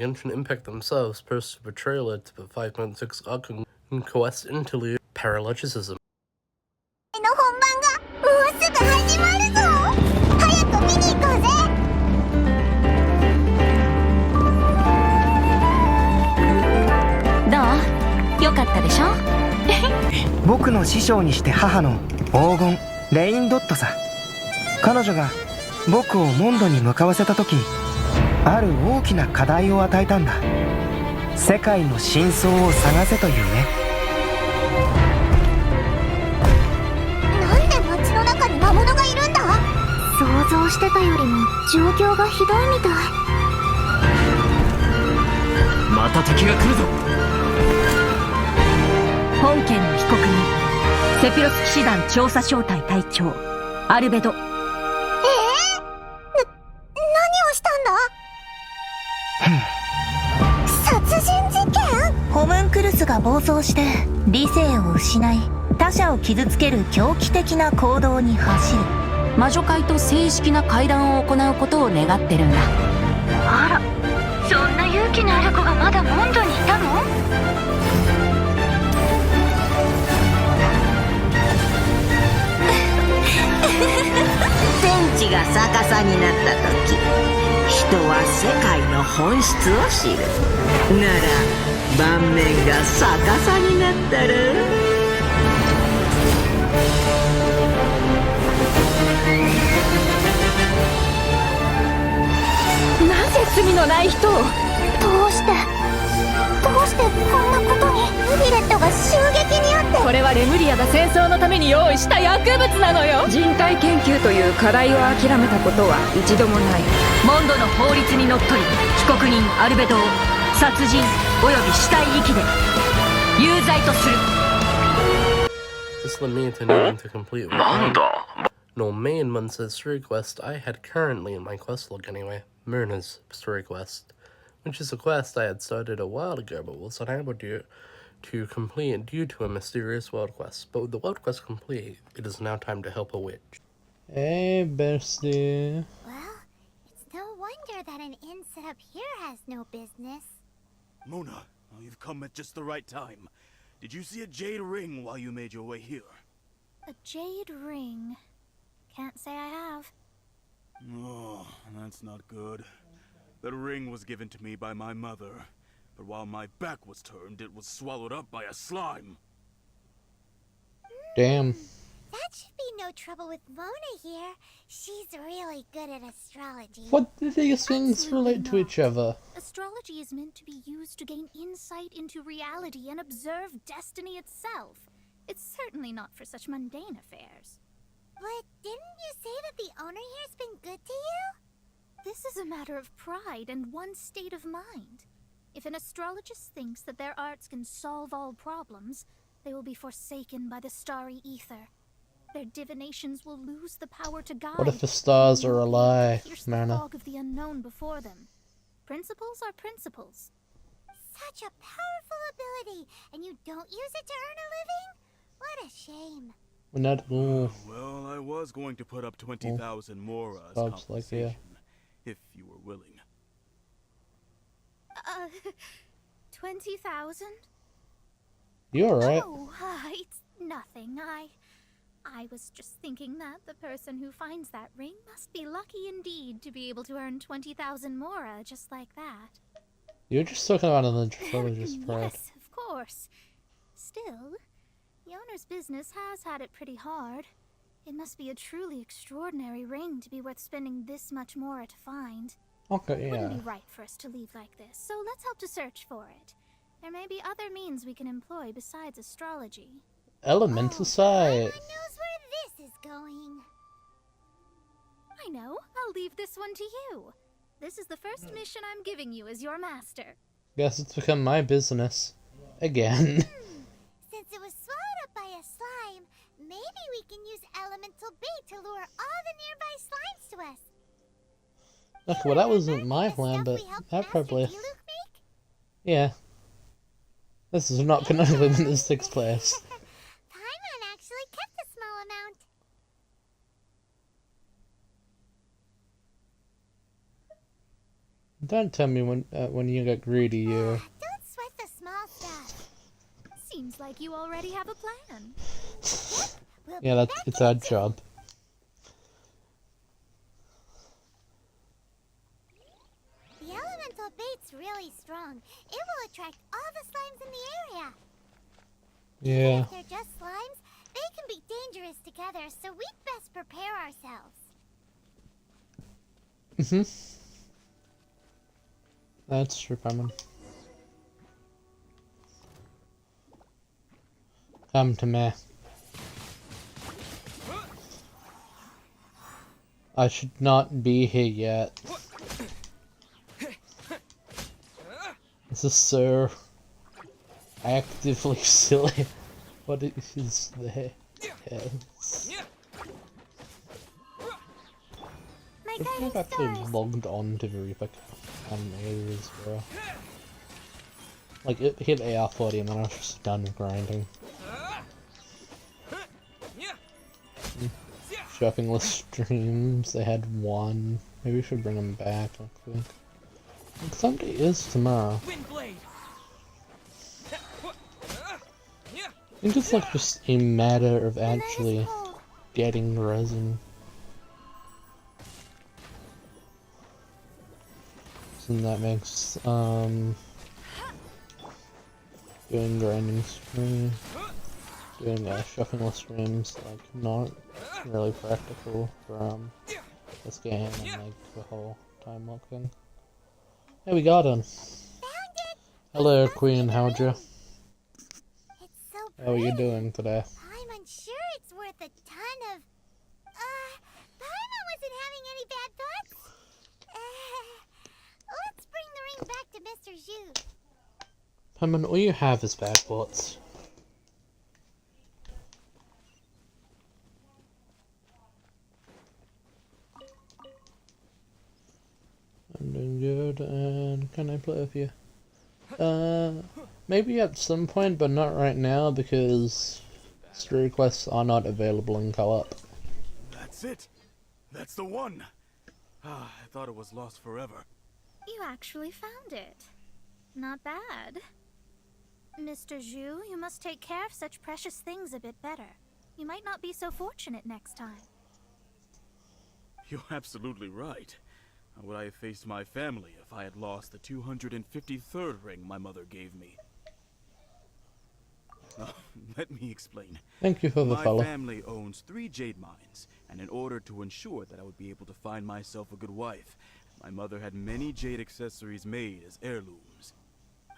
Genshin Impact themselves posted a trailer to the 5.6 archon quest interlude, Paralogism. の本番がもうすぐ始まるぞ。早く見に行こうぜ。どう？よかったでしょ？僕の師匠にして母の黄金レインドットさ。彼女が僕をモンドに向かわせた時、ある大きな課題を与えたんだ。世界の真相を探せというね。なんで街の中に魔物がいるんだ？想像してたよりも状況がひどいみたい。また敵が来るぞ。本件の被告人セピロス騎士団調査小隊隊長アルベド。何をしたんだ？殺人事件？ホムンクルスが暴走して理性を失い他者を傷つける狂気的な行動に走る。魔女会と正式な会談を行うことを願ってるんだ。あら、そんな勇気のある子がまだモンドにいたの？天地が逆さになった時、人は世界の本質を知る。なら盤面が逆さになったら、なぜ罪のない人を？どうしてこんなことに？ヴィレットが襲撃にあって。これはレムリアが戦争のために用意した薬物なのよ。人体研究という課題を諦めたことは一度もない。モンドの法律にのっとり被告人アルベドを殺人および死体遺棄で有罪とする。 This led me into needing to complete no main Mondstadt story quest I had currently in my quest log anyway, Myrna's story quest, which is a quest I had started a while ago but was unable to complete due to a mysterious world quest. But with the world quest complete, it is now time to help a witch. Hey, bestie. Well, it's no wonder that an inn set up here has no business. Mona, you've come at just the right time. Did you see a jade ring while you made your way here? A jade ring? Can't say I have. Oh, that's not good. The ring was given to me by my mother, but while my back was turned, it was swallowed up by a slime. Damn. That should be no trouble with Mona here. She's really good at astrology. What do these things relate to each other? Astrology is meant to be used to gain insight into reality and observe destiny itself. It's certainly not for such mundane affairs. But didn't you say that the owner here's been good to you? This is a matter of pride and one's state of mind. If an astrologist thinks that their arts can solve all problems, they will be forsaken by the starry ether. Their divinations will lose the power to guide. What if the stars are a lie, Mana? The fog of the unknown before them. Principles are principles. Such a powerful ability, and you don't use it to earn a living? What a shame. Not all. Well, I was going to put up 20,000 more as compensation, if you were willing. 20,000? You alright? Oh, it's nothing. I was just thinking that the person who finds that ring must be lucky indeed to be able to earn 20,000 mora just like that. You're just talking about an astrologer's pride. Yes, of course. Still, the owner's business has had it pretty hard. It must be a truly extraordinary ring to be worth spending this much mora to find. Okay, It wouldn't be right for us to leave like this, so let's help to search for it. There may be other means we can employ besides astrology. Elemental sight. Everyone knows where this is going. I know. I'll leave this one to you. This is the first mission I'm giving you as your master. Guess it's become my business. Again. Since it was swallowed up by a slime, maybe we can use elemental bait to lure all the nearby slimes to us. Okay, well that wasn't my plan, but that probably... Yeah. This is not gonna live in the 6th place. Paimon actually kept a small amount. Don't tell me when you get greedy, you. Don't sweat the small stuff. Seems like you already have a plan. Yeah, it's our job. The elemental bait's really strong. It will attract all the slimes in the area. Yeah. If they're just slimes, they can be dangerous together, so we'd best prepare ourselves. That's true, Paimon. Come to me. I should not be here yet. This is so actively silly. What is there? I've actually logged on to the Reaper animators, bro. Like, it hit AR40 and then I was just done grinding. Shopping list streams, they had one. Maybe we should bring them back, I think. Sunday is tomorrow. I think it's like just a matter of actually getting resin. So that makes doing grinding stream, doing shopping list streams like not really practical for this game and like the whole time lock thing. Hey, we got him. Hello, Queen. How'd you? How are you doing today? I'm unsure it's worth a ton of... Paimon wasn't having any bad thoughts? Let's bring the ring back to Mr. Zhu. Paimon, all you have is bad thoughts. I'm doing good, and can I play with you? Maybe at some point, but not right now, because Storyquests are not available in co-op. That's it! That's the one! I thought it was lost forever. You actually found it. Not bad. Mr. Zhu, you must take care of such precious things a bit better. You might not be so fortunate next time. You're absolutely right. How would I have faced my family if I had lost the 253rd ring my mother gave me? Let me explain. Thank you for the follow. My family owns 3 jade mines, and in order to ensure that I would be able to find myself a good wife, my mother had many jade accessories made as heirlooms.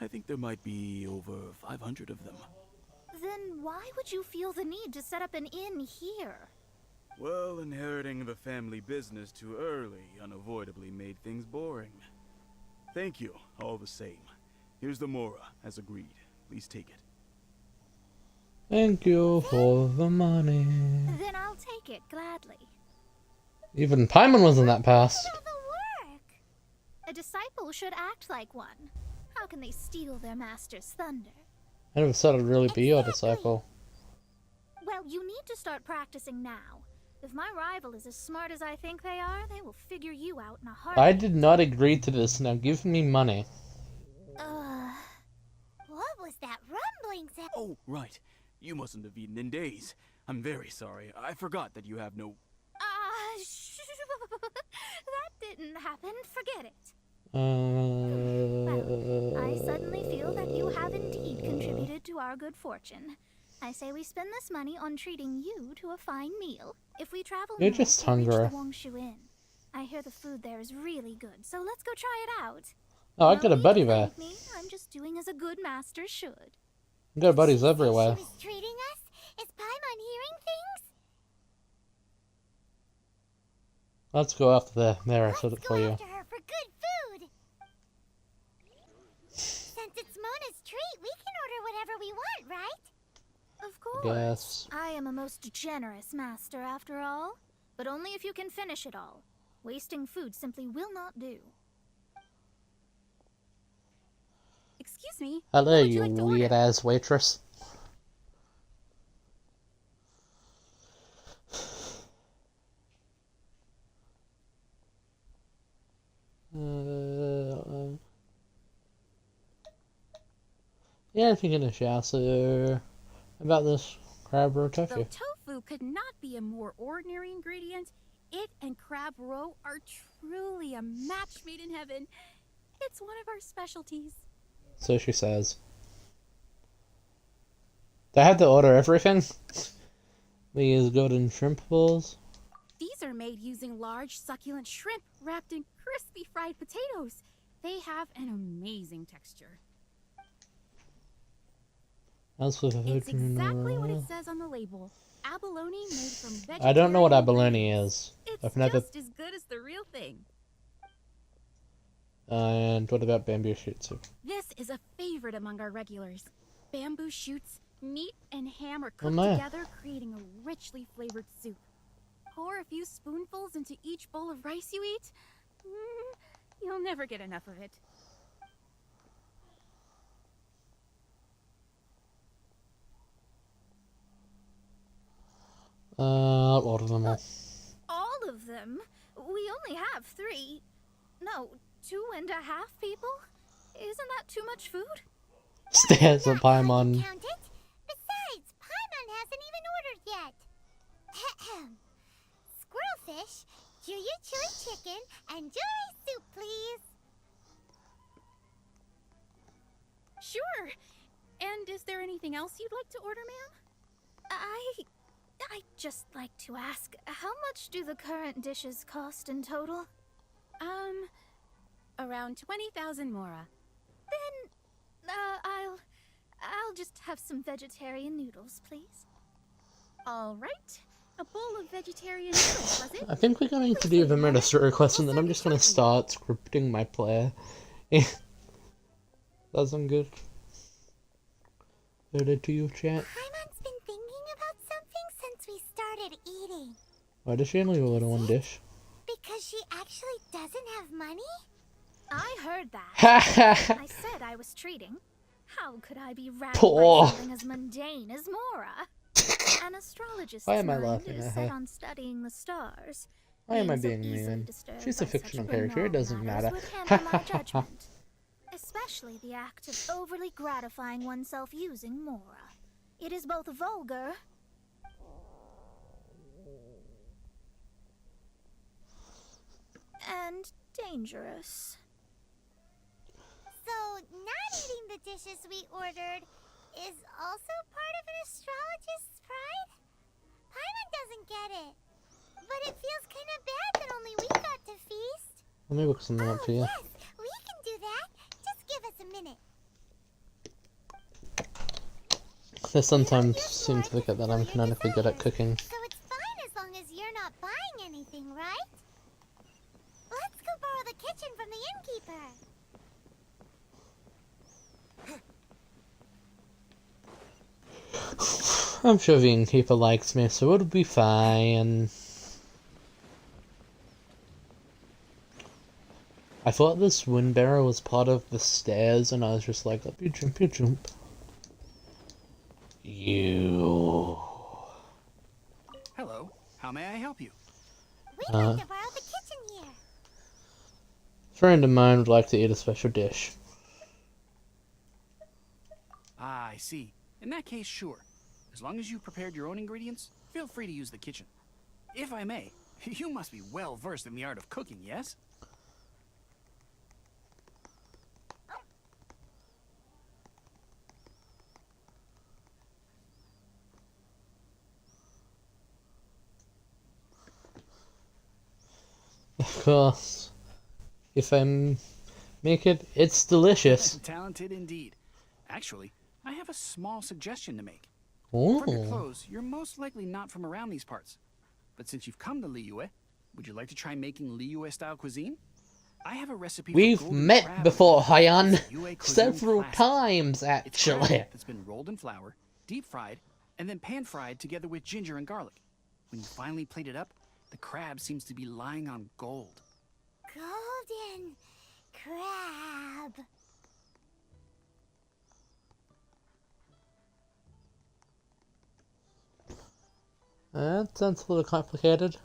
I think there might be over 500 of them. Then why would you feel the need to set up an inn here? Well, inheriting the family business too early unavoidably made things boring. Thank you, all the same. Here's the Mora, as agreed. Please take it. Thank you for the money. Then I'll take it gladly. Even Paimon was in that past. A disciple should act like one. How can they steal their master's thunder? I never said I'd really be your disciple. Well, you need to start practicing now. If my rival is as smart as I think they are, they will figure you out in a heartbeat. I did not agree to this. Now give me money. What was that rumbling sound? Oh, right. You mustn't have eaten in days. I'm very sorry. I forgot that you have no... That didn't happen. Forget it. Well, I suddenly feel that you have indeed contributed to our good fortune. I say we spend this money on treating you to a fine meal. If we travel You're north, just we'll reach hungry. the Wongshu Inn. I hear the food there is really good, so let's go try it out. Oh, I got a buddy there. Me, I'm just doing as a good master should. I got buddies everywhere. She was treating us? Is Paimon hearing things? Let's go after there. There, I said it for you. Let's go after her for good food. Since it's Mona's treat, we can order whatever we want, right? Of course. Yes. I am a most generous master, after all. But only if you can finish it all. Wasting food simply will not do. Excuse me. Hello, you weird-ass waitress. Yeah, I think in a so about this crab roe tofu. Though tofu could not be a more ordinary ingredient, it and crab roe are truly a match made in heaven. It's one of our specialties. So she says. Do I have to order everything? We use golden shrimp balls. These are made using large, succulent shrimp wrapped in crispy fried potatoes. They have an amazing texture. As with It's exactly what it says on the label. Abalone made from vegetarian. I don't know what abalone is. It's I've never. just as good as the real thing. And what about bamboo shoot soup? This is a favorite among our regulars. Bamboo shoots, meat, and ham are Oh, cooked my. together, creating a richly flavored soup. Pour a few spoonfuls into each bowl of rice you eat. You'll never get enough of it. Order them all. All of them? We only have 3. No, 2.5 people? Isn't that too much food? Stairs of Paimon. Count it. Besides, Paimon hasn't even ordered yet. Squirrelfish, Juyu chili chicken, and jewelry soup, please. Sure. And is there anything else you'd like to order, ma'am? I'd just like to ask, how much do the current dishes cost in total? Around 20,000 mora. Then, I'll just have some vegetarian noodles, please. All right. A bowl of vegetarian noodles, was it? I think we're going to do the murder request and then I'm just going to start scripting my play. That sound good? Over to you, chat. Paimon's been thinking about something since we started eating. Why does she only order one dish? Because she actually doesn't have money? I heard that. I said I was treating. How could I be racked by something as mundane as Mora? An astrologist's Why am I mind laughing is at set her? on studying the stars. Why am I so being easily mean? disturbed She's a by such fictional character, it banal doesn't matters matter. would hamper my judgment. Especially the act of overly gratifying oneself using Mora. It is both vulgar and dangerous. So, not eating the dishes we ordered is also part of an astrologist's pride? Paimon doesn't get it. But it feels kind of bad that only we got to feast. Let me look something up for you. Yes, we can do that. Just give us a minute. I sometimes seem to forget that I'm canonically good at cooking. So it's fine as long as you're not buying anything, right? Let's go borrow the kitchen from the innkeeper. I'm sure the innkeeper likes me, so it'll be fine. I thought this wind barrow was part of the stairs, and I was just like, you jump, you jump. You. Hello, how may I help you? We'd like to borrow the kitchen here. A friend of mine would like to eat a special dish. Ah, I see. In that case, sure. As long as you've prepared your own ingredients, feel free to use the kitchen. If I may, you must be well versed in the art of cooking, yes? Of course. If I make it, it's delicious. Talented indeed. Actually, I have a small suggestion to make. Ooh. From your clothes, you're most likely not from around these parts. But since you've come to Liyue, would you like to try making Liyue-style cuisine? I have a recipe. We've met before, Hyan. Several times, It's crab actually. that's been rolled in flour, deep fried, and then pan fried together with ginger and garlic. When you finally plate it up, the crab seems to be lying on gold. Golden crab. That sounds a little complicated.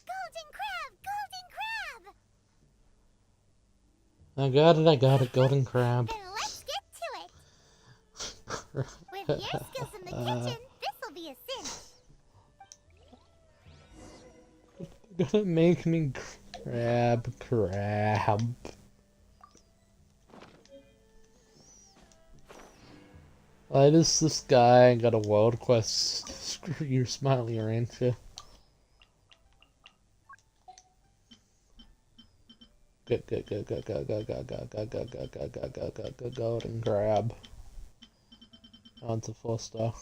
Golden crab! Golden crab! I got it, golden crab. Then let's get to it. With your skills in the kitchen, this'll be a cinch. Gonna make me crab. Why does this guy got a world quest? Screw your smiley rancher. Golden crab. On to 4-star.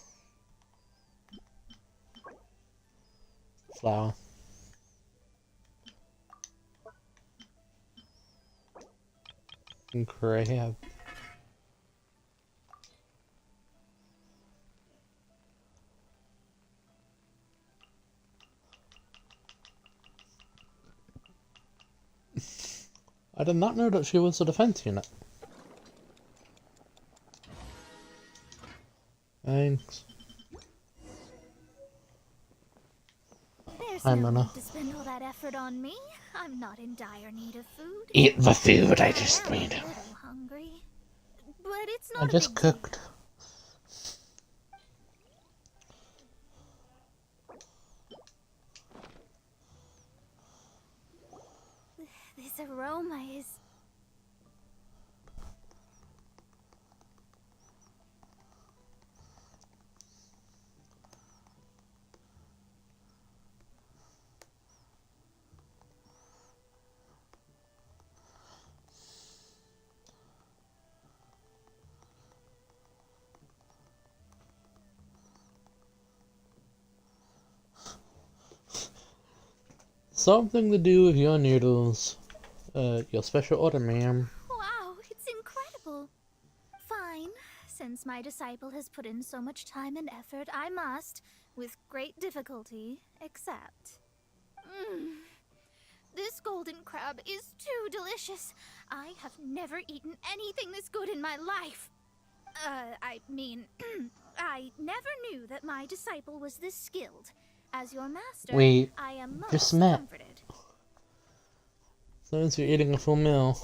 Flower. And crab. I did not know that she was a defense unit. Thanks. There's I'm no gonna need to spend all that effort on me. I'm not in dire need of food. eat the food I just I'm made. a little hungry, but it's I not a just big deal. cooked. This aroma is... Something to do with your noodles. Your special order, ma'am. Wow, it's incredible. Fine. Since my disciple has put in so much time and effort, I must, with great difficulty, accept. This golden crab is too delicious. I have never eaten anything this good in my life. I mean, I never knew that my disciple was this skilled. As your master, Wait, I am most just met. comforted. So as you're eating a full meal.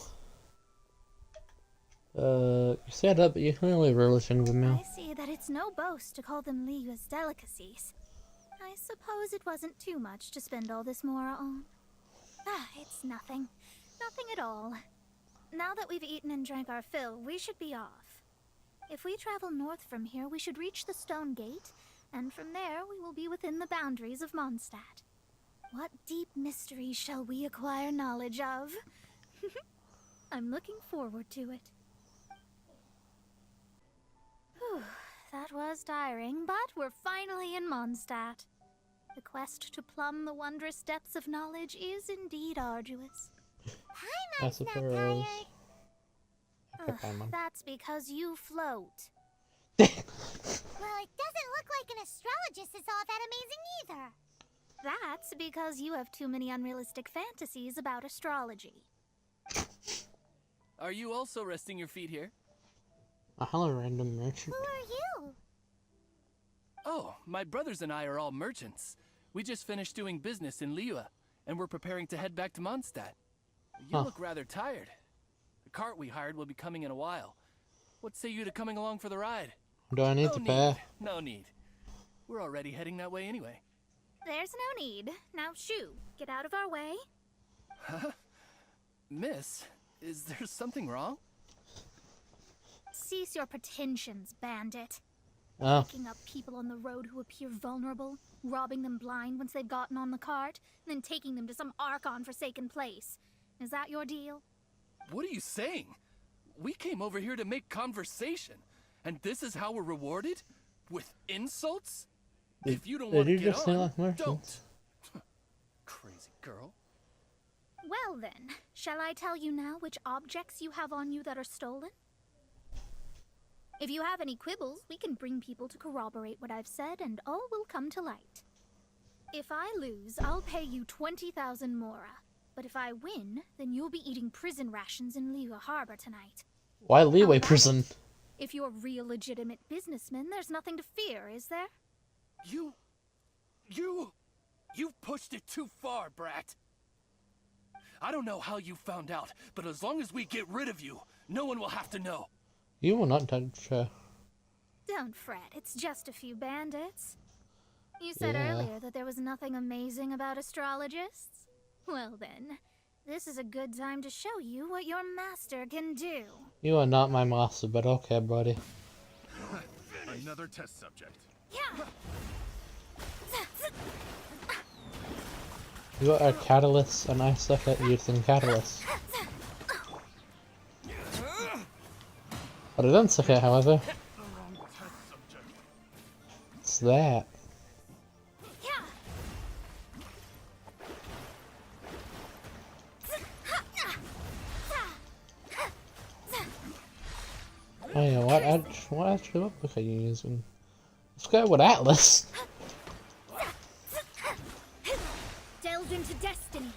You said that, but you're clearly relishing the meal. I see that it's no boast to call them Liyue's delicacies. I suppose it wasn't too much to spend all this mora on. It's nothing. Nothing at all. Now that we've eaten and drank our fill, we should be off. If we travel north from here, we should reach the stone gate, and from there we will be within the boundaries of Mondstadt. What deep mysteries shall we acquire knowledge of? I'm looking forward to it. Whew, that was tiring, but we're finally in Mondstadt. The quest to plumb the wondrous depths of knowledge is indeed arduous. Paimon's not tired. That's because you float. Well, it doesn't look like an astrologist is all that amazing either. That's because you have too many unrealistic fantasies about astrology. Are you also resting your feet here? Hello, random merchant. Who are you? Oh, my brothers and I are all merchants. We just finished doing business in Liyue, and we're preparing to head back to Mondstadt. You look rather tired. The cart we hired will be coming in a while. What say you to coming along for the ride? Do I need to pay? No need. We're already heading that way anyway. There's no need. Now shoo, get out of our way. Huh? Miss, is there something wrong? Cease your pretensions, bandit. Oh. Picking up people on the road who appear vulnerable, robbing them blind once they've gotten on the cart, and then taking them to some archon-forsaken place. Is that your deal? What are you saying? We came over here to make conversation, and this is how we're rewarded? With insults? If you don't want to get on, don't. Crazy girl. Well then, shall I tell you now which objects you have on you that are stolen? If you have any quibbles, we can bring people to corroborate what I've said, and all will come to light. If I lose, I'll pay you 20,000 mora. But if I win, then you'll be eating prison rations in Liyue Harbor tonight. Why Liyue prison? If you're a real legitimate businessman, there's nothing to fear, is there? You've pushed it too far, brat. I don't know how you found out, but as long as we get rid of you, no one will have to know. You will not touch her. Don't fret, it's just a few bandits. You said Yeah. earlier that there was nothing amazing about astrologists? Well then, this is a good time to show you what your master can do. You are not my master, but okay, buddy. Another test subject. Yeah. You are a catalyst, and I suck at using catalysts. What I don't suck at, however, it's that. Oh yeah, what actually what book are you using? Let's go with Atlas. Delve into destiny.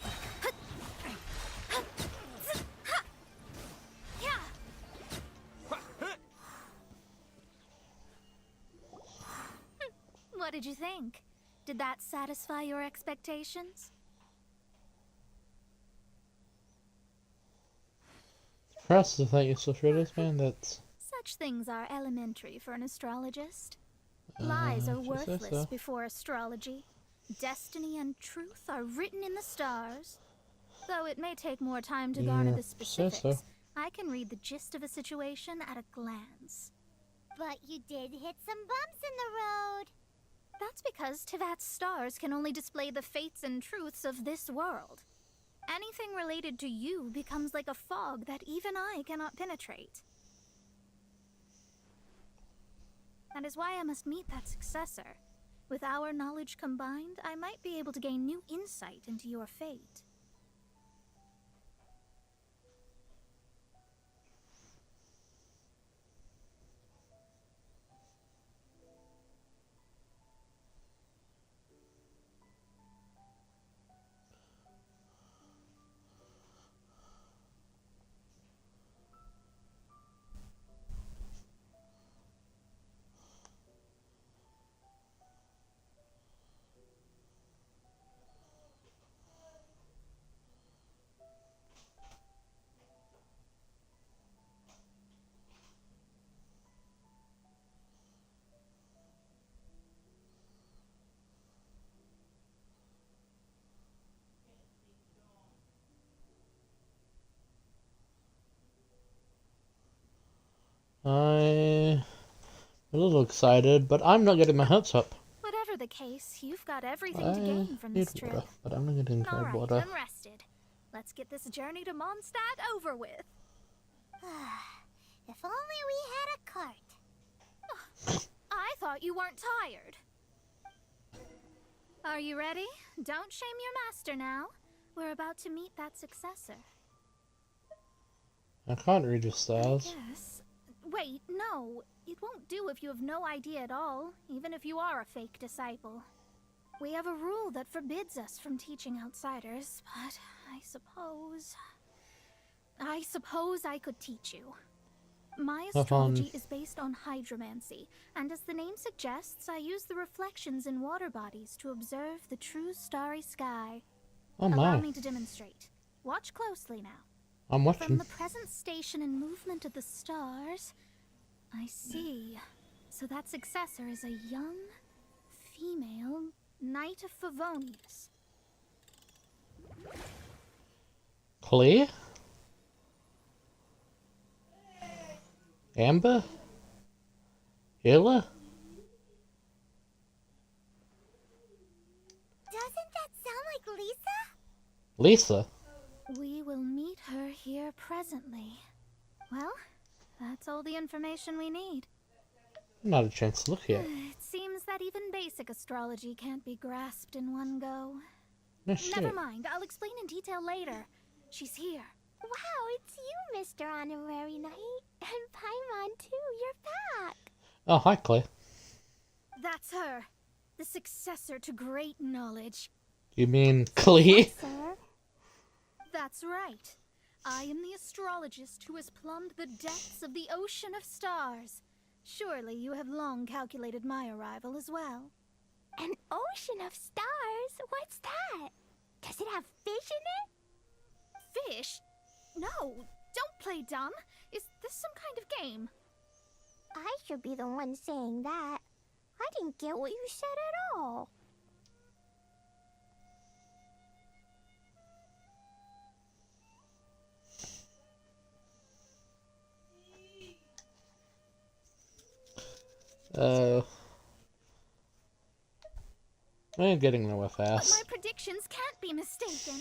What did you think? Did that satisfy your expectations? Trust is that useless readers, man. That's Such things are elementary for an astrologist. Lies are if you say worthless so. before astrology. Destiny and truth are written in the stars. Though it may take more time to garner Yeah, the say specifics, so. I can read the gist of a situation at a glance. But you did hit some bumps in the road. That's because Tivat's stars can only display the fates and truths of this world. Anything related to you becomes like a fog that even I cannot penetrate. That is why I must meet that successor. With our knowledge combined, I might be able to gain new insight into your fate. I'm a little excited, but I'm not getting my hopes up. Whatever the case, you've got everything to gain from need this trip. water, but I'm not getting All right, water. I'm rested. Let's get this journey to Mondstadt over with. If only we had a cart. I thought you weren't tired. Are you ready? Don't shame your master now. We're about to meet that successor. I can't read your stars. Yes. Wait, no. It won't do if you have no idea at all, even if you are a fake disciple. We have a rule that forbids us from teaching outsiders, but I suppose I could teach you. My Have fun. astrology is based on hydromancy, and as the name suggests, I use the reflections in water bodies to observe the true starry sky. Oh Allow my. me to demonstrate. Watch closely now. I'm From watching. the present station and movement of the stars, I see. So that successor is a young, female Knight of Favonius. Clear? Amber? Hilla? Doesn't that sound like Lisa? Lisa? We will meet her here presently. Well, that's all the information we need. Not a chance to look yet. It seems that even basic astrology can't be grasped in one go. No shit. Never mind, I'll explain in detail later. She's here. Wow, it's you, Mr. Honorary Knight. And Paimon, too. You're back. Oh, hi, Claire. That's her. The successor to great knowledge. You mean Clee? Sir? That's right. I am the astrologist who has plumbed the depths of the ocean of stars. Surely you have long calculated my arrival as well. An ocean of stars? What's that? Does it have fish in it? Fish? No, don't play dumb. Is this some kind of game? I should be the one saying that. I didn't get what you said at all. I'm getting nowhere But fast. my predictions can't be mistaken.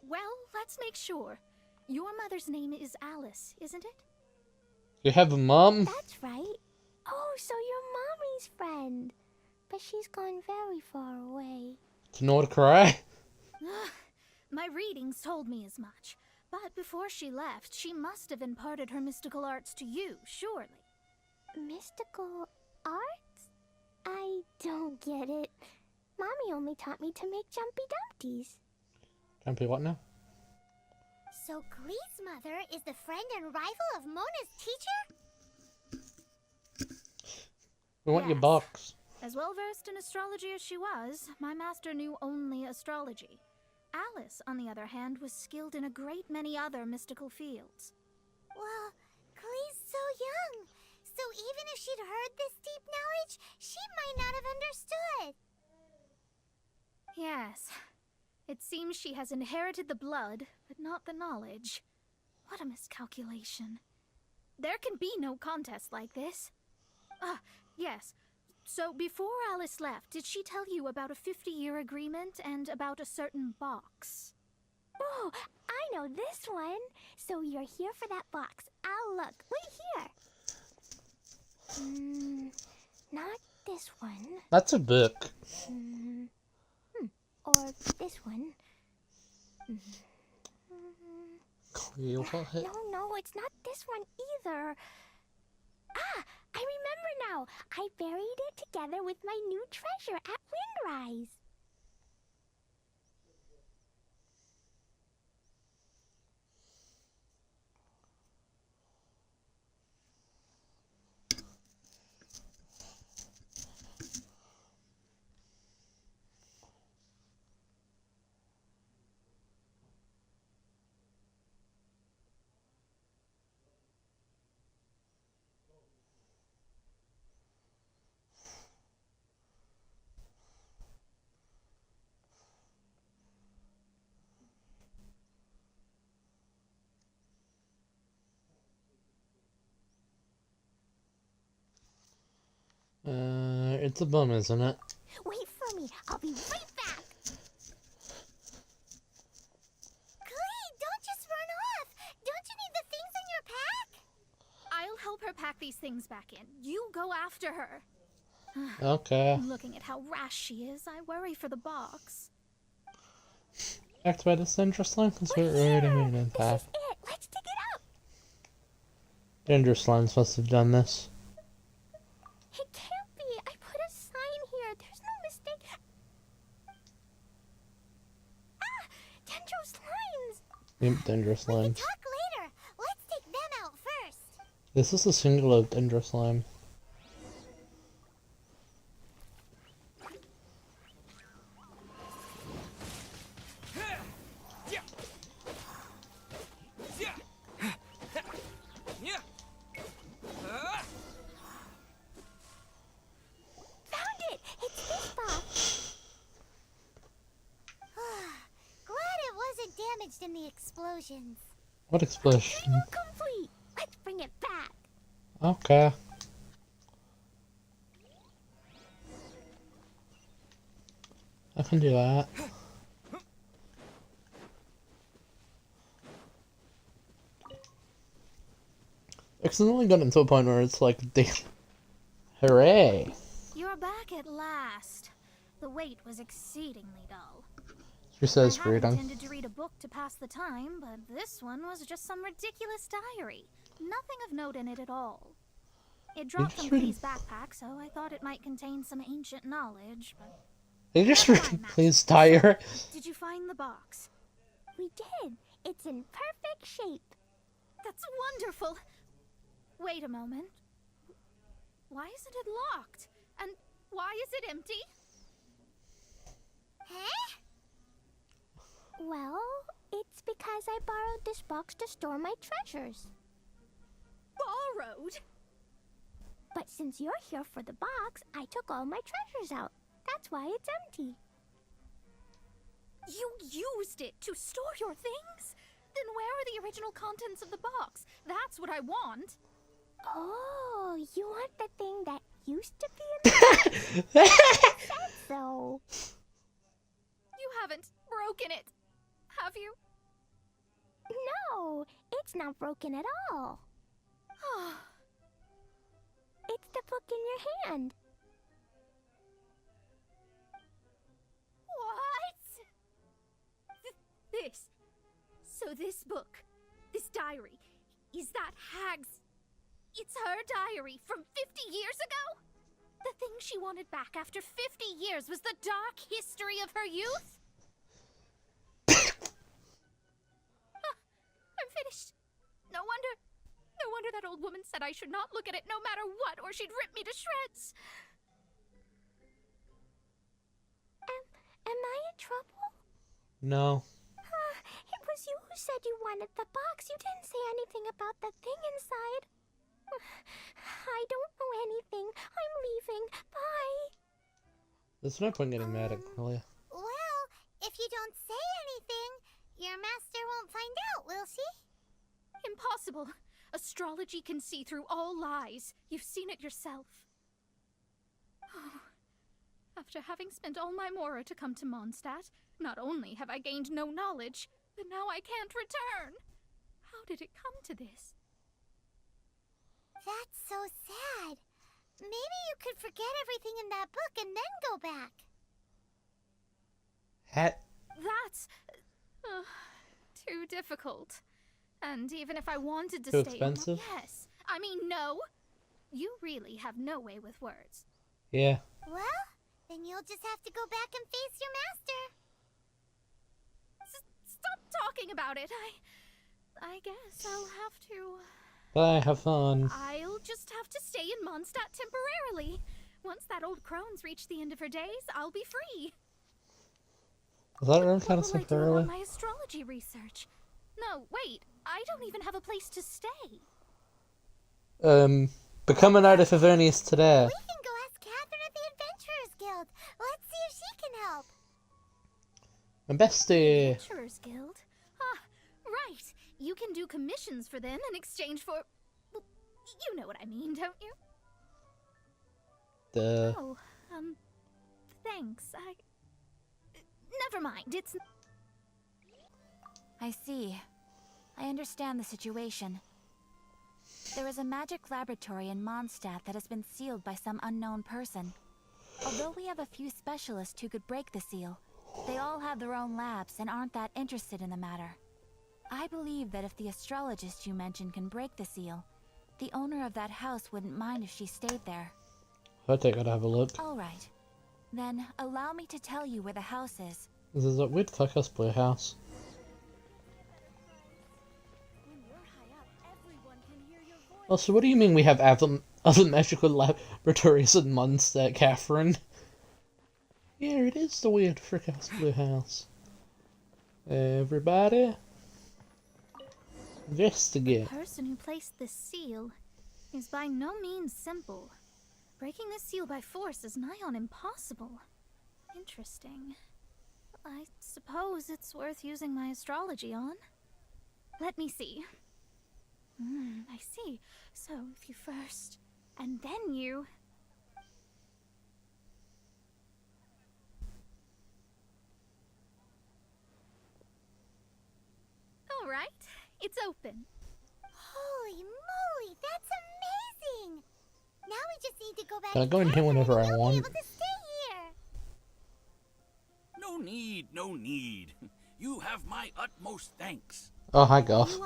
Well, let's make sure. Your mother's name is Alice, isn't it? You have a mom? That's right. Oh, so you're Mommy's friend. But she's gone very far away. To know to cry? My readings told me as much. But before she left, she must have imparted her mystical arts to you, surely. Mystical arts? I don't get it. Mommy only taught me to make jumpy dumpties. Jumpy what now? So Glee's mother is the friend and rival of Mona's teacher? We want your Yes. box. As well versed in astrology as she was, my master knew only astrology. Alice, on the other hand, was skilled in a great many other mystical fields. Well, Glee's so young. So even if she'd heard this deep knowledge, she might not have understood. Yes. It seems she has inherited the blood, but not the knowledge. What a miscalculation. There can be no contest like this. Ah, yes. So before Alice left, did she tell you about a 50-year agreement and about a certain box? Oh, I know this one. So you're here for that box. I'll look. Wait here. Not this one. That's a book. Or this one. No, it's not this one either. Ah, I remember now. I buried it together with my new treasure at Windrise. It's a bum, isn't it? Wait for me. I'll be right back. Glee, don't just run off. Don't you need the things in your pack? I'll help her pack these things back in. You go after her. Okay. Looking at how rash she is, I worry for the box. Activate this dangerous slime. Consider rating an impact. Let's dig it up. Dangerous slime's supposed to have done this. It can't be. I put a sign here. There's no mistake. Ah! Dendro slimes! Yep, dangerous We can slimes. talk later. Let's take them out first. This is a singular dangerous slime. Found it! It's this box. Glad it wasn't damaged in the explosions. What explosion? We're complete. Let's bring it back. Okay. I can do that. Accidentally got into a point where it's like, hooray! You're back at last. The wait was exceedingly dull. She says I freedom. had intended to read a book to pass the time, but this one was just some ridiculous diary. Nothing of note in it at all. It dropped just from read- Glee's backpack, so I thought it might contain some ancient knowledge, but... They just please tire. Did you find the box? We did. It's in perfect shape. That's wonderful! Wait a moment. Why isn't it locked? And why is it empty? Huh? Well, it's because I borrowed this box to store my treasures. Borrowed? since you're here for the box, I took all my treasures out. That's why it's empty. You used it to store your things? Then where are the original contents of the box? That's what I want. Oh, you want the thing that used to be in the box? Said so. You haven't broken it, have you? No, it's not broken at all. It's the book in your hand. What? So this book, this diary, is that Hag's... It's her diary from 50 years ago? The thing she wanted back after 50 years was the dark history of her youth? I'm finished. No wonder that old woman said I should not look at it no matter what, or she'd rip me to shreds. Am I in trouble? No. It was you who said you wanted the box. You didn't say anything about the thing inside. I don't know anything. I'm leaving. Bye. There's no point getting mad at Cornelia. Well, if you don't say anything, your master won't find out, will she? Impossible. Astrology can see through all lies. You've seen it yourself. After having spent all my mora to come to Mondstadt, not only have I gained no knowledge, but now I can't return. How did it come to this? That's so sad. Maybe you could forget everything in that book and then go back. That's... too difficult. And even if I wanted to Too stay... expensive? Yes. I mean, no. You really have no way with words. Yeah. Well, then you'll just have to go back and face your master. Stop talking about it. I guess I'll have to... Bye, have fun. I'll just have to stay in Mondstadt temporarily. Once that old crone's reached the end of her days, I'll be free. Is that really kind of What will I do temporarily? about my astrology research? No, wait. I don't even have a place to stay. Become an Knight of Avernus today. We can go ask Catherine at the Adventurers Guild. Let's see if she can help. My bestie. Adventurers Guild? Ah, right. You can do commissions for them in exchange for... Well, you know what I mean, don't you? Duh. Oh, thanks. Never mind, it's... I see. I understand the situation. There is a magic laboratory in Mondstadt that has been sealed by some unknown person. Although we have a few specialists who could break the seal, they all have their own labs and aren't that interested in the matter. I believe that if the astrologist you mentioned can break the seal, the owner of that house wouldn't mind if she stayed there. I think I'd have a look. Alright. Then, allow me to tell you where the house is. This is a weird cosplay house. Also, what do you mean we have other magical laboratories in Mondstadt, Catherine? Yeah, it is the weird cosplay house. Everybody, investigate. The person who placed this seal is by no means simple. Breaking this seal by force is nigh on impossible. Interesting. I suppose it's worth using my astrology on. Let me see. I see. So, if you first, and then you... Alright, it's open. Holy moly, that's amazing! Now we just need to go back Can I to go in here Catherine whenever and I you'll want? be able to stay here. No need, no need. You have my utmost thanks. Oh, hi, Goth.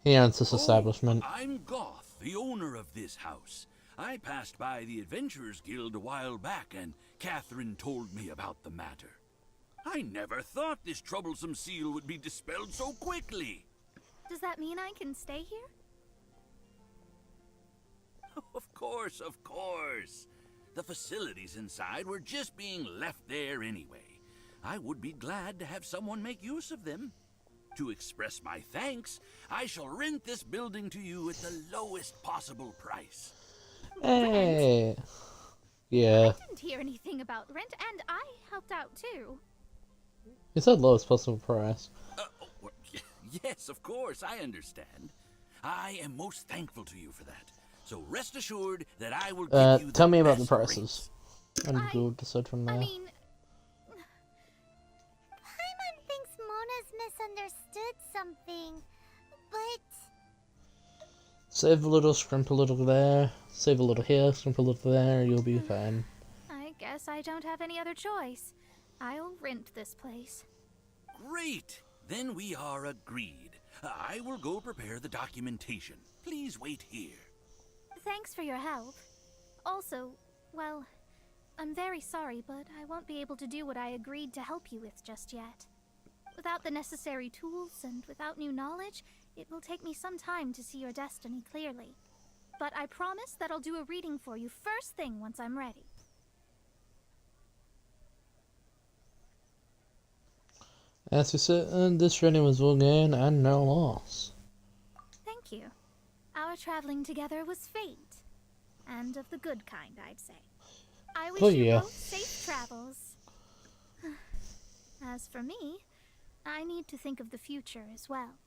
He owns this establishment. I'm Goth, the owner of this house. I passed by the Adventurers Guild a while back, and Catherine told me about the matter. I never thought this troublesome seal would be dispelled so quickly. Does that mean I can stay here? Of course, of course. The facilities inside were just being left there anyway. I would be glad to have someone make use of them. To express my thanks, I shall rent this building to you at the lowest possible price. Hey. Yeah. I didn't hear anything about rent, and I helped out too. You said lowest possible price. Yes, of course, I understand. I am most thankful to you for that. So rest assured that I will give you tell me about the best prices. And we'll decide from there. Paimon thinks Mona's misunderstood something, but... Save a little, scrimp a little there. Save a little here, scrimp a little there, you'll be fine. I guess I don't have any other choice. I'll rent this place. Great! Then we are agreed. I will go prepare the documentation. Please wait here. Thanks for your help. Also, well, I'm very sorry, but I won't be able to do what I agreed to help you with just yet. Without the necessary tools and without new knowledge, it will take me some time to see your destiny clearly. But I promise that I'll do a reading for you first thing once I'm ready. As you said, this reading was well gain and no loss. Thank you. Our traveling together was fate. And of the good kind, I'd say. I wish you both safe travels. As for me, I need to think of the future as well.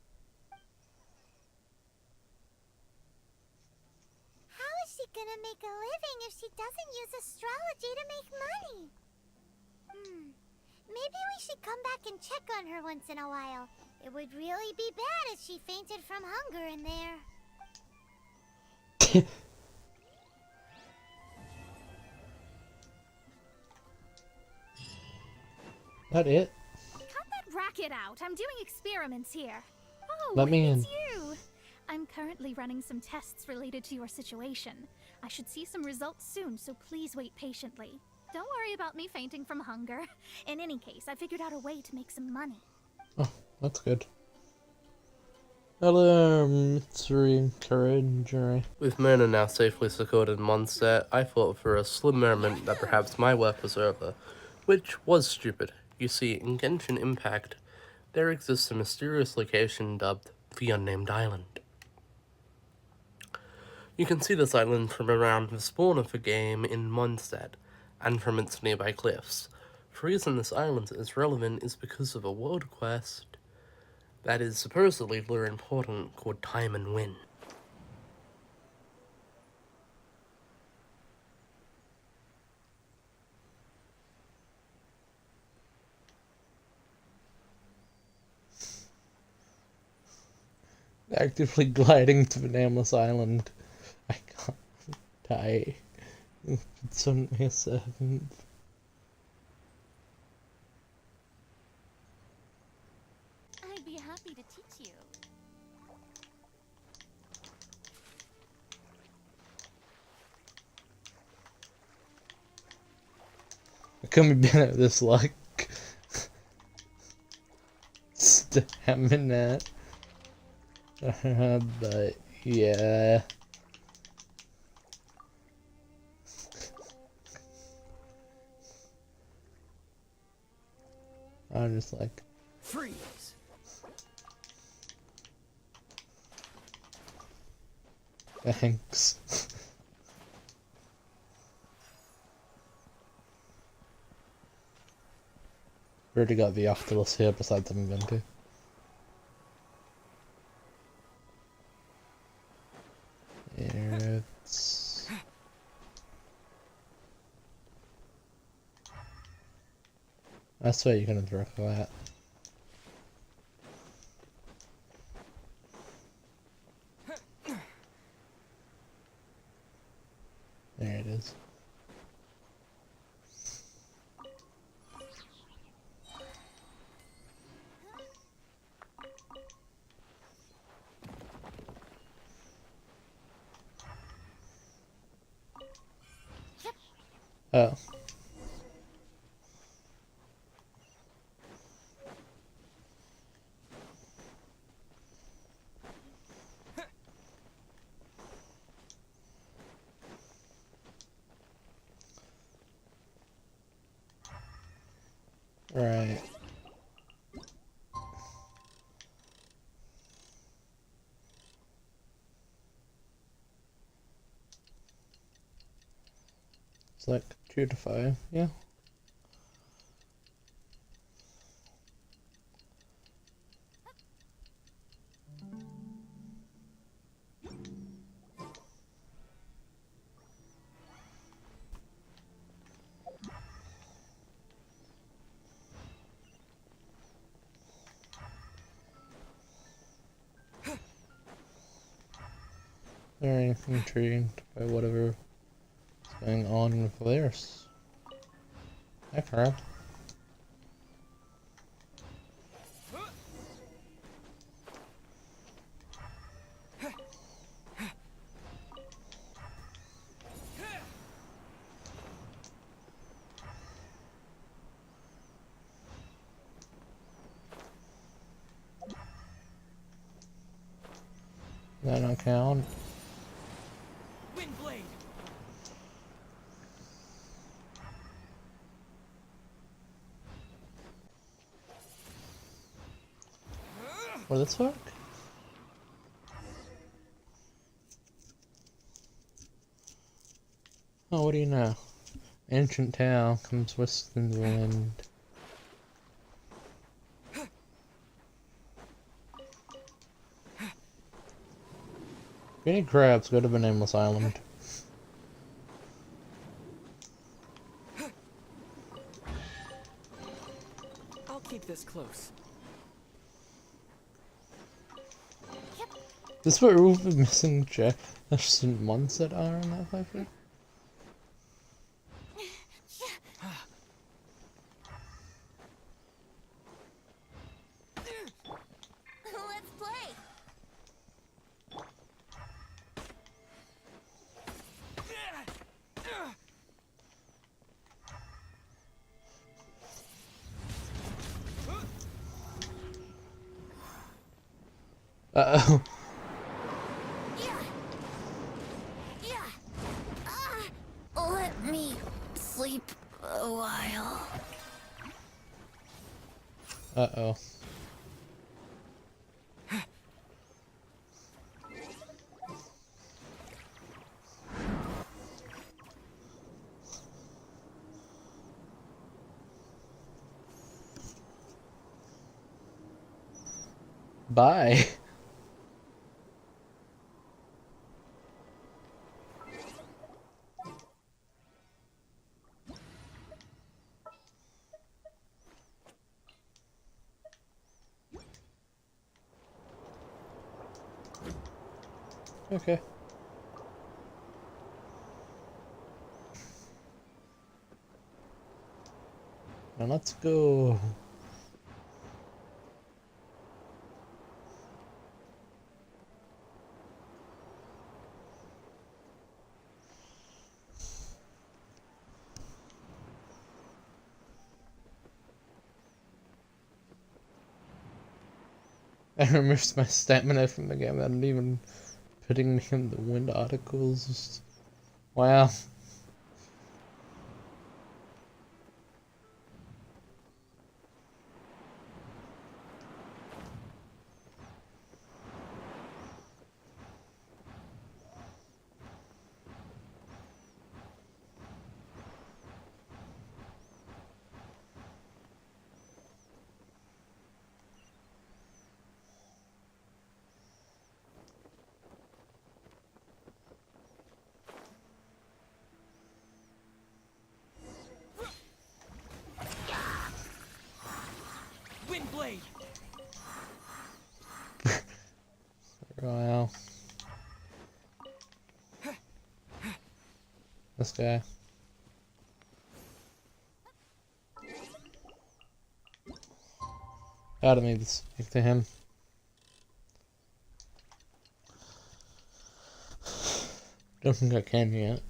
How is she gonna make a living if she doesn't use astrology to make money? Maybe we should come back and check on her once in a while. It would really be bad if she fainted from hunger in there. That it? Cut that racket out. I'm doing experiments here. Oh, Let me in. it's you. I'm currently running some tests related to your situation. I should see some results soon, so please wait patiently. Don't worry about me fainting from hunger. In any case, I figured out a way to make some money. Oh, that's good. Hello, Mystery Courage. With Myrna now safely secured in Mondstadt, I thought for a slim moment that perhaps my work was over, which was stupid. You see, in Genshin Impact, there exists a mysterious location dubbed the Unnamed Island. You can see this island from around the spawn of the game in Mondstadt, and from its nearby cliffs. The reason this island is relevant is because of a world quest that is supposedly very important called Time and Wind. Actively gliding to the nameless island. I can't die. It's on my 7th. I'd be happy to teach you. I couldn't be better at this luck. Stamina. But yeah. I'm just like freeze. Thanks. We already got the Oculus here besides I'm going to. Here it's... I swear you're gonna throw that. There it is. Oh. Right. It's like 2 to 5, yeah. Very intrigued by whatever is going on with theirs. Hi, crab. That not count. Windblade. What the fuck? Oh, what do you know? Ancient tale comes whistling the wind. If you need crabs, go to the Nameless Island. I'll keep this close. Is this what all the missing Jefferson Mondstadt are in that playthrough? Let's play. Uh-oh. Let me sleep a while. Uh-oh. Bye. Okay. Now let's go. I removed my stamina from the game and even putting me in the wind articles. Wow. Windblade. Wow. This guy. I don't need to speak to him. Don't think I can yet.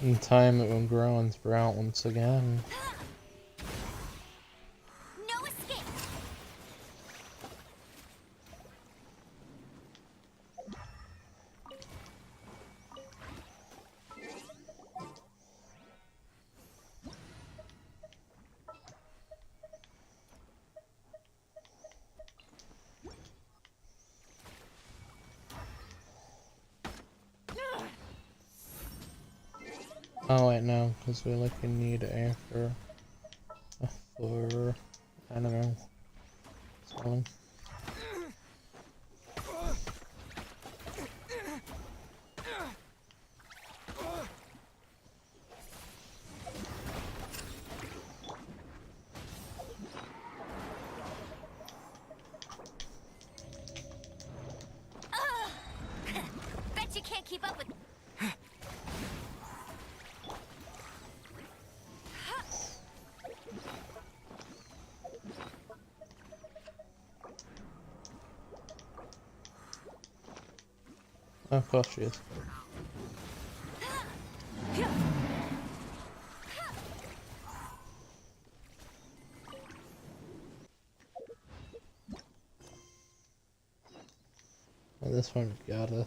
In time it will grow and sprout once again. No escape. Oh wait, no, because we like need A for I don't know, spelling. Bet you can't keep up with. Of course she is. Well, this one gotta.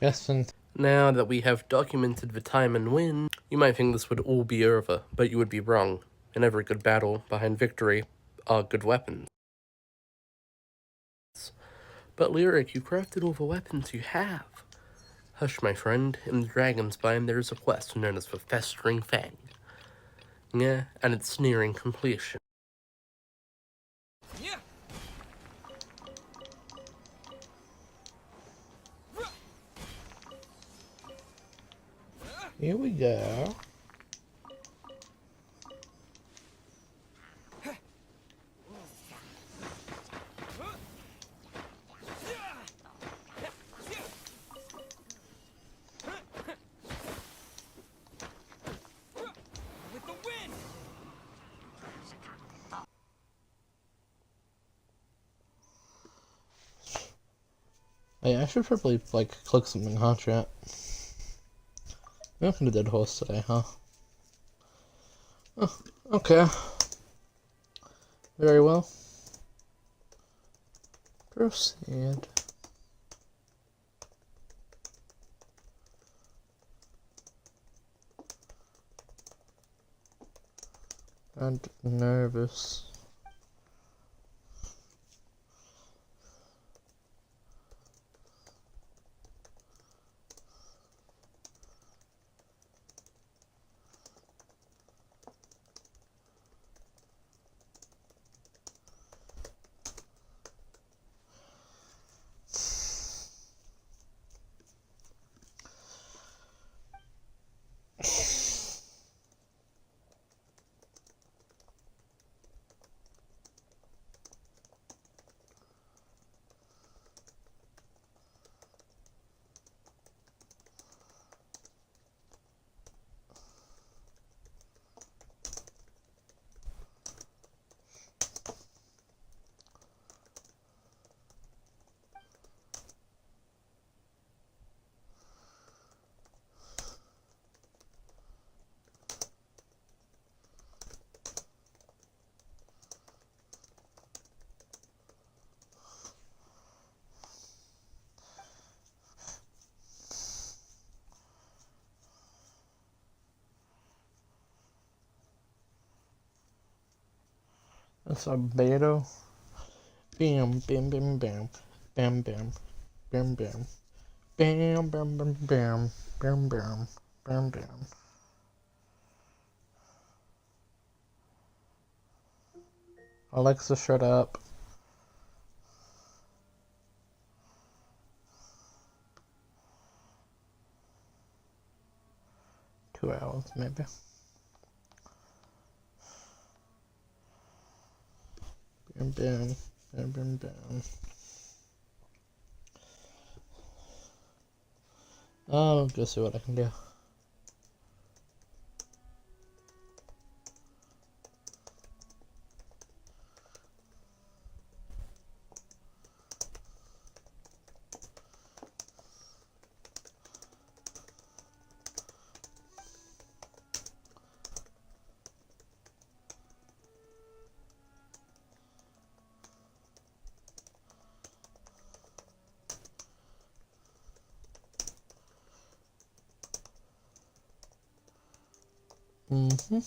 Yes, and Now that we have documented the time and win, you might think this would all be over, but you would be wrong. In every good battle, behind victory, are good weapons. But Lyric, you crafted all the weapons you have. Hush, my friend. In the Dragon's Bind, there is a quest known as the Festering Fang. Yeah, and it's nearing completion. here we go. Hey, I should probably like click something, huh, chat? We're not gonna dead horse today, huh? Oh, okay. Very well. Proceed. And nervous. That's Albedo. Bam, bam, bam, bam, bam, bam, bam, bam, bam, bam, bam, bam, bam, bam, bam, bam. Alexa, shut up. $2, maybe. Bam, bam, bam, bam, bam. I'll go see what I can do. Mm-hmm.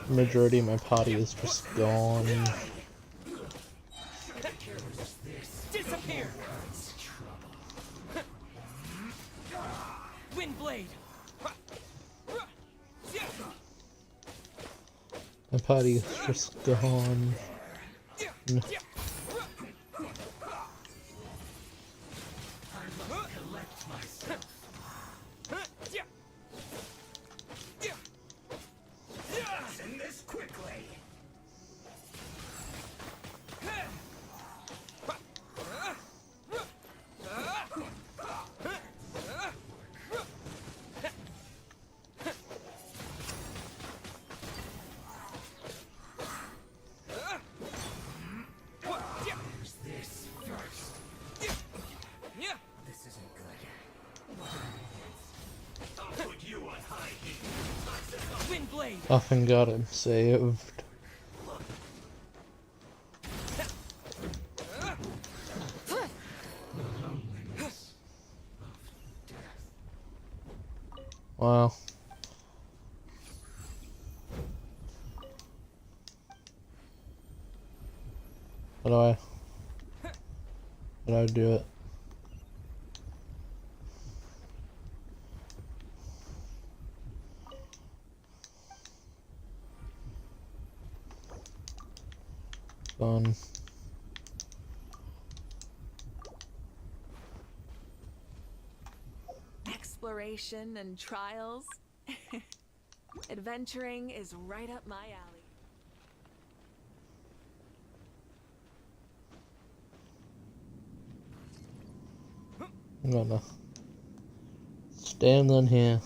Majority of my party is just gone. Disappear! Windblade! My party is just gone. No. Send this quickly! Often got him saved. Wow. How do I do it? Fun. Exploration and trials. Adventuring is right up my alley. I'm gonna stand on here.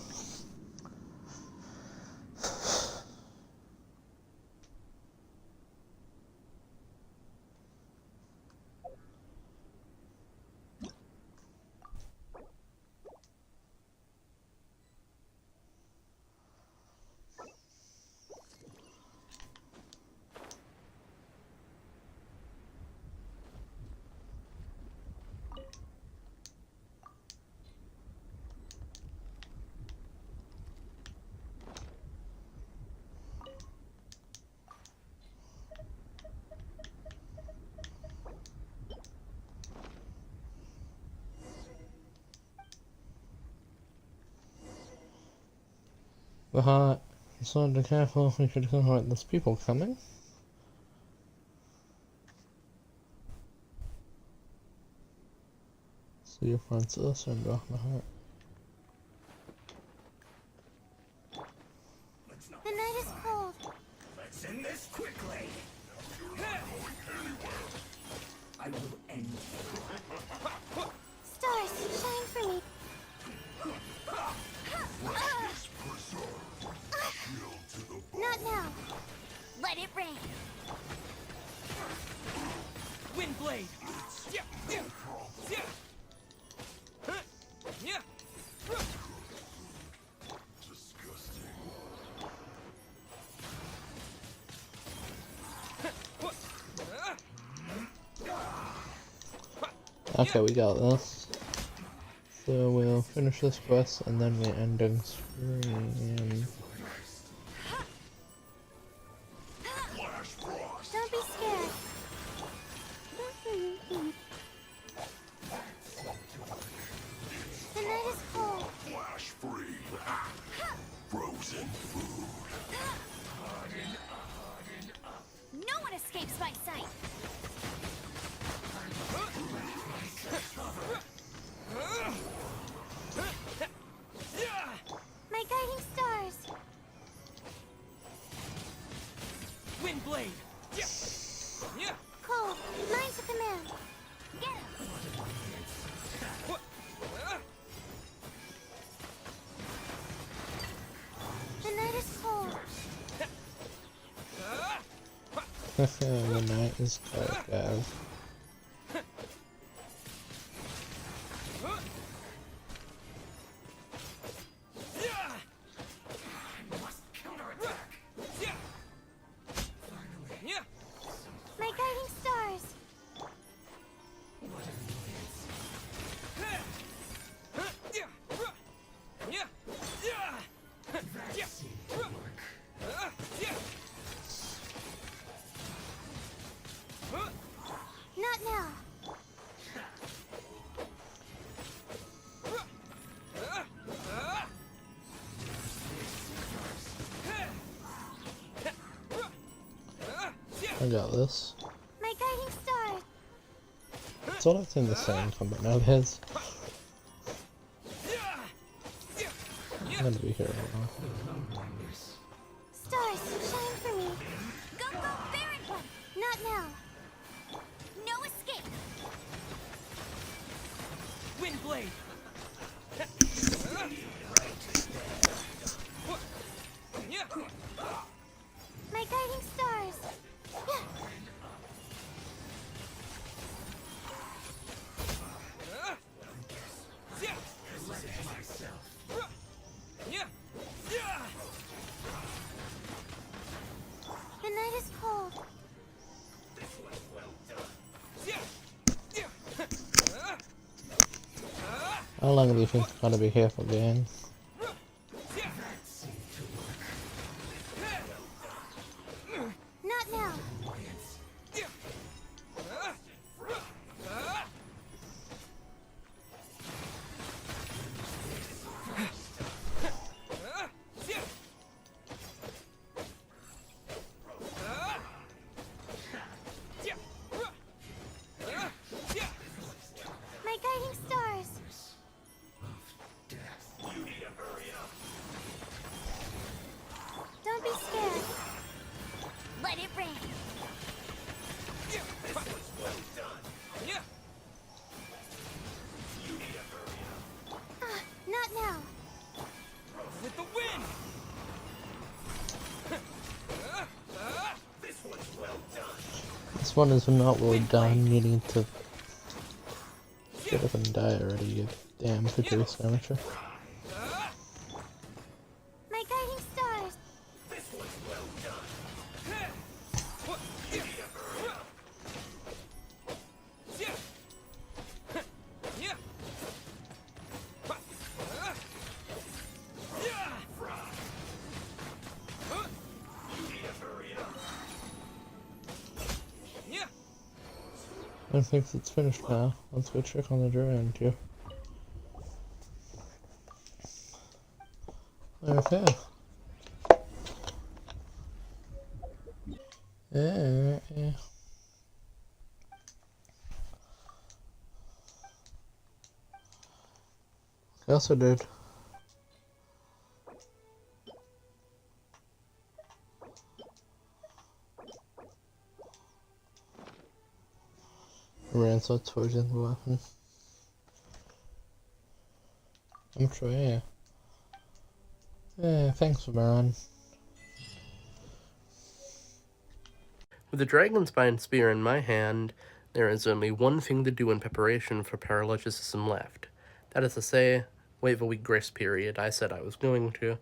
Behind, so be careful, we could go right, there's people coming. See your Francis and go behind. The night is cold. Let's end this quickly! I will end you. Stars, shine for me. Not now. Let it rain. Windblade! Okay, we got this. So we'll finish this quest and then we're ending screen. Don't be scared. The night is cold. Flash free. Frozen food. The night is dark, guys. My guiding stars. Not now. I got this. My guiding stars. It's all that's in the same combat nowadays. I'm gonna be here right now. Stars, shine for me. Go, go, Baron one. Not now. No escape. Windblade. My guiding stars. The night is cold. How long do you think it's gonna be here for, gang? Not now. My guiding stars. Don't be scared. Let it rain. Not now. With the wind. This one is not really done, needing to get up and die already, you damn Patrice amateur. My guiding stars. I think it's finished now. Let's go check on the Durand too. Okay. Yeah. I also did. Ran so towards the weapon. I'm sure, yeah. Yeah, thanks, Baron. With the Dragonspine Spear in my hand, there is only one thing to do in preparation for Paralogism left. That is to say, wait the week grace period I said I was going to,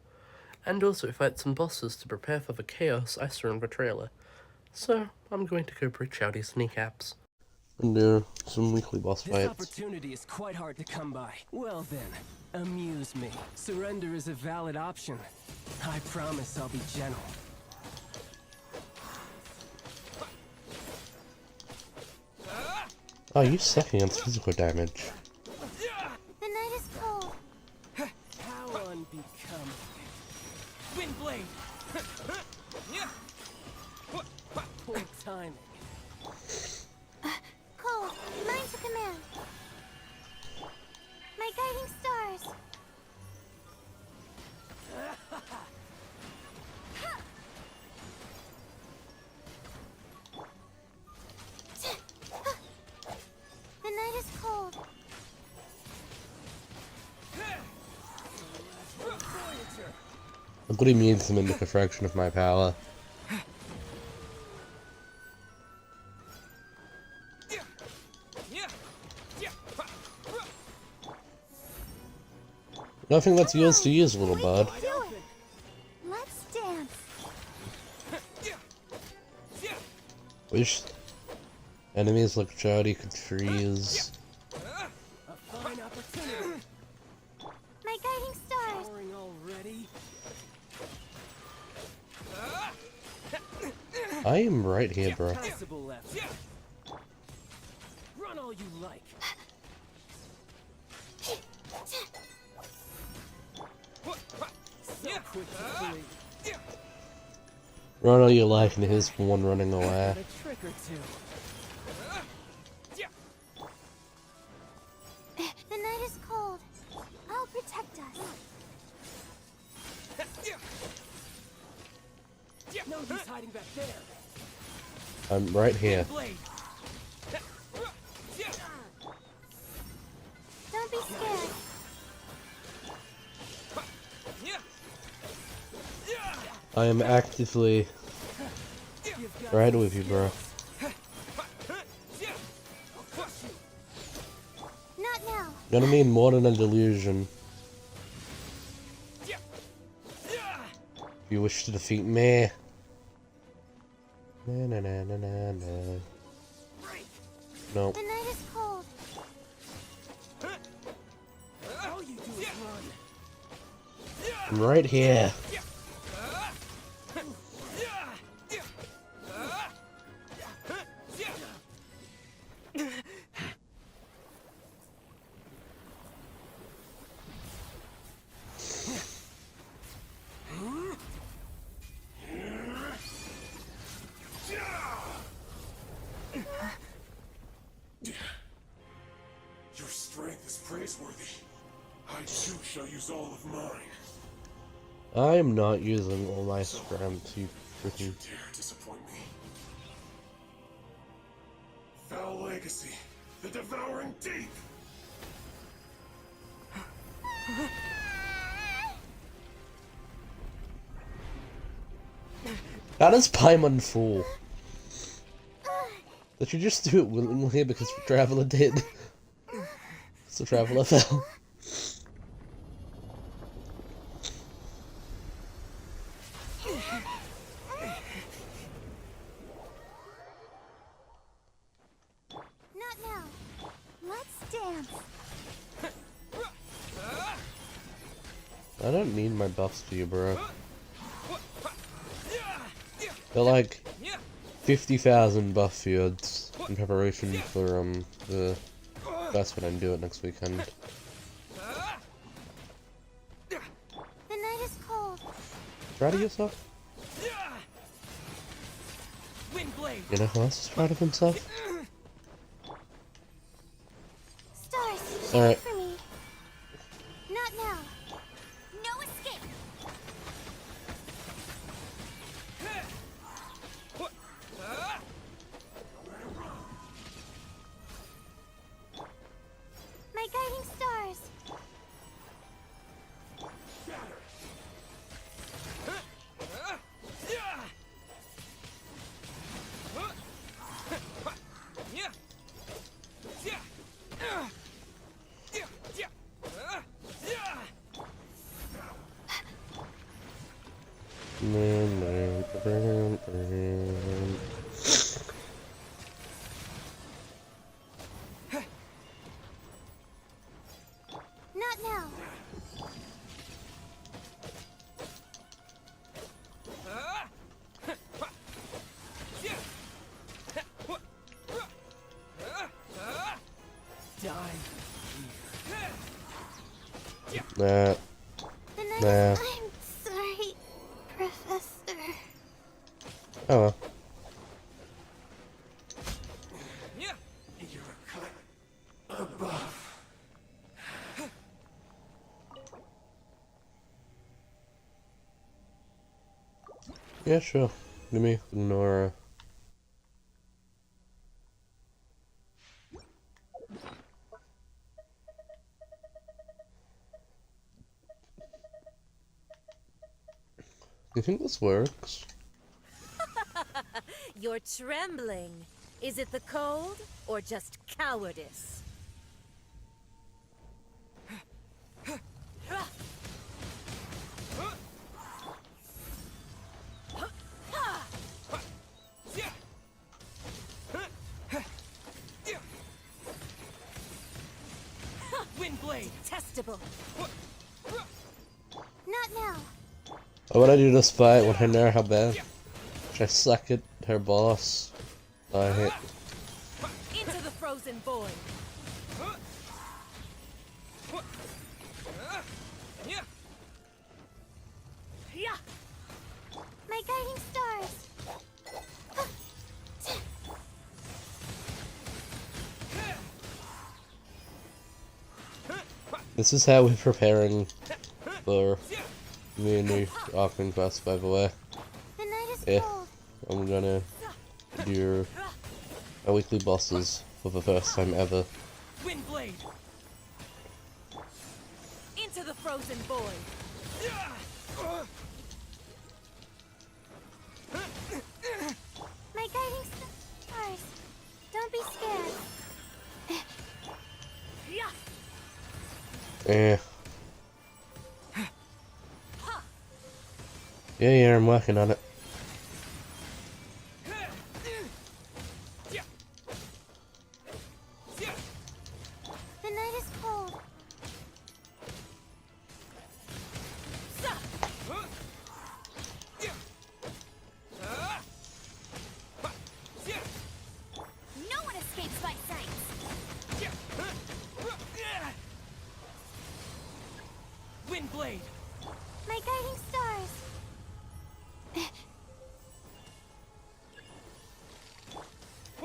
and also fight some bosses to prepare for the chaos I saw in the trailer. So, I'm going to go breach out these kneecaps. And do some weekly boss This fights. opportunity is quite hard to come by. Well then, amuse me. Surrender is a valid option. I promise I'll be gentle. Oh, you suck against physical damage. The night is cold. How unbecoming. Windblade! Poor timing. Cold. Mine to command. My guiding stars. The night is cold. I'm putting me in some indica fraction of my power. Nothing that's yours to use, little bud. Do it. Let's dance. Wish enemies like Jody could freeze. A fine opportunity. My guiding stars. Powering already. I am right here, bro. Possible left. Run all you like. So quick to flee. Run all your life, and here's one running away. A trick or two. The night is cold. I'll protect us. No use hiding back there. I'm right here. Blade. Don't be scared. I am actively right with you, bro. Not now. Gonna mean more than a delusion. If you wish to defeat me. Na na na na na na. No. The night is cold. All you do is run. I'm right here. Your strength is praiseworthy. I too shall use all of mine. I am not using all my strength, you freaking. Dare disappoint me. Foul legacy, the devouring deep. How does Paimon fall? Did you just do it willingly because Traveler did? So Traveler fell. Not now. Let's dance. I don't need my buffs to you, bro. They're like 50,000 buff fields in preparation for the quest when I do it next weekend. The night is cold. Proud of yourself? You know who else is proud of himself? Stars, Alright. for me. Not now. No escape. My guiding stars. Not now. Nah. Nah. I'm sorry, Professor. Oh well. You're cut above. Yeah, sure. Give me Nora. You think this works? You're trembling. Is it the cold or just cowardice? detestable. Not now. I want to do this fight when I know how bad. Should I suck it, her boss? I hit. Into the frozen void. My guiding stars. This is how we're preparing for mini archon quest, by the way. The night is Yeah, cold. I'm gonna do my weekly bosses for the first time ever. Windblade. Into the frozen void. My guiding stars. Don't be scared. Yeah. Yeah, I'm working on it. The night is cold. No one escapes my sight. Windblade. My guiding stars.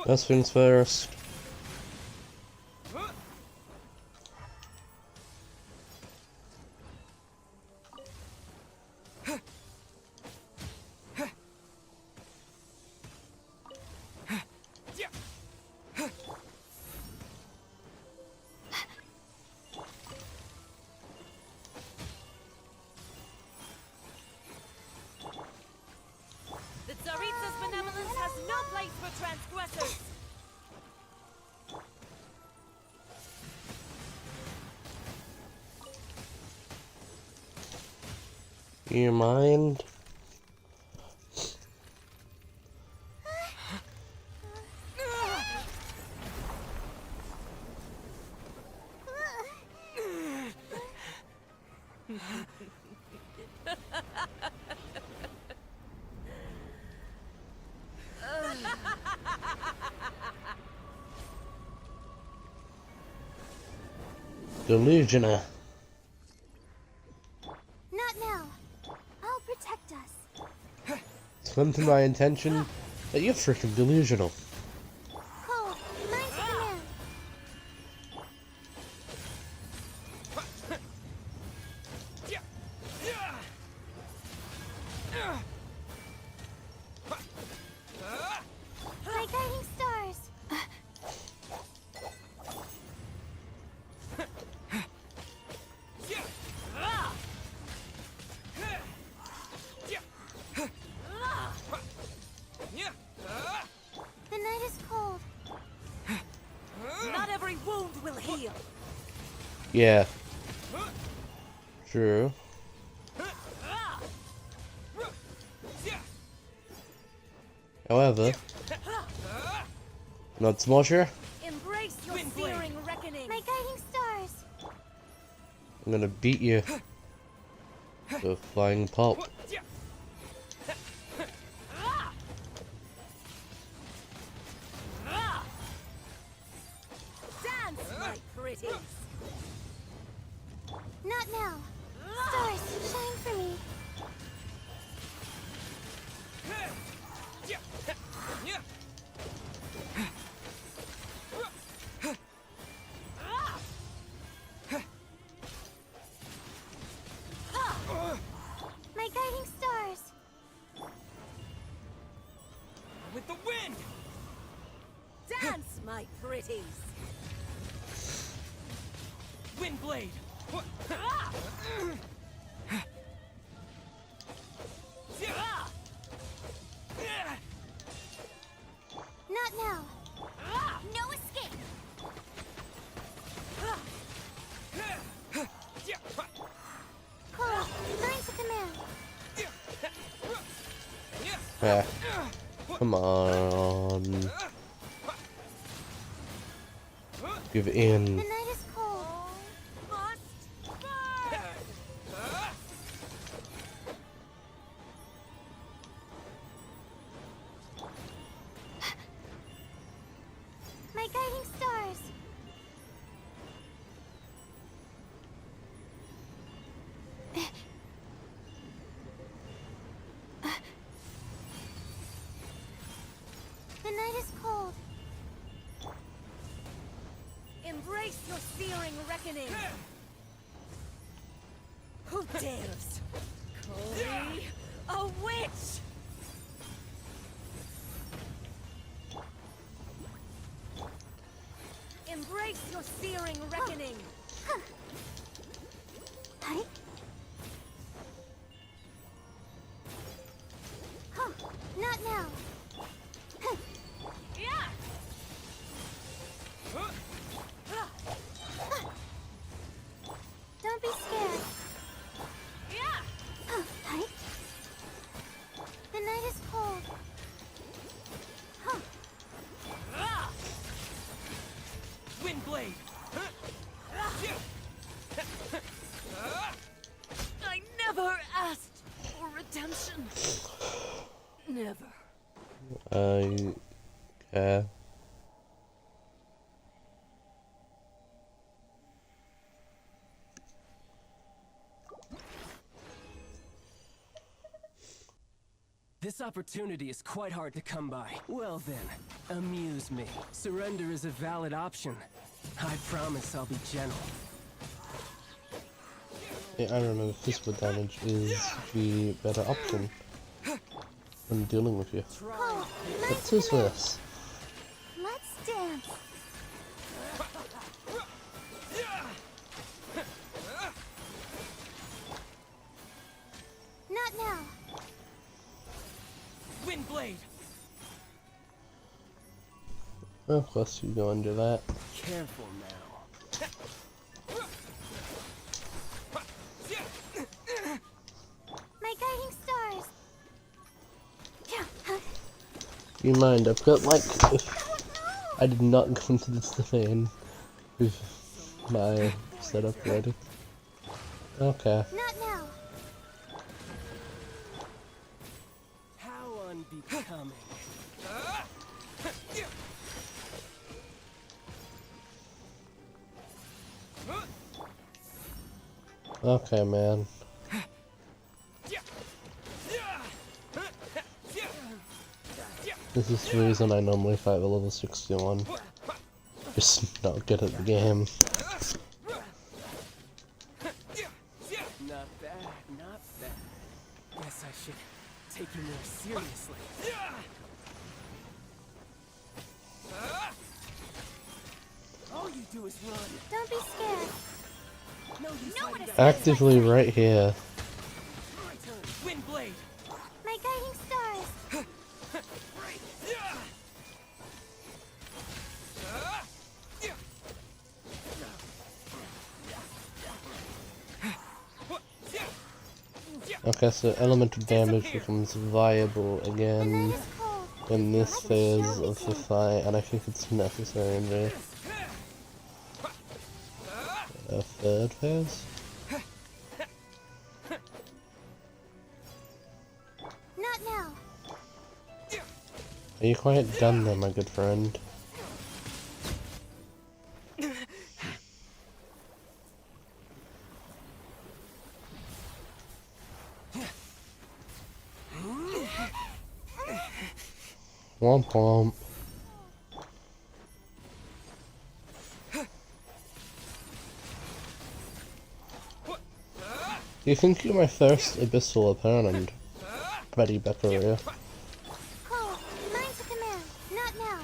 First things first. The Tsaritsa's benevolence has no place for transgressors. You mind? Delusioner. Not now. I'll protect us. It's come to my intention that you're freaking delusional. Cold. Mine's command. My guiding stars. The night is cold. Not every wound will heal. Yeah. True. However, not smasher. Embrace your searing reckoning. My guiding stars. I'm gonna beat you. The flying pulp. Dance, my pretties. Not now. Stars, shine for me. My guiding stars. With the wind. Dance, my pretties. Windblade. Not now. No escape. Cold. Mine's a command. Yeah. Come on. Give in. The night is cold. Embrace your searing reckoning. Who dares call me a witch? Embrace your searing reckoning. Hi. Not now. Yeah. Don't be scared. Yeah. Hi. The night is cold. Windblade. I never asked for redemption. Never. Okay. This opportunity is quite hard to come by. Well then, amuse me. Surrender is a valid option. I promise I'll be gentle. Yeah, I remember physical damage is the better option when dealing with you. What's this? Let's dance. Not now. Windblade. Of course you go under that. Careful now. My guiding stars. You mind, I've got like... I did not go into this domain with my setup ready. Okay. Not now. How unbecoming. Okay, man. This is the reason I normally fight the level 61. Just not good at the game. Not bad, not bad. Guess I should take you more seriously. All you do is run. Don't be scared. Actively right here. Windblade. My guiding stars. Okay, so elemental damage becomes viable again in this phase of the fight, and I think it's necessary in the third phase? Not now. Are you quite done there, my good friend? Womp womp. Do you think you're my first abyssal opponent, Betty Beccaria? Cole, mine to command. Not now.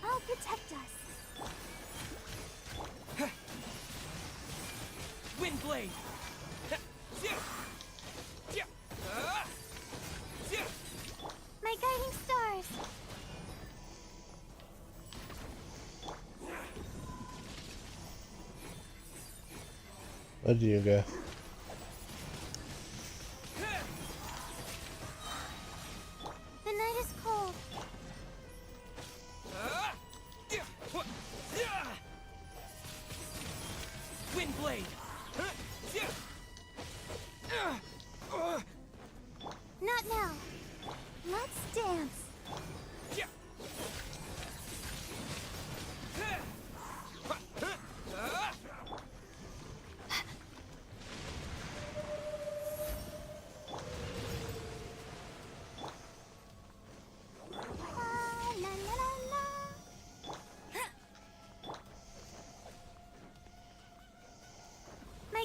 I'll protect us. Windblade. My guiding stars. Where do you go? The night is cold. Windblade. Not now. Let's dance.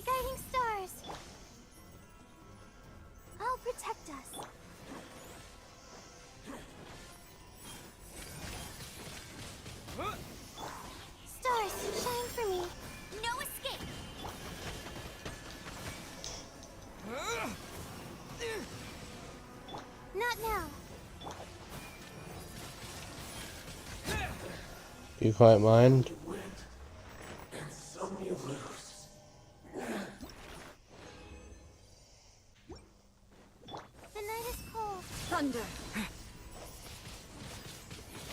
guiding stars. I'll protect us. Stars, shine for me. No escape. Not now. You quite mind? And some you lose. The night is cold. Thunder.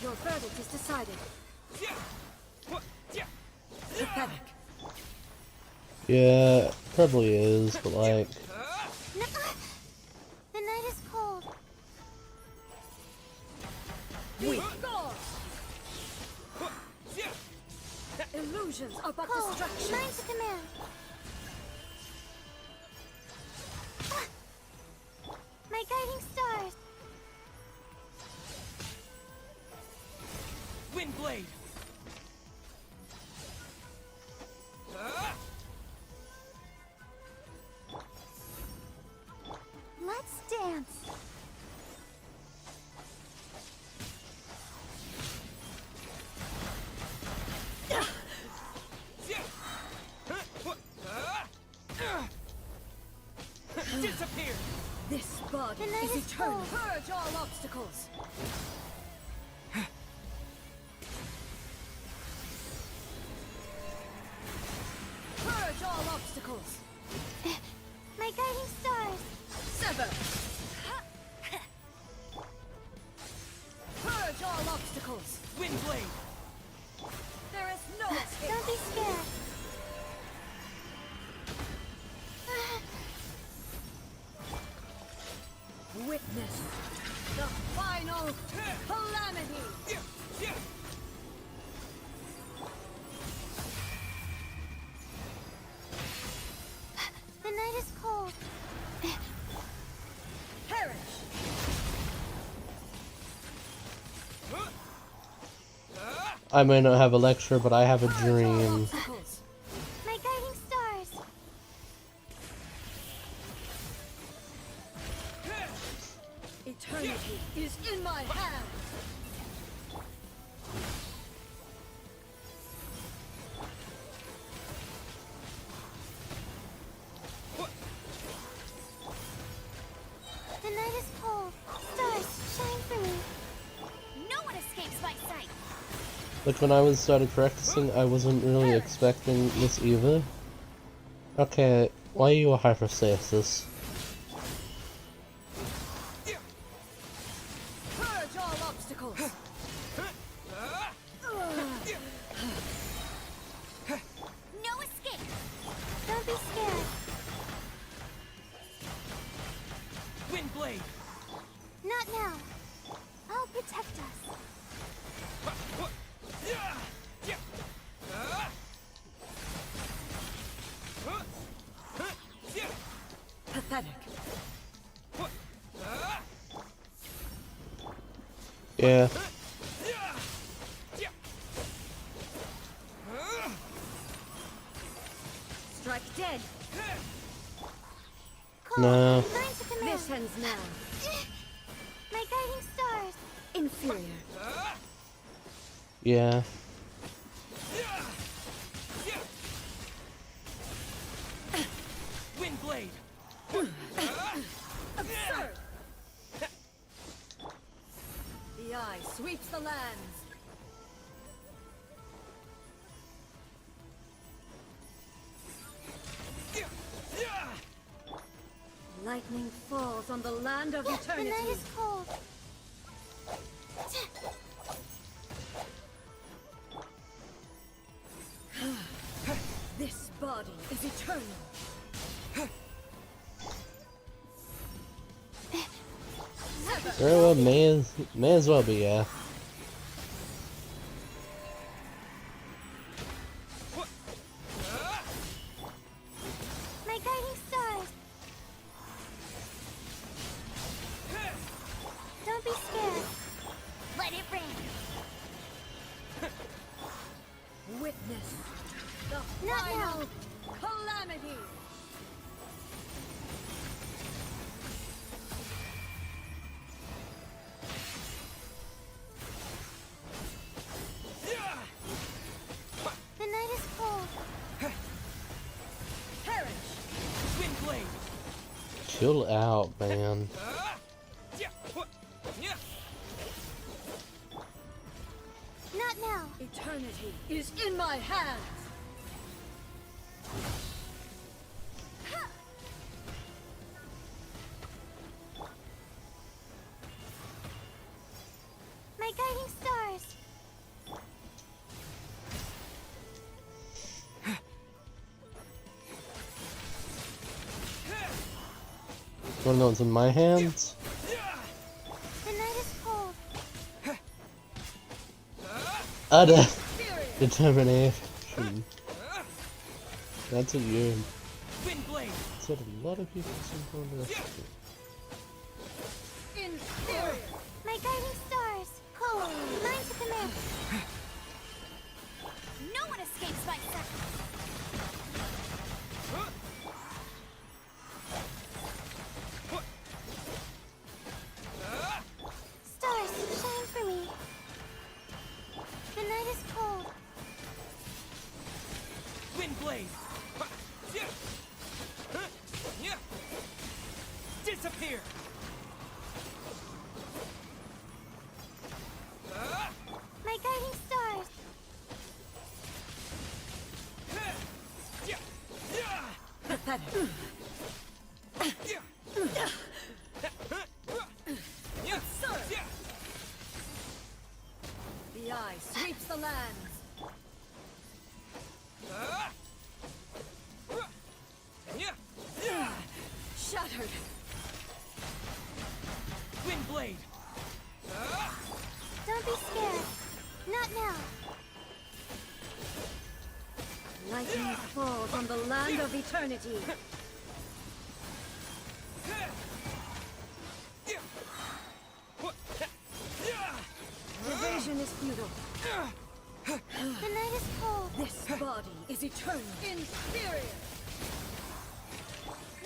Your verdict is decided. Pathetic. Yeah, probably is, but like... No. The night is cold. We go! Illusions are but Cold. distractions. Mine to command. My guiding stars. Windblade! Let's dance. Disappear! This body The night is is eternal. cold. Purge all obstacles. Purge all obstacles. My guiding stars. Sever. Purge all obstacles. Windblade! There is no escape. Don't be scared. Witness the final calamity. The night is cold. Perish. I may not have a lecture, but I have a dream. Obstacles. My guiding stars. Eternity is in my hands. The night is cold. Stars, shine for me. No one escapes my sight. Like when I started practicing, I wasn't really expecting this either. Okay, why are you a hyperstasis? Purge all obstacles. No escape. Don't be scared. Windblade! Not now. I'll protect us. Pathetic. Yeah. Strike dead. No. Mine to command. This ends now. My guiding stars. Inferior. Yeah. Windblade! Absurd. The eye sweeps the lands. Lightning falls on the land of The eternity. night is cold. This body is eternal. Very well, may as well be, yeah. My guiding stars. Don't be scared. Let it rain. Witness the Not final now. calamity. Chill out, man. Not now. Eternity is in my hands. My guiding stars. One of those in my hands? The night is cold. Utter determination. That's a you. Said a lot of people seem to underestimate. My guiding stars. Cold. Mine to command. No one escapes my sight. Stars, shine for me. The night is cold. Windblade! Disappear! My guiding stars. Pathetic. The eye sweeps the lands. Shattered. Windblade! Don't be scared. Not now. Lightning falls on the land of eternity. Evasion is futile. The night is cold. This body is eternal. Inferior.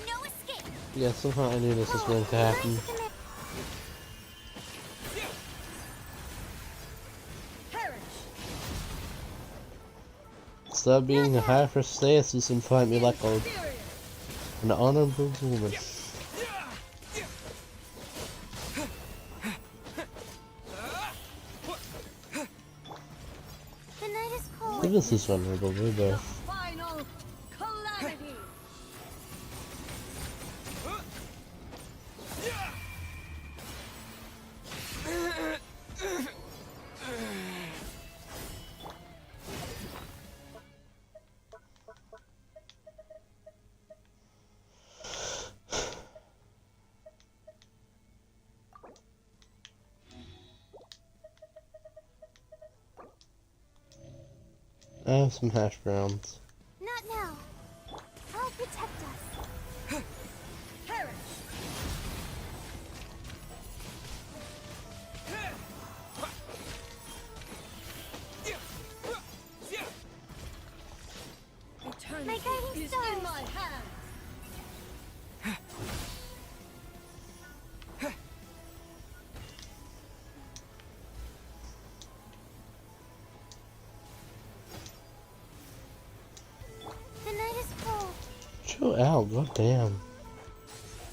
No escape. Yeah, somehow I knew this was going to happen. Perish. Stop being a high for stasis and fight me like an honorable woman. The night is cold. Who is this honorable woman? Final calamity. I have some hash browns. Not now. I'll protect us. Perish. Eternity My guiding is stars. in my hands. The night is cold. Chill out, goddamn.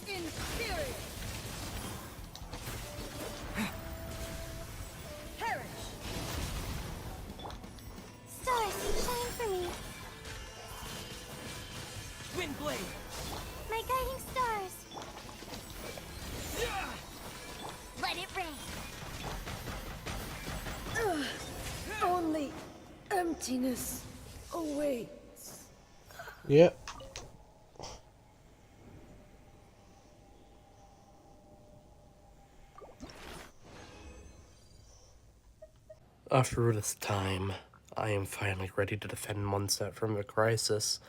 Inferior. Perish. Stars, shine for me. Windblade! My guiding stars. Let it rain. Only emptiness awaits. Yep. After all this time, I am finally ready to defend Mondstadt from the crisis.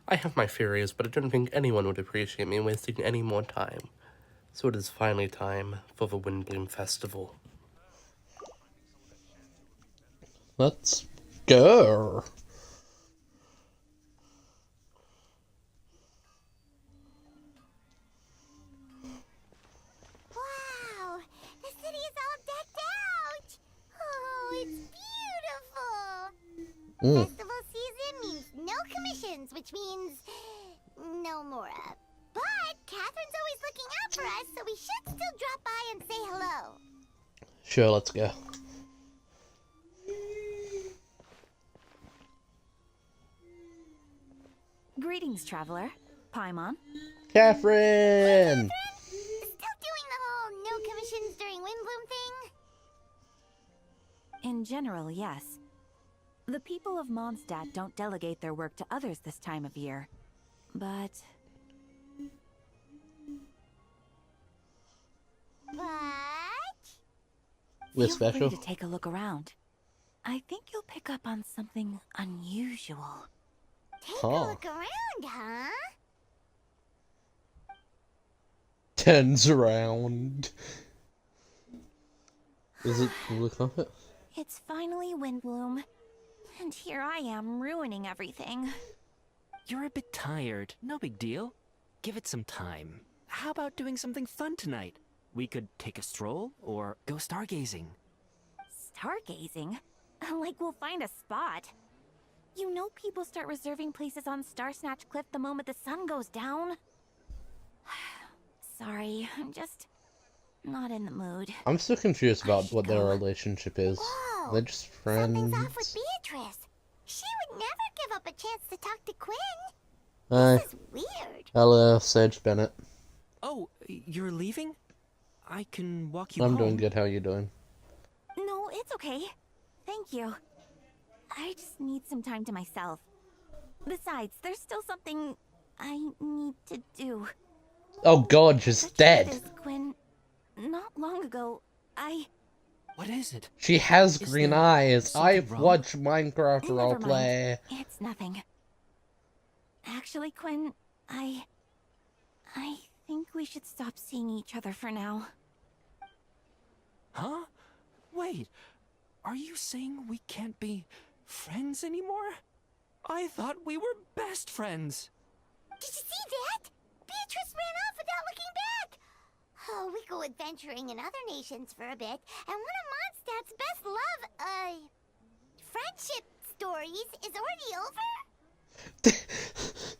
I have my theories, but I don't think anyone would appreciate me wasting any more time. So it is finally time for the Windbloom Festival. Let's go. Wow! The city is all decked out! Oh, it's beautiful! Festival season means no commissions, which means no Mora. so we should still drop by and say hello. Sure, let's go. Greetings, traveler. Paimon. Catherine! Still doing the whole no commissions during Windbloom thing? In general, yes. The people of Mondstadt don't delegate their work to others this time of year. But... We're Feel special. free to take a look around. I think you'll pick up on something unusual. Take a look around, huh? Turns around. Does it look like it? It's finally Windbloom. And here I am ruining everything. You're a bit tired. No big deal. Give it some time. How about doing something fun tonight? We could take a stroll or go stargazing. Stargazing? Like we'll find a spot. You know people start reserving places on Starsnatch Cliff the moment the sun goes down. Sorry, I'm just not in the mood. I'm still confused about what their relationship is. Whoa, They're just friends. Something's off with Beatrice. She would never give up a chance to talk to Quinn. Hi. This is weird. Hello, Sage Bennett. Oh, you're leaving? I can walk you I'm home. doing good. How are you doing? No, it's okay. Thank you. I just need some time to myself. Besides, there's still something I need to do. Oh God, she's dead. This, Quinn, not long ago, What is it? She has green eyes. something I've wrong? watched Minecraft Never roleplay. mind. It's nothing. Actually, Quinn, I think we should stop seeing each other for now. Huh? Wait, are you saying we can't be friends anymore? I thought we were best friends. Did you see that? Beatrice ran off without looking back. Oh, we go adventuring in other nations for a bit, and one of Mondstadt's best friendship stories is already over?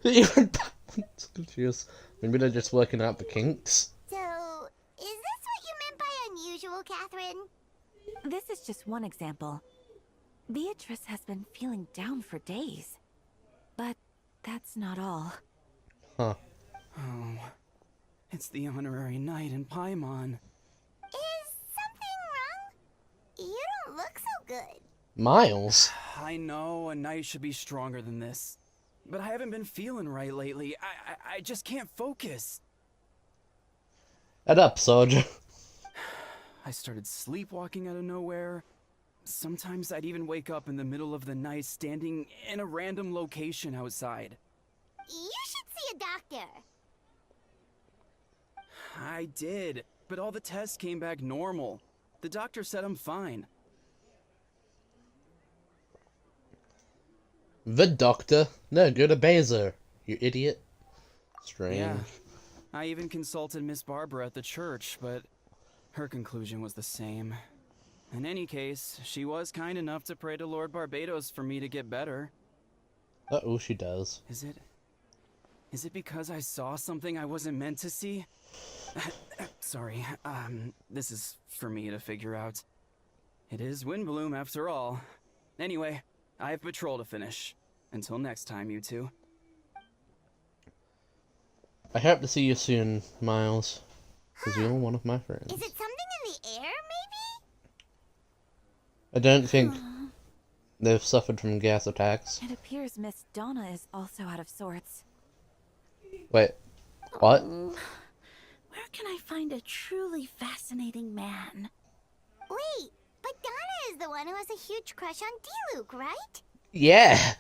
Even Batman's confused. Maybe they're just working out the kinks. So, is this what you meant by unusual, Catherine? This is just one example. Beatrice has been feeling down for days. But that's not all. Huh. Oh, it's the honorary knight in Paimon. Is something wrong? You don't look so good. Miles? I know a knight should be stronger than this. But I haven't been feeling right lately. I just can't focus. Head up, soldier. I started sleepwalking out of nowhere. Sometimes I'd even wake up in the middle of the night standing in a random location outside. You should see a doctor. I did, but all the tests came back normal. The doctor said I'm fine. The doctor? No, go to Baser, you idiot. Strange. Yeah. I even consulted Miss Barbara at the church, but her conclusion was the same. In any case, she was kind enough to pray to Lord Barbados for me to get better. Uh-oh, she does. Is it because I saw something I wasn't meant to see? Sorry, this is for me to figure out. It is Windbloom after all. Anyway, I have patrol to finish. Until next time, you two. I hope to see you soon, Miles. Because you're one of my friends. Is it something in the air, maybe? I don't think they've suffered from gas attacks. It appears Miss Donna is also out of sorts. Wait, what? Where can I find a truly fascinating man? Wait, but Donna is the one who has a huge crush on D-Luke, right? Yeah!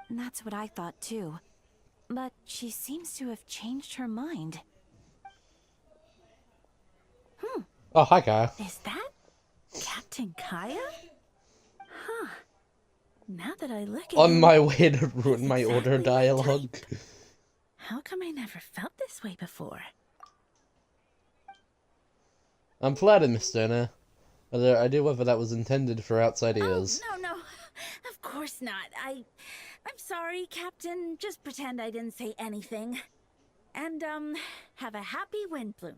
That's what I thought too. But she seems to have changed her mind. Oh, hi, Kaya. Is that Captain Kaya? Huh. Now that I look at On him, my way to ruin my order dialogue. how come I never felt this way before? I'm flattered, Miss Turner. Although I do whether that was intended for outside ears. No, of course not. I'm sorry, Captain. Just pretend I didn't say anything. And, have a happy Windbloom.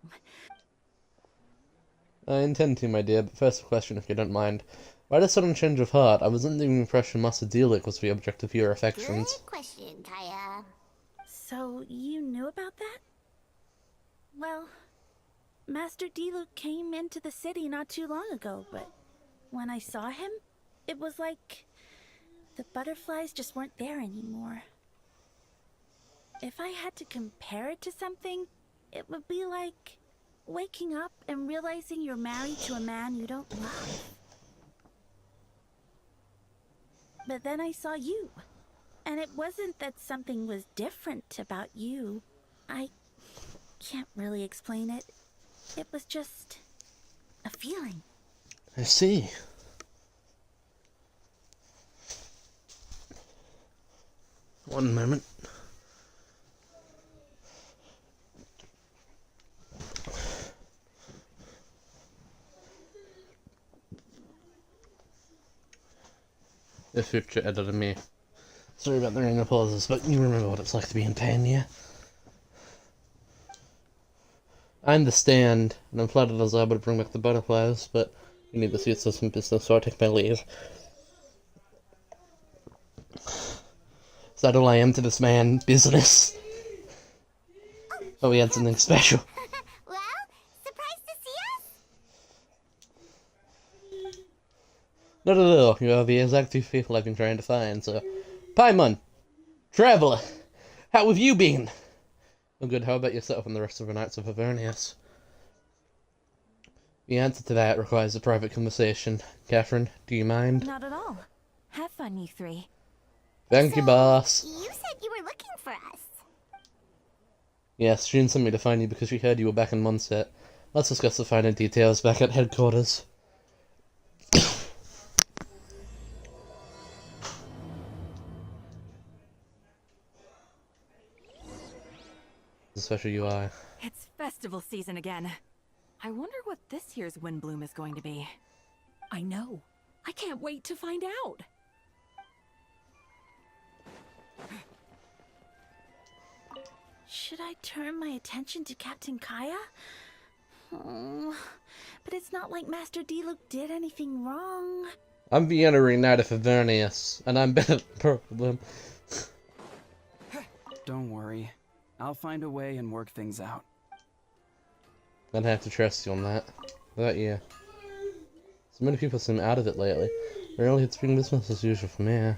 I intend to, my dear, but first a question, if you don't mind. Why the sudden change of heart? I was under the impression Master Delic was the object of your affections. Good question, Kaya. So, you knew about that? Well, Master Diluc came into the city not too long ago, but when I saw him, it was like the butterflies just weren't there anymore. If I had to compare it to something, it would be like waking up and realizing you're married to a man you don't love. But then I saw you, and it wasn't that something was different about you. I can't really explain it. It was just a feeling. I see. One moment. The future editor me. Sorry about the ring of pauses, but you remember what it's like to be in pain, yeah? I understand, and I'm flattered I was able to bring back the butterflies, but you need to see some business, so I take my leave. Is that all I am to this man? Business? Oh, we had something special. Well, surprised to see us? Not at all. You are the exact two people I've been trying to find, so... Paimon! Traveller! How have you been? Oh good, how about yourself and the rest of the Knights of Avernius? The answer to that requires a private conversation. Catherine, do you mind? Not at all. Have fun, you three. Thank you, boss. You said you were looking for us. Yes, June sent me to find you because she heard you were back in Mondstadt. Let's discuss the finer details back at headquarters. Especially UI. It's festival season again. I wonder what this year's Windbloom is going to be. I know. I can't wait to find out. Should I turn my attention to Captain Kaya? Oh, but it's not like Master Diluc did anything wrong. I'm the honorary Knight of Avernius, and I'm better than problem. Don't worry. I'll find a way and work things out. I'd have to trust you on that. But yeah. So many people seem out of it lately. Really, it's been business as usual for me.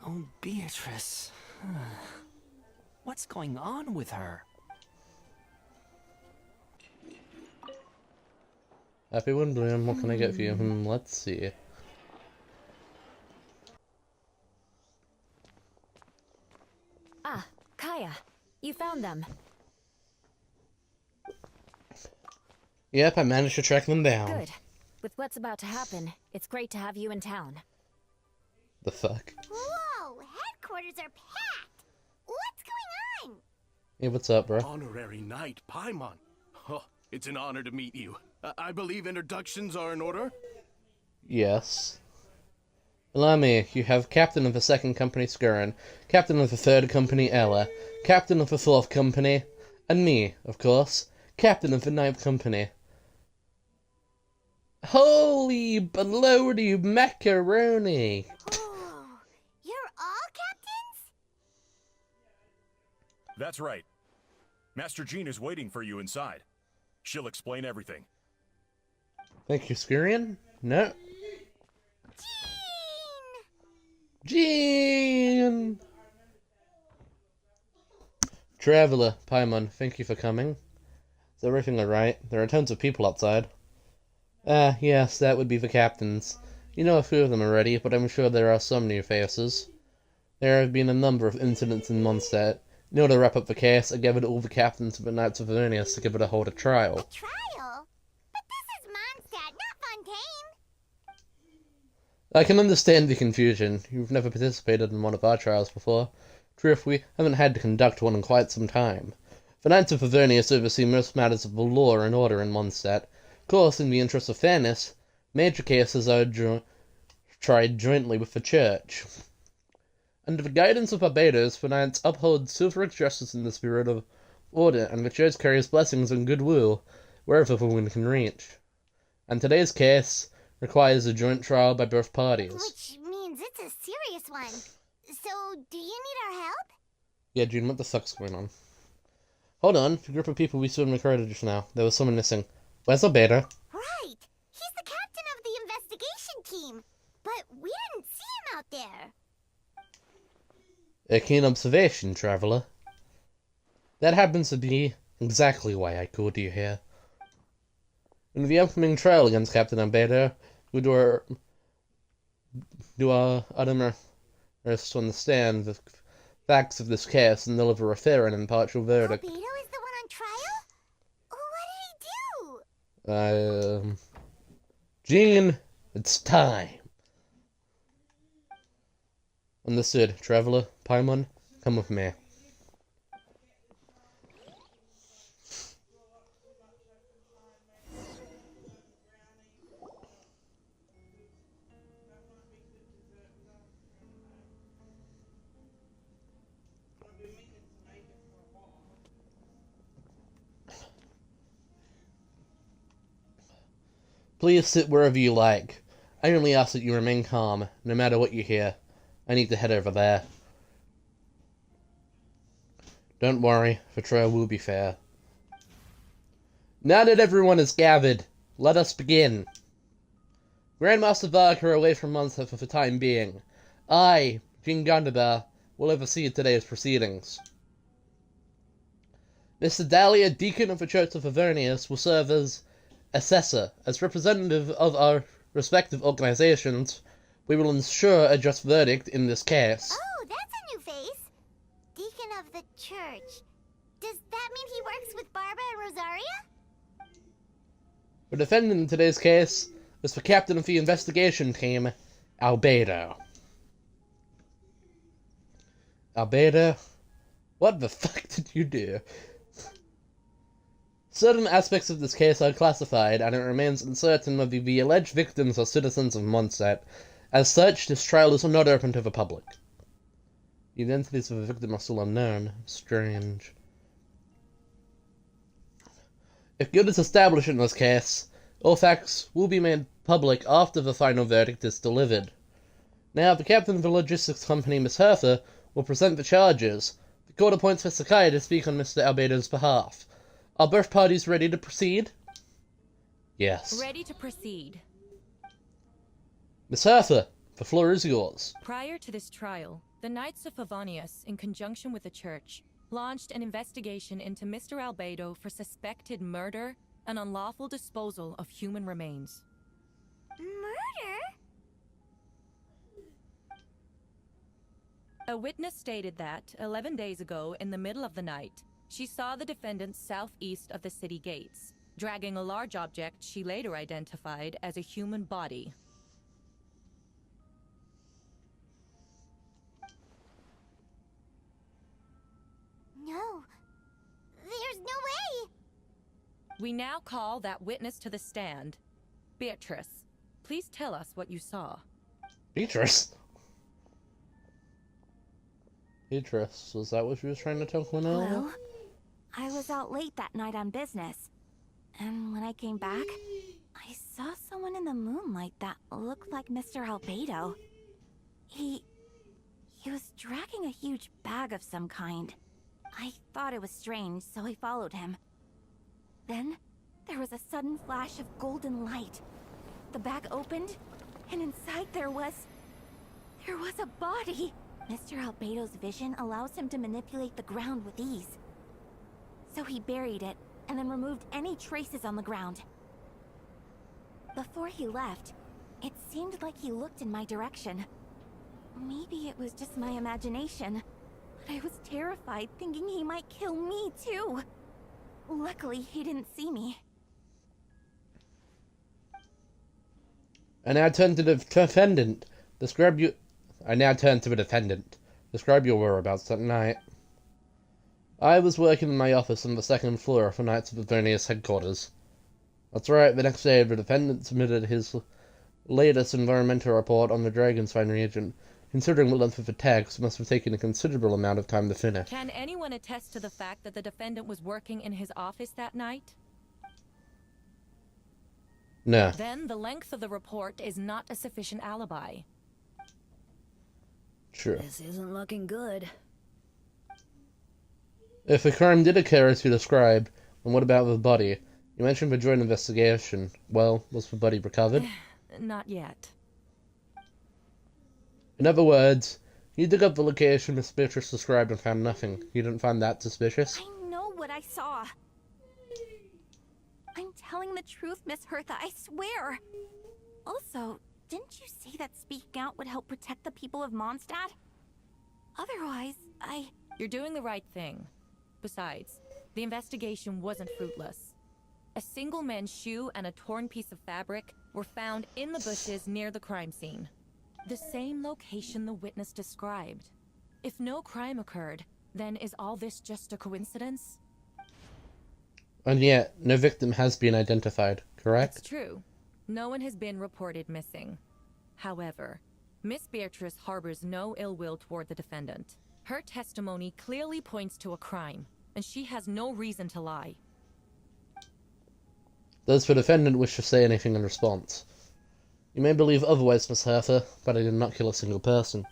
Oh, Beatrice. What's going on with her? Happy Windbloom, what can I get for you? Let's see. Ah, Kaya. You found them. Yep, I managed to track them down. Good. With what's about to happen, it's great to have you in town. The fuck? Whoa, headquarters are packed. What's going on? Hey, what's up, bro? Honorary Knight Paimon. Oh, it's an honor to meet you. I believe introductions are in order? Yes. Allow me, you have Captain of the 2nd Company Skurin, Captain of the 3rd Company Ella, Captain of the 4th Company, and me, of course, Captain of the 9th Company. Holy baloney macaroni! Oh, you're all captains? That's right. Master Jean is waiting for you inside. She'll explain everything. Thank you, Skurian. No. Jean! Traveller, Paimon, thank you for coming. Is everything alright? There are tons of people outside. Ah, yes, that would be the captains. You know a few of them already, but I'm sure there are some new faces. There have been a number of incidents in Mondstadt. In order to wrap up the case, I gathered all the captains of the Knights of Avernius to give it a hold a trial. A trial? But this is Mondstadt, not Fontaine. I can understand the confusion. You've never participated in one of our trials before. Truth, we haven't had to conduct one in quite some time. The Knights of Avernius oversee most matters of the law and order in Mondstadt. Of course, in the interest of fairness, major cases are tried jointly with the Church. Under the guidance of Albedo, the Knights uphold chivalric justice in the spirit of order, and the Church carries blessings and goodwill wherever the wind can reach. And today's case requires a joint trial by both parties. Which means it's a serious one. So, do you need our help? Yeah, June, what the fuck's going on? Hold on, the group of people we saw in the corridor just now. There was someone missing. Where's Albedo? Right! He's the captain of the investigation team. But we didn't see him out there. A keen observation, traveler. That happens to be exactly why I called you here. In the upcoming trial against Captain Albedo, we do our uttermost to understand the facts of this case and deliver a fair and impartial verdict. Albedo is the one on trial? What did he do? Jean, it's time. Understood, traveler. Paimon, come with me. Please sit wherever you like. I only ask that you remain calm, no matter what you hear. I need to head over there. Don't worry, the trial will be fair. Now that everyone is gathered, let us begin. Grandmaster Varka away from Mondstadt for the time being. I, King Gondabar, will oversee today's proceedings. Mr. Dahlia, Deacon of the Church of Avernius, will serve as assessor. As representative of our respective organizations, we will ensure a just verdict in this case. Oh, that's a new face. Deacon of the church. Does that mean he works with Barbara and Rosaria? The defendant in today's case is the captain of the investigation team, Albedo. Albedo? What the fuck did you do? Certain aspects of this case are classified, and it remains uncertain whether the alleged victims are citizens of Mondstadt. As such, this trial is not open to the public. The identities of the victim are still unknown. Strange. If good is established in this case, all facts will be made public after the final verdict is delivered. Now, the captain of the logistics company, Miss Hertha, will present the charges. The court appoints Mr. Sakai to speak on Mr. Albedo's behalf. Are both parties ready to proceed? Yes. Ready to proceed. Miss Hertha, the floor is yours. Prior to this trial, the Knights of Favonius, in conjunction with the Church, launched an investigation into Mr. Albedo for suspected murder and unlawful disposal of human remains. Murder? A witness stated that, 11 days ago, in the middle of the night, she saw the defendant southeast of the city gates, dragging a large object she later identified as a human body. No. There's no way! We now call that witness to the stand. Beatrice, please tell us what you saw. Beatrice? Beatrice, was that what she was trying to tell Quinn earlier? Well, I was out late that night on business. And when I came back, I saw someone in the moonlight that looked like Mr. Albedo. He was dragging a huge bag of some kind. I thought it was strange, so I followed him. Then, there was a sudden flash of golden light. The bag opened, and inside there was a body! Mr. Albedo's vision allows him to manipulate the ground with ease. So he buried it, and then removed any traces on the ground. Before he left, it seemed like he looked in my direction. Maybe it was just my imagination, but I was terrified thinking he might kill me too. Luckily, he didn't see me. I now turn to the defendant. Describe your whereabouts that night. I was working in my office on the second floor of the Knights of Avernius headquarters. That's right, the next day the defendant submitted his latest environmental report on the Dragonspine region. Considering the length of the text, it must have taken a considerable amount of time to finish. Can anyone attest to the fact that the defendant was working in his office that night? No. Then the length of the report is not a sufficient alibi. True. This isn't looking good. If the crime did occur as you described, then what about the body? You mentioned the joint investigation. Well, was the body recovered? Not yet. In other words, you dug up the location Miss Beatrice described and found nothing. You didn't find that suspicious? I know what I saw. I'm telling the truth, Miss Hertha, I swear. Also, didn't you say that speaking out would help protect the people of Mondstadt? Otherwise, You're doing the right thing. Besides, the investigation wasn't fruitless. A single man's shoe and a torn piece of fabric were found in the bushes near the crime scene. The same location the witness described. If no crime occurred, then is all this just a coincidence? And yet, no victim has been identified, correct? It's true. No one has been reported missing. However, Miss Beatrice harbors no ill will toward the defendant. Her testimony clearly points to a crime, and she has no reason to lie. Does the defendant wish to say anything in response? You may believe otherwise, Miss Hertha, but I did not kill a single person.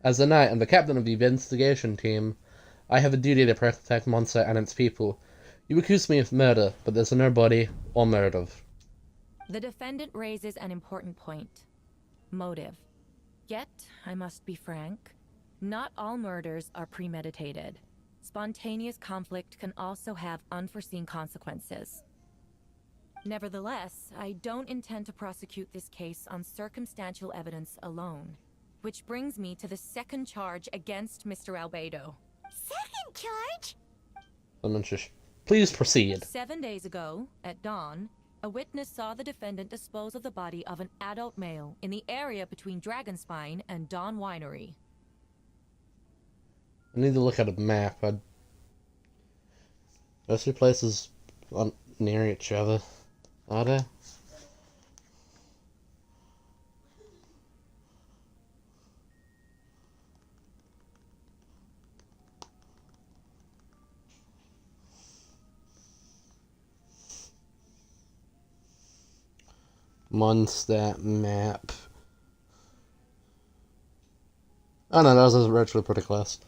As the knight and the captain of the investigation team, I have a duty to protect Mondstadt and its people. You accuse me of murder, but there's no body or motive. The defendant raises an important point. Motive. Yet, I must be frank, not all murders are premeditated. Spontaneous conflict can also have unforeseen consequences. Nevertheless, I don't intend to prosecute this case on circumstantial evidence alone. Which brings me to the second charge against Mr. Albedo. Second charge? Please proceed. 7 days ago, at dawn, a witness saw the defendant dispose of the body of an adult male in the area between Dragonspine and Dawn Winery. I need to look at a map. Those two places aren't near each other, are they? Mondstadt map. Oh no, that was actually pretty close.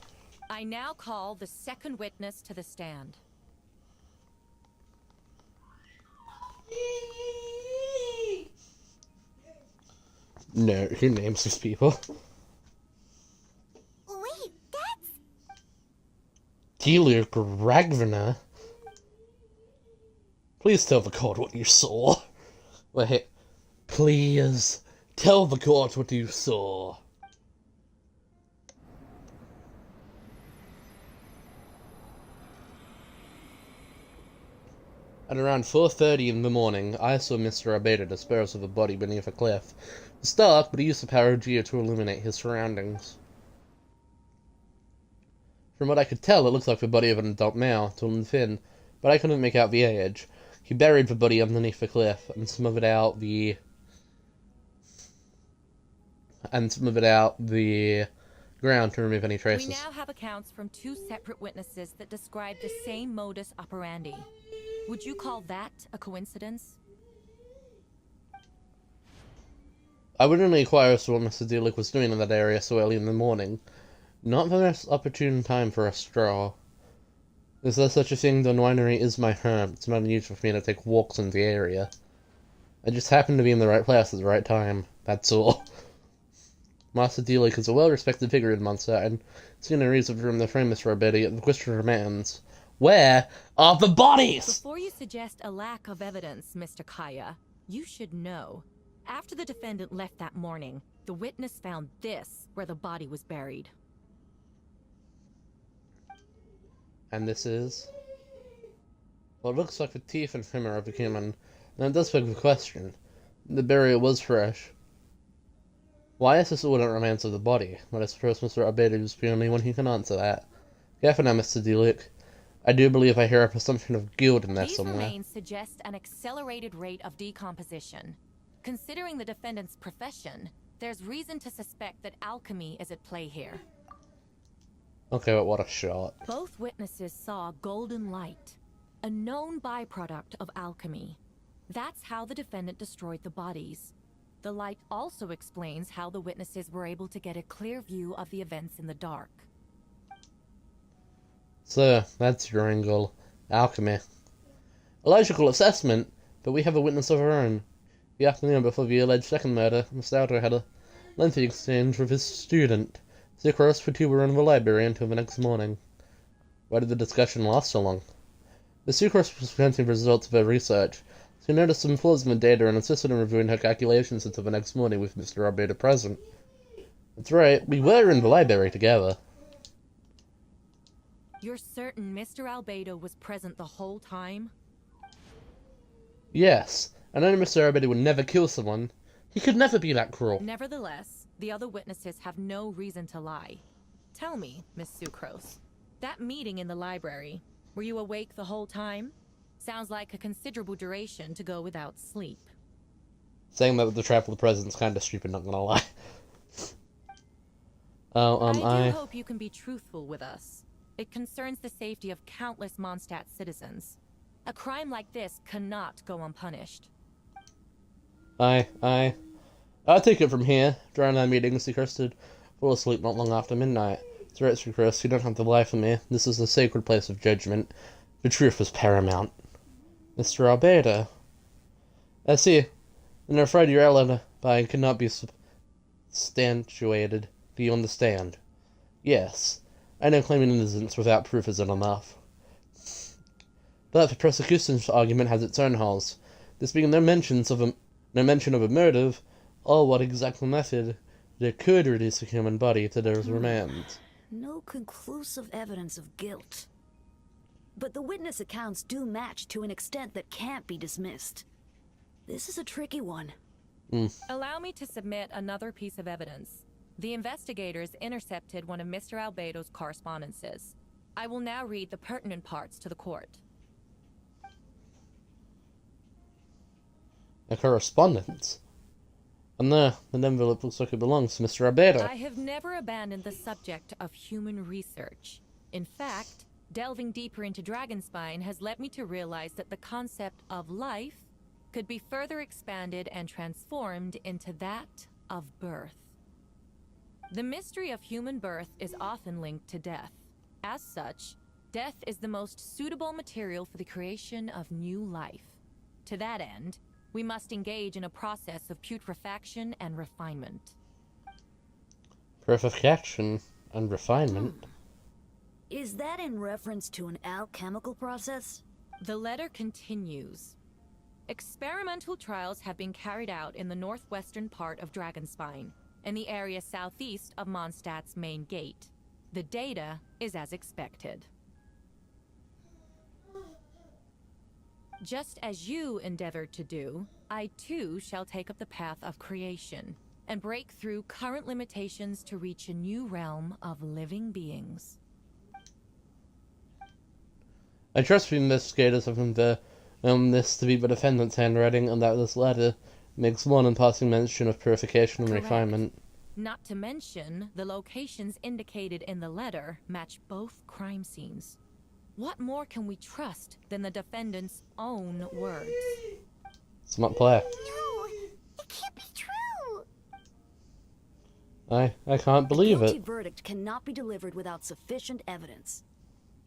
I now call the second witness to the stand. No, who names these people? Wait, that's... Delia Gragvina? Please tell the court what you saw. Wait, please tell the court what you saw. At around 4:30 in the morning, I saw Mr. Albedo dispose of a body beneath a cliff. It was dark, but he used the power of Geo to illuminate his surroundings. From what I could tell, it looked like the body of an adult male, tall and thin, but I couldn't make out the age. He buried the body underneath the cliff and smoothed out the ground to remove any traces. We now have accounts from two separate witnesses that describe the same modus operandi. Would you call that a coincidence? I would only inquire as to what Mr. Delic was doing in that area so early in the morning. Not the most opportune time for a stroll. Is there such a thing? The winery is my home. It's not unusual for me to take walks in the area. I just happened to be in the right place at the right time. That's all. Master Delic is a well-respected figure in Mondstadt, and seen a reason from the famous Albedo, the question remains, where are the bodies? Before you suggest a lack of evidence, Mr. Kaya, you should know. After the defendant left that morning, the witness found this where the body was buried. And this is? Well, it looks like the teeth and femur of a human, and it does beg the question. The burial was fresh. Why is this all that remains of the body? Well, I suppose Mr. Albedo is the only one who can answer that. Careful now, Mr. Delic. I do believe I hear a presumption of guilt in there These somewhere. remains suggest an accelerated rate of decomposition. Considering the defendant's profession, There's reason to suspect that alchemy is at play here. Okay, but what a shot. Both witnesses saw golden light, a known byproduct of alchemy. That's how the defendant destroyed the bodies. The light also explains how the witnesses were able to get a clear view of the events in the dark. So, that's your angle. Alchemy. A logical assessment, but we have a witness of our own. The afternoon before the alleged second murder, Mr. Alto had a lengthy exchange with his student. Sucrose for 2 were in the library until the next morning. Why did the discussion last so long? The Sucrose was presenting the results of her research. She noticed some flaws in the data and insisted on reviewing her calculations until the next morning with Mr. Albedo present. That's right, we were in the library together. You're certain Mr. Albedo was present the whole time? Yes, I know Mr. Albedo would never kill someone. He could never be that cruel. Nevertheless, the other witnesses have no reason to lie. Tell me, Miss Sucrose, that meeting in the library, were you awake the whole time? Sounds like a considerable duration to go without sleep. Saying that with the trap of the president's kind of stupid, not gonna lie. I do hope you can be truthful with us. It concerns the safety of countless Mondstadt citizens. A crime like this cannot go unpunished. I'll take it from here. During that meeting, Sucrose did fall asleep not long after midnight. It's right, Sucrose, you don't have to lie for me. This is a sacred place of judgment. The truth was paramount. Mr. Albedo. I see. I'm afraid your alibi cannot be substantiated. Do you understand? Yes. I know claiming innocence without proof isn't enough. But the prosecution's argument has its own holes. This being no mention of a motive, or what exact method that could reduce a human body to those remains. No conclusive evidence of guilt. But the witness accounts do match to an extent that can't be dismissed. This is a tricky one. Allow me to submit another piece of evidence. The investigators intercepted one of Mr. Albedo's correspondences. I will now read the pertinent parts to the court. A correspondence? And there, the envelope looks like it belongs to Mr. Albedo. I have never abandoned the subject of human research. In fact, delving deeper into Dragonspine has led me to realize that the concept of life could be further expanded and transformed into that of birth. The mystery of human birth is often linked to death. As such, death is the most suitable material for the creation of new life. To that end, we must engage in a process of putrefaction and refinement. Putrefaction and refinement? Is that in reference to an alchemical process? The letter continues. Experimental trials have been carried out in the northwestern part of Dragonspine, in the area southeast of Mondstadt's main gate. The data is as expected. Just as you endeavored to do, I too shall take up the path of creation, and break through current limitations to reach a new realm of living beings. I trust the investigators have found this to be the defendant's handwriting, and that this letter makes one in passing mention of purification and refinement. Not to mention, the locations indicated in the letter match both crime scenes. What more can we trust than the defendant's own words? Smart play. No, it can't be true. I can't believe A guilty it. verdict cannot be delivered without sufficient evidence.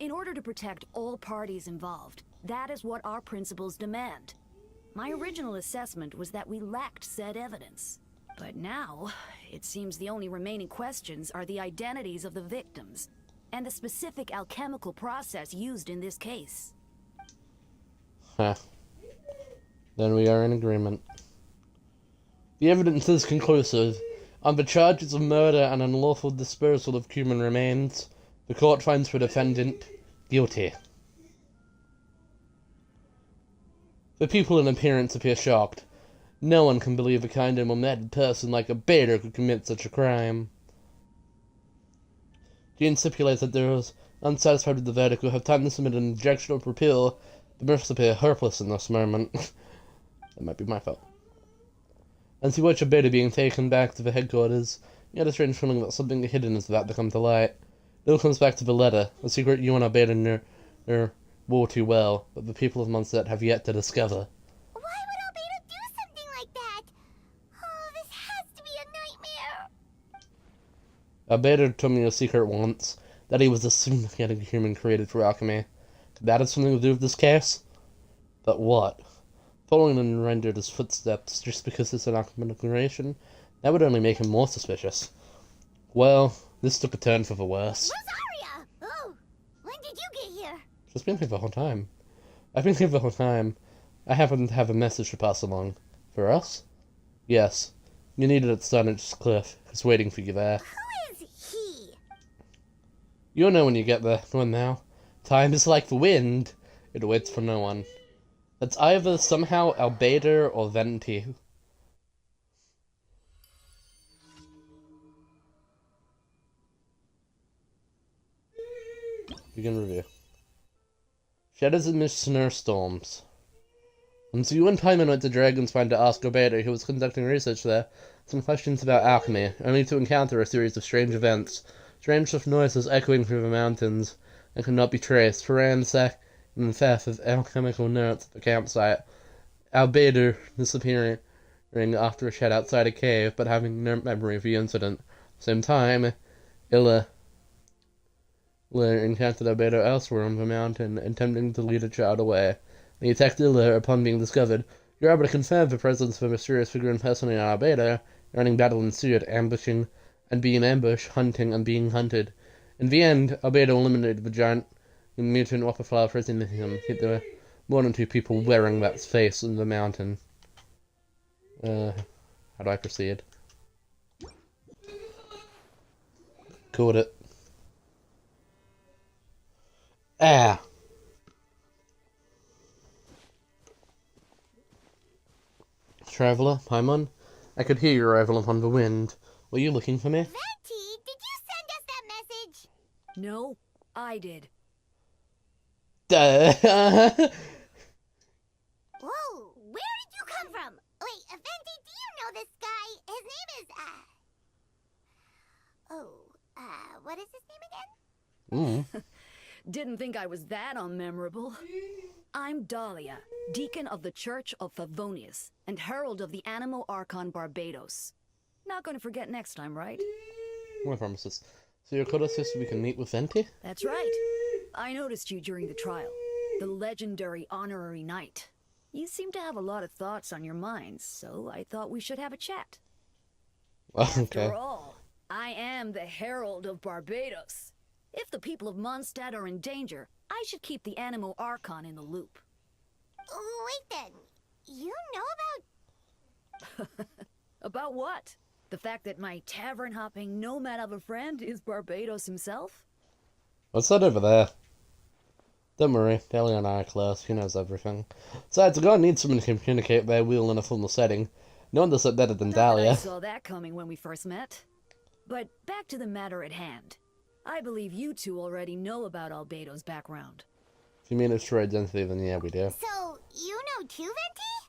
In order to protect all parties involved, that is what our principles demand. My original assessment was that we lacked said evidence. But now, it seems the only remaining questions are the identities of the victims, and the specific alchemical process used in this case. Huh. Then we are in agreement. The evidence is conclusive. On the charges of murder and unlawful disposal of human remains, the court finds the defendant guilty. The people in appearance appear shocked. No one can believe a kind and well-mannered person like Albedo could commit such a crime. Jean stipulates that those unsatisfied with the verdict will have time to submit an objection or appeal, but must appear hopeless in this moment. That might be my fault. As you watch Albedo being taken back to the headquarters, you get a strange feeling that something hidden is about to come to light. It all comes back to the letter, a secret you and Albedo know war too well, but the people of Mondstadt have yet to discover. Why would Albedo do something like that? Oh, this has to be a nightmare. Albedo told me a secret once, that he was a significant human created for alchemy. Could that have something to do with this case? But what? Following and rendered his footsteps just because it's an alchemical creation, that would only make him more suspicious. Well, this took a turn for the worse. Rosaria! Oh, when did you get here? She's been here the whole time. I've been here the whole time. I happen to have a message to pass along. For us? Yes. You need it at Stonehenge Cliff. It's waiting for you there. Who is he? You'll know when you get there. When now? Time is like the wind. It waits for no one. It's either somehow Albedo or Venti. Begin review. Shadows amidst snowstorms. And so you and Paimon went to Dragonspine to ask Albedo, who was conducting research there, some questions about alchemy, only to encounter a series of strange events. Strange soft noises echoing through the mountains, and could not be traced, for ransack and theft of alchemical notes at the campsite. Albedo disappearing after a shed outside a cave, but having no memory of the incident. At the same time, Illa encountered Albedo elsewhere on the mountain, attempting to lead a child away. When he attacked Illa upon being discovered, you're able to confirm the presence of a mysterious figure impersonating Albedo. Running battle ensued, ambushing and being ambushed, hunting and being hunted. In the end, Albedo eliminated the giant mutant wildflower prison him. There were more than 2 people wearing that face in the mountain. How do I proceed? Caught it. Ah! Traveler, Paimon, I could hear your arrival upon the wind. Were you looking for me? Venti, did you send us that message? No, I did. Whoa, where did you come from? Wait, Venti, do you know this guy? His name is, what is his name again? Didn't think I was that unmemorable. I'm Dahlia, Deacon of the Church of Favonius, and Herald of the Animal Archon Barbados. Not gonna forget next time, right? My promises. So your code says we can meet with Venti? That's right. I noticed you during the trial. The legendary honorary knight. You seem to have a lot of thoughts on your minds, so I thought we should have a chat. Okay. After all, I am the Herald of Barbados. If the people of Mondstadt are in danger, I should keep the Animal Archon in the loop. Wait then, you know about... About what? The fact that my tavern-hopping nomad of a friend is Barbados himself? What's that over there? Don't worry, Dahlia and I are close. He knows everything. Besides, a god needs someone to communicate their will in a formal setting. No one does it better than Dahlia. I saw that coming when we first met. But back to the matter at hand. I believe you two already know about Albedo's background. If you mean his true identity, then yeah, we do. So, you know too, Venti?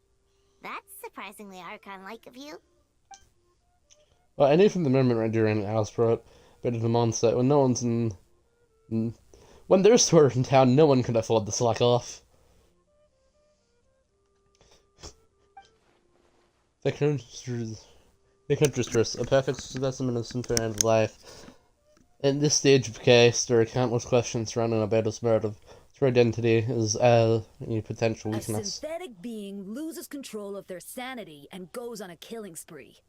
That's surprisingly Archon-like of you. Well, I knew from the moment right during Alsprot, but in the Mondstadt, when no one's in... When there's tourists in town, no one can afford to slack off. The Contristress, a perfect specimen of simple life. In this stage of the case, there are countless questions surrounding Albedo's motive. Her identity is a potential weakness. A synthetic being loses control of their sanity and goes on a killing spree.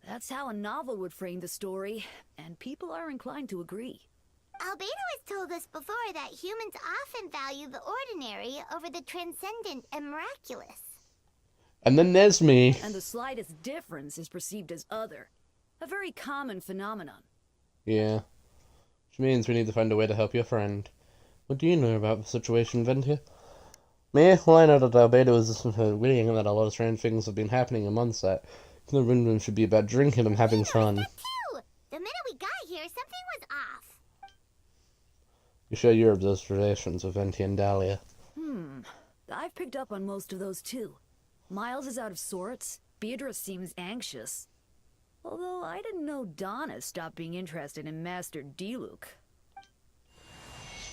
That's how a novel would frame the story, and people are inclined to agree. Albedo has told us before that humans often value the ordinary over the transcendent and miraculous. And then there's me. And the slightest difference is perceived as other. A very common phenomenon. Yeah. Which means we need to find a way to help your friend. What do you know about the situation, Venti? Me? Well, I know that Albedo is witty and that a lot of strange things have been happening in Mondstadt. The room should be about drinking and having fun. Too. The minute we got here, something was off. You share your observations of Venti and Dahlia. I've picked up on most of those too. Miles is out of sorts. Beatrice seems anxious. Although I didn't know Donna stopped being interested in Master Diluc.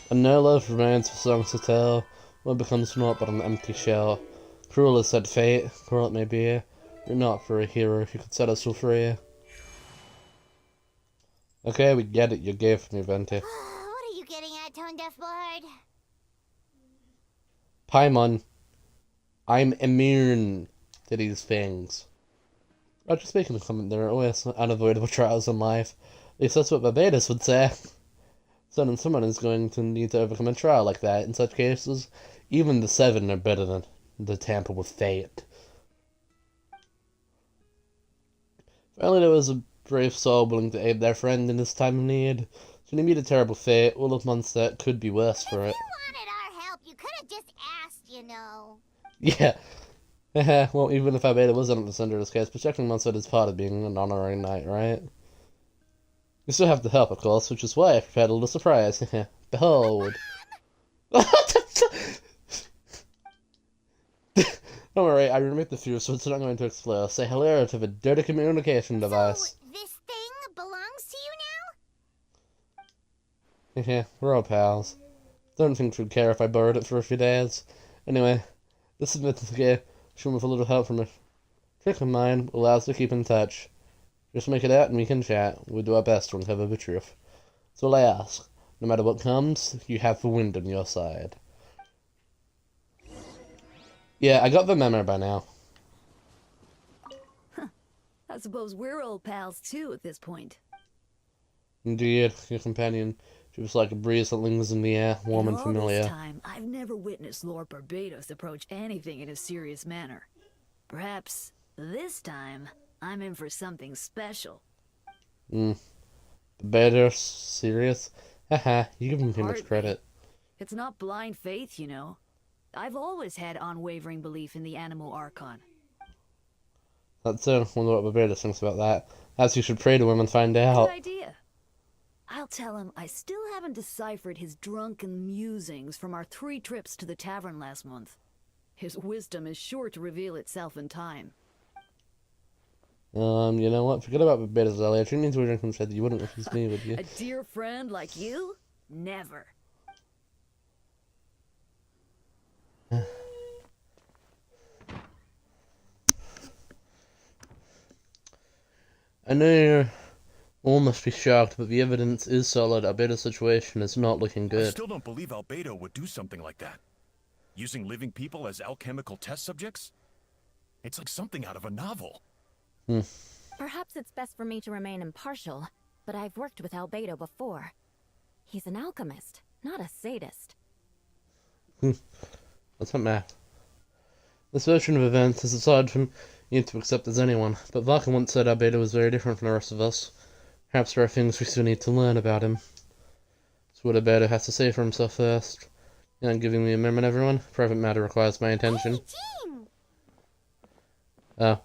And no love remains for songs to tell. What becomes naught but an empty shell. Cruel is said fate, cruel it may be. You're not for a hero who could set us all free. Okay, we get it, you gave me, Venti. What are you getting at, Tone Deaf Bard? Paimon, I'm immune to these things. I'm just making a comment, there are always unavoidable trials in life. At least that's what Barbados would say. Someone is going to need to overcome a trial like that. In such cases, even the 7 are better than the tamper with fate. If only there was a brave soul willing to aid their friend in his time of need. Should he meet a terrible fate, all of Mondstadt could be worse for it. If you wanted our help, you could have just asked, you know. Yeah. Well, even if Albedo wasn't at the center of this case, protecting Mondstadt is part of being an honorary knight, right? You still have to help, of course, which is why I prepared a little surprise. Behold. Don't worry, I removed the fuse, so it's not going to explode. Say hello to the dirty communication device. So, this thing belongs to you now? Yeah, we're all pals. Don't think you'd care if I borrowed it for a few days. Anyway, this is Mitsuke. Should with a little help from a trick of mine will allow us to keep in touch. Just make it out and we can chat. We'll do our best to uncover the truth. That's all I ask. No matter what comes, you have the wind on your side. Yeah, I got the memo by now. I suppose we're old pals too at this point. Indeed, your companion. She was like a breeze that lingers in the air, warm and familiar. All this time, I've never witnessed Lord Barbados approach anything in a serious manner. Perhaps this time, I'm in for something special. Barbados? Serious? Haha, you give him too much credit. It's not blind faith, you know. I've always had unwavering belief in the animal archon. That's it. Wonder what Barbados thinks about that. Perhaps you should pray to him and find out. Good idea. I'll tell him I still haven't deciphered his drunken musings from our 3 trips to the tavern last month. His wisdom is sure to reveal itself in time. You know what? Forget about Barbados, Ellie. I didn't mean to drink and said that you wouldn't refuse me, would you? A dear friend like you? Never. I know you all must be shocked, but the evidence is solid. Albedo's situation is not looking good. I still don't believe Albedo would do something like that. Using living people as alchemical test subjects? It's like something out of a novel. Perhaps it's best for me to remain impartial, but I've worked with Albedo before. He's an alchemist, not a sadist. That's not math. This version of events is as hard for you to accept as anyone, but Varka once said Albedo was very different from the rest of us. Perhaps there are things we still need to learn about him. So what Albedo has to say for himself first. You're not giving me a moment, everyone. Private matter requires my attention. Oh.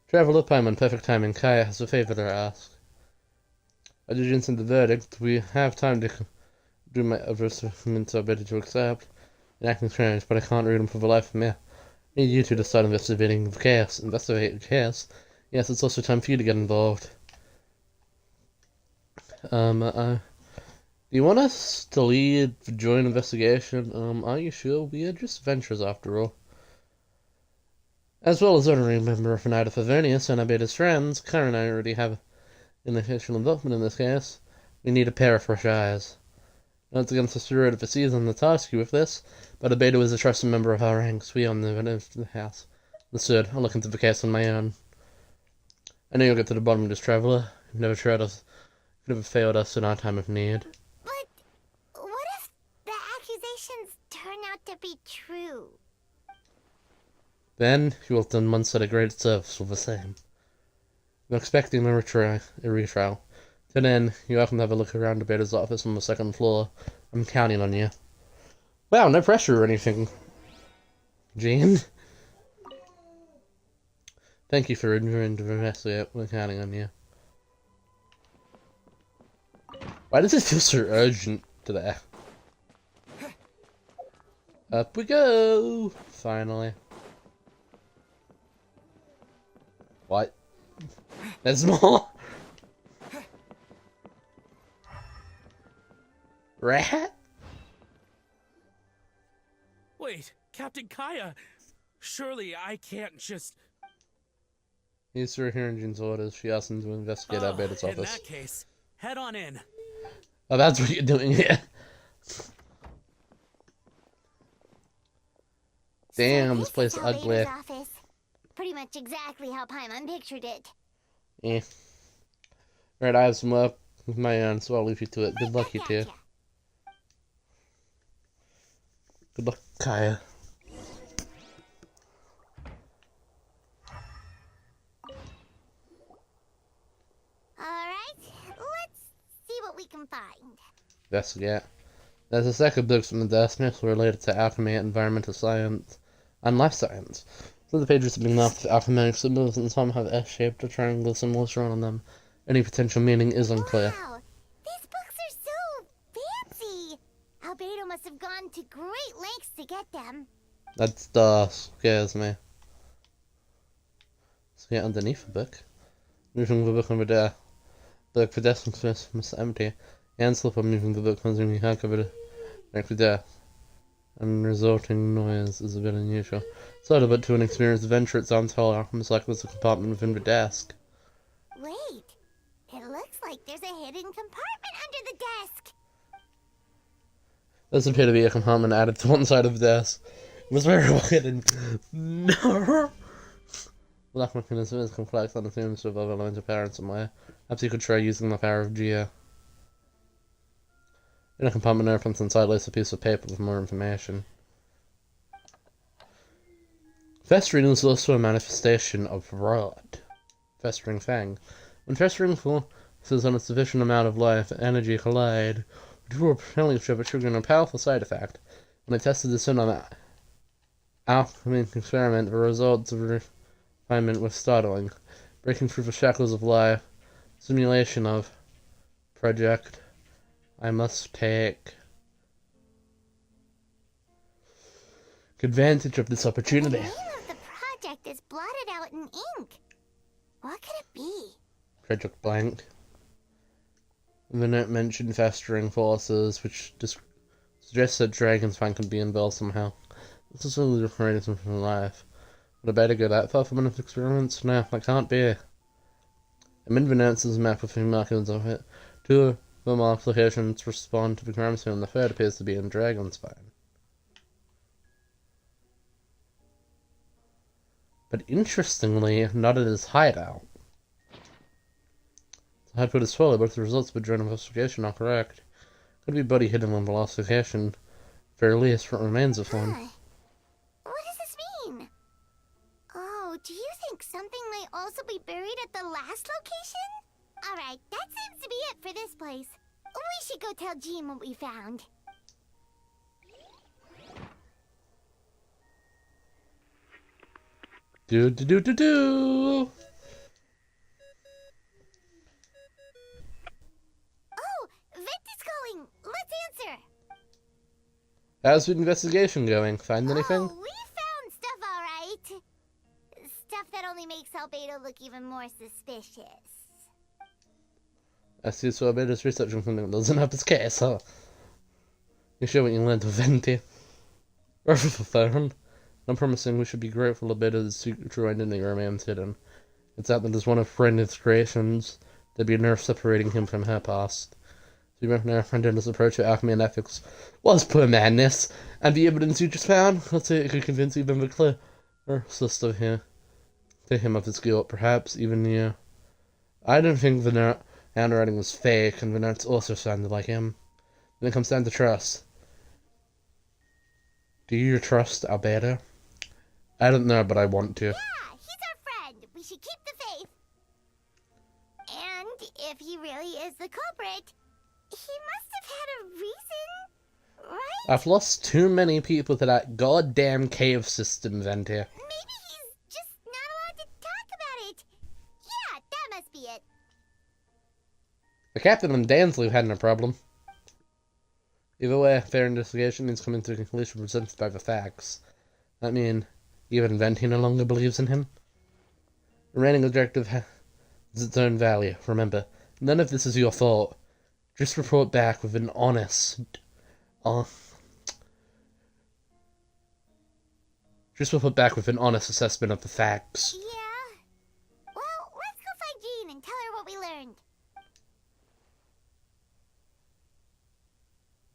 Traveler Paimon, perfect timing. Kaya has a favor to ask. I did instant the verdict. We have time to do my advertisement to Albedo to accept. An acting strange, but I can't read him for the life of me. I need you two to start investigating the case. Investigate the case? Yes, it's also time for you to get involved. Do you want us to lead the joint investigation? Are you sure? We are just adventurers after all. As well as honoring a member of the Knight of Favonius and Albedo's friends, Kara and I already have an official involvement in this case. We need a pair of fresh eyes. Now it's against the spirit of the season to task you with this, but Albedo is a trusted member of our ranks. We own the house. Understood. I'll look into the case on my own. I know you'll get to the bottom of this, traveler. You've never failed us in our time of need. But what if the accusations turn out to be true? Then you will have done Mondstadt a great service for the same. I'm expecting a retrial. Till then, you all can have a look around Albedo's office on the 2nd floor. I'm counting on you. Wow, no pressure or anything. Jean? Thank you for agreeing to investigate. We're counting on you. Why does it feel so urgent today? Up we go! Finally. There's more. Rat? Wait, Captain Kaya! Surely I can't just... He's through hearing Jean's orders. She asked him to investigate Albedo's office. In that case, head on in. Oh, that's what you're doing here. Damn, this place is ugly. Office. Pretty much exactly how Paimon pictured it. Yeah. Right, I have some work with my own, so I'll leave you to it. Good luck, you two. Good luck, Kaya. Alright, let's see what we can find. Investigate. There's a stack of books from the desk related to alchemy, environmental science, and life science. Some of the pages have been marked with alchemic symbols, and some have S-shaped or triangular symbols drawn on them. Any potential meaning is unclear. Wow, these books are so fancy! Albedo must have gone to great lengths to get them. That scares me. Let's get underneath the book. Moving the book over there. The pedestrian space must empty. And slip on moving the book, causing the hack of it like the death. And resulting noise is a bit unusual. So, but to an experienced adventurer, it sounds almost like there's a compartment within the desk. Wait, it looks like there's a hidden compartment under the desk. Does appear to be a compartment added to one side of the desk. It was very well hidden. No! Black mechanism is complex and assumes to have other lines of power in some way. Perhaps you could try using the power of Gia. In a compartment opens inside lays a piece of paper with more information. Festering is also a manifestation of rot. Festering Fang. When festering forces on a sufficient amount of life and energy collide, which were propelling each other, triggering a powerful side effect. When I tested this in on an alchemy experiment, the results of refinement were startling. Breaking through the shackles of life. Simulation of project. I must take advantage of this opportunity. The name of the project is blotted out in ink. What could it be? Project Blank. The note mentioned festering forces, which suggests that Dragon's Fang could be involved somehow. This is only different from life. Would I better go that far for one of the experiments? No, that can't be. Amid the notes is a map with three markings of it. Two the marked locations correspond to the crime scene, and the third appears to be in Dragon's Fang. But interestingly, not at his hideout. The hideout is full, but the results of the joint investigation are correct. Could be body hidden on the last location, very least what remains of one. What does this mean? Oh, do you think something might also be buried at the last location? Alright, that seems to be it for this place. We should go tell Jean what we found. Do. Oh, Vent is calling. Let's answer. How's the investigation going? Find anything? Oh, we found stuff, alright. Stuff that only makes Albedo look even more suspicious. I see, so Albedo's researching something that doesn't help his case, huh? You sure what you learned with Venti? Or for phone? I'm promising we should be grateful Albedo's secret true identity remains hidden. It's out that as one of Brendan's creations, there'd be a nerve separating him from her past. So you know Brendan's approach to alchemy and ethics was pure madness, and the evidence you just found, let's say it could convince even the clear sister here to him of his guilt, perhaps even you. I don't think the handwriting was fake, and the notes also sounded like him. When it comes down to trust, do you trust Albedo? I don't know, but I want to. Yeah, he's our friend. We should keep the faith. And if he really is the culprit, he must have had a reason, right? I've lost too many people to that goddamn cave system, Venti. Maybe he's just not allowed to talk about it. Yeah, that must be it. The captain and Dansley had no problem. Either way, fair investigation is coming to a conclusion presented by the facts. I mean, even Venti no longer believes in him. The remaining objective has its own value. Remember, none of this is your fault. Just report back with an honest... Just report back with an honest assessment of the facts. Yeah? Well, let's go find Jean and tell her what we learned.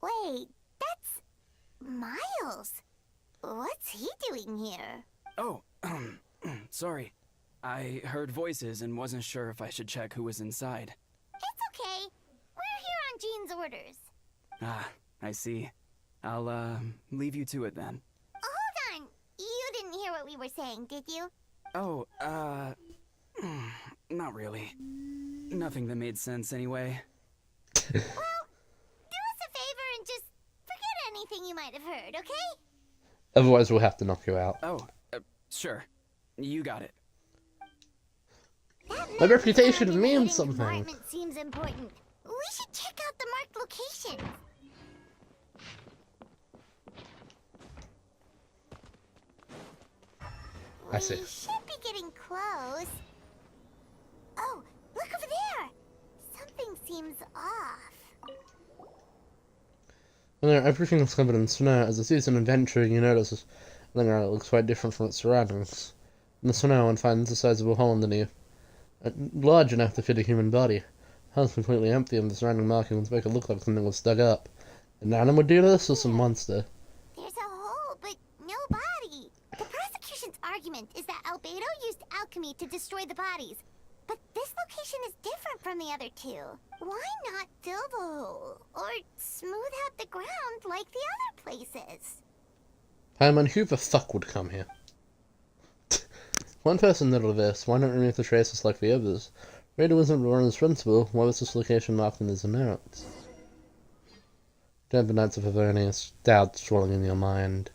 Wait, that's... Miles. What's he doing here? Oh, sorry. I heard voices and wasn't sure if I should check who was inside. It's okay. We're here on Jean's orders. Ah, I see. I'll, leave you to it then. Hold on. You didn't hear what we were saying, did you? Oh, not really. Nothing that made sense anyway. Well, do us a favor and just forget anything you might have heard, okay? Otherwise we'll have to knock you out. Oh, sure. You got it. My reputation means something. Department seems important. We should check out the marked location. I see. We should be getting close. Oh, look over there. Something seems off. Well, everything is covered in snow. As a seasoned adventurer, you notice the ground looks quite different from its surroundings. In the snow, one finds a sizable hole underneath, large enough to fit a human body. The hole is completely empty, and the surrounding markings make it look like something was dug up. An animal would do this, or some monster? There's a hole, but no body. The prosecution's argument is that Albedo used alchemy to destroy the bodies. But this location is different from the other two. Why not fill the hole? Or smooth out the ground like the other places? Paimon, who the fuck would come here? One person noted this. Why not remove the traces like the others? Radio wasn't Warren's principle. Why was this location marked in his notes? Don't be nights of erroneous doubts swirling in your mind.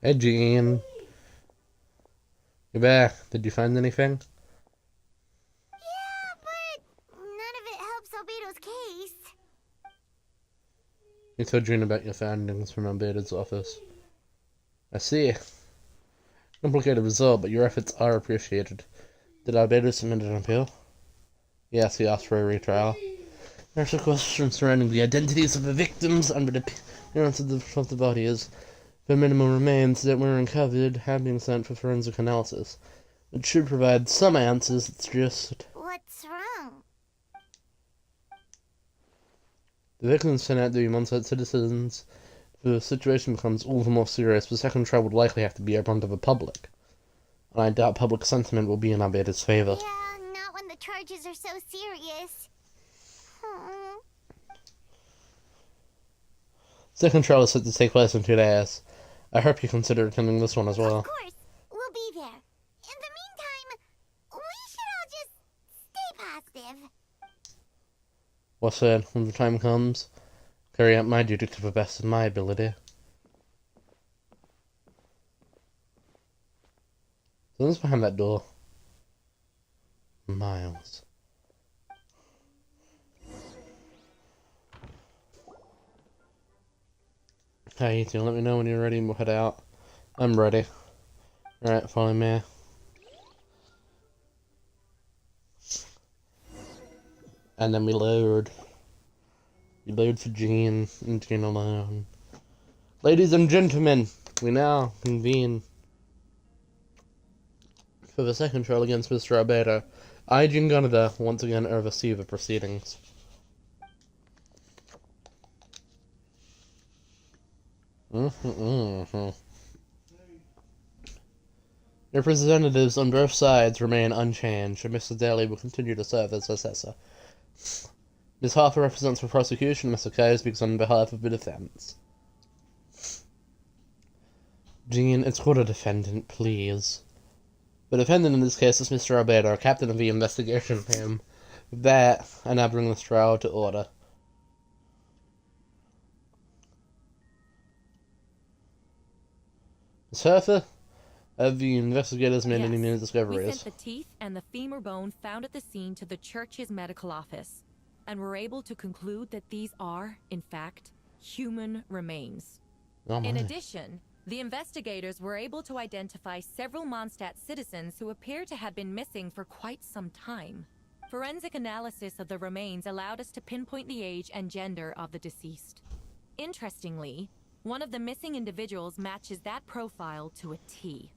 Hey, Jean. You're back. Did you find anything? Yeah, but none of it helps Albedo's case. You told Jean about your findings from Albedo's office. I see. Complicated result, but your efforts are appreciated. Did Albedo submit an appeal? Yes, he asked for a retrial. There's a question surrounding the identities of the victims and the appearance of the bodies. The minimal remains that were uncovered have been sent for forensic analysis. It should provide some answers, it's just... What's wrong? The victims turned out to be Mondstadt citizens. The situation becomes all the more serious. The second trial would likely have to be open to the public. And I doubt public sentiment will be in Albedo's favor. Yeah, not when the charges are so serious. Second trial is set to take place in 2 days. I hope you consider attending this one as well. Of course, we'll be there. In the meantime, we should all just stay positive. What's said, when the time comes, carry out my duty to the best of my ability. Someone's behind that door. Miles. Hey, you two, let me know when you're ready and we'll head out. I'm ready. Alright, follow me. And then we load. We load for Jean and Jean alone. Ladies and gentlemen, we now convene for the second trial against Mr. Albedo. I, Jean Gunada, once again oversee the proceedings. Representatives on both sides remain unchanged, and Mr. Daly will continue to serve as assessor. Ms. Harper represents the prosecution, Mr. Kay speaks on behalf of the defense. Jean, it's called a defendant, please. The defendant in this case is Mr. Albedo, captain of the investigation team. With that, I now bring this trial to order. Ms. Harper, have the investigators made any new discoveries? We sent the teeth and the femur bone found at the scene to the church's medical office. and were able to conclude that these are, in fact, human remains. Oh In my. addition, the investigators were able to identify several Mondstadt citizens who appear to have been missing for quite some time. Forensic analysis of the remains allowed us to pinpoint the age and gender of the deceased. Interestingly, one of the missing individuals matches that profile to a T.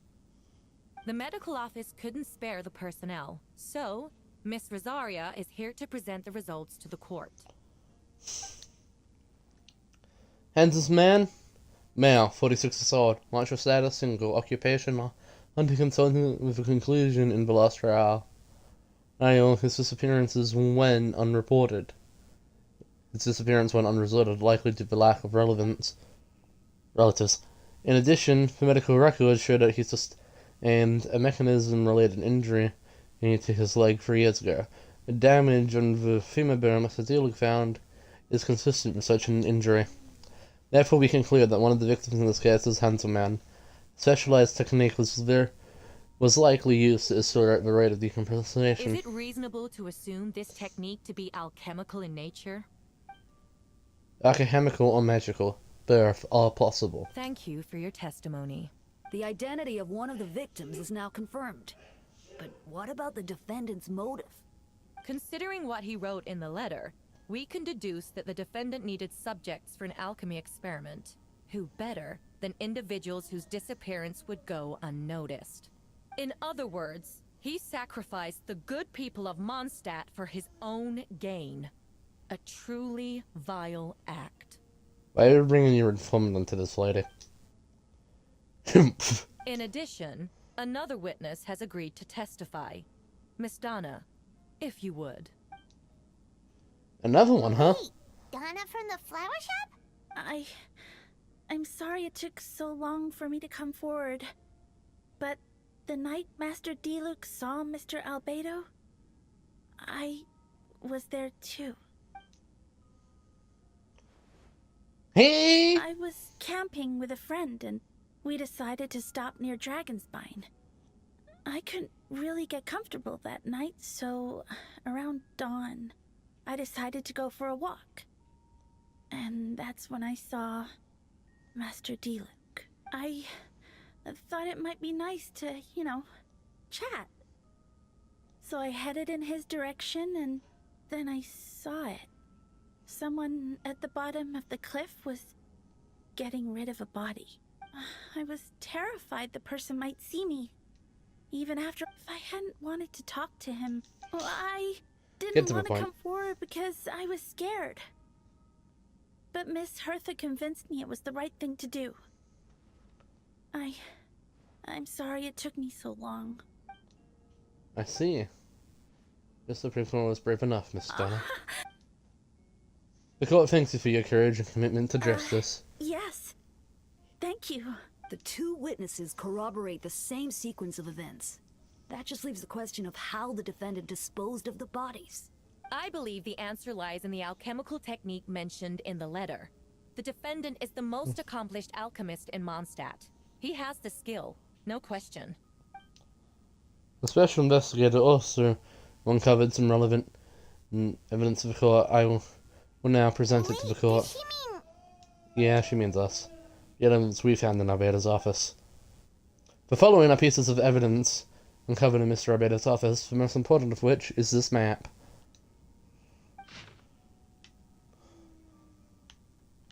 The medical office couldn't spare the personnel, so Miss Rosaria is here to present the results to the court. Handsome man? Male, 46 years old. Marital status, single. Occupation, hunting consultant with a conclusion in the last trial. His disappearances when unreported. His disappearance when unresorted, likely due to the lack of relatives. In addition, the medical records show that he sustained a mechanism-related injury to his leg 3 years ago. The damage on the femur bone Mr. Dealer found is consistent with such an injury. Therefore, we conclude that one of the victims in this case is Handsome Man. Specialized technique was likely used to accelerate the rate of decomposition. Is it reasonable to assume this technique to be alchemical in nature? Alchemical or magical, both are possible. Thank you for your testimony. The identity of one of the victims is now confirmed. But what about the defendant's motive? Considering what he wrote in the letter, we can deduce that the defendant needed subjects for an alchemy experiment. Who better than individuals whose disappearance would go unnoticed? In other words, he sacrificed the good people of Mondstadt for his own gain. A truly vile act. Why are you bringing your informant into this, lady? In addition, another witness has agreed to testify. Miss Donna, if you would. Another one, huh? Hey, Donna from the flower shop? I'm sorry it took so long for me to come forward. But the night Master Diluc saw Mr. Albedo, I was there too. Hey! I was camping with a friend and we decided to stop near Dragonspine. I couldn't really get comfortable that night, so around dawn, I decided to go for a walk. And that's when I saw Master Diluc. I thought it might be nice to, chat. So I headed in his direction and then I saw it. Someone at the bottom of the cliff was getting rid of a body. I was terrified the person might see me. Even after, if I hadn't wanted to talk to him, well, I didn't want to come forward because I was scared. But Miss Hertha convinced me it was the right thing to do. I'm sorry it took me so long. I see. This principal was brave enough, Miss Donna. The court thanks you for your courage and commitment to justice. Yes. Thank you. The two witnesses corroborate the same sequence of events. That just leaves the question of how the defendant disposed of the bodies. I believe the answer lies in the alchemical technique mentioned in the letter. The defendant is the most accomplished alchemist in Mondstadt. He has the skill, no question. The special investigator also uncovered some relevant evidence of the court. I will now present it to the court. Does she mean... Yeah, she means us. The evidence we found in Albedo's office. The following are pieces of evidence uncovered in Mr. Albedo's office, the most important of which is this map.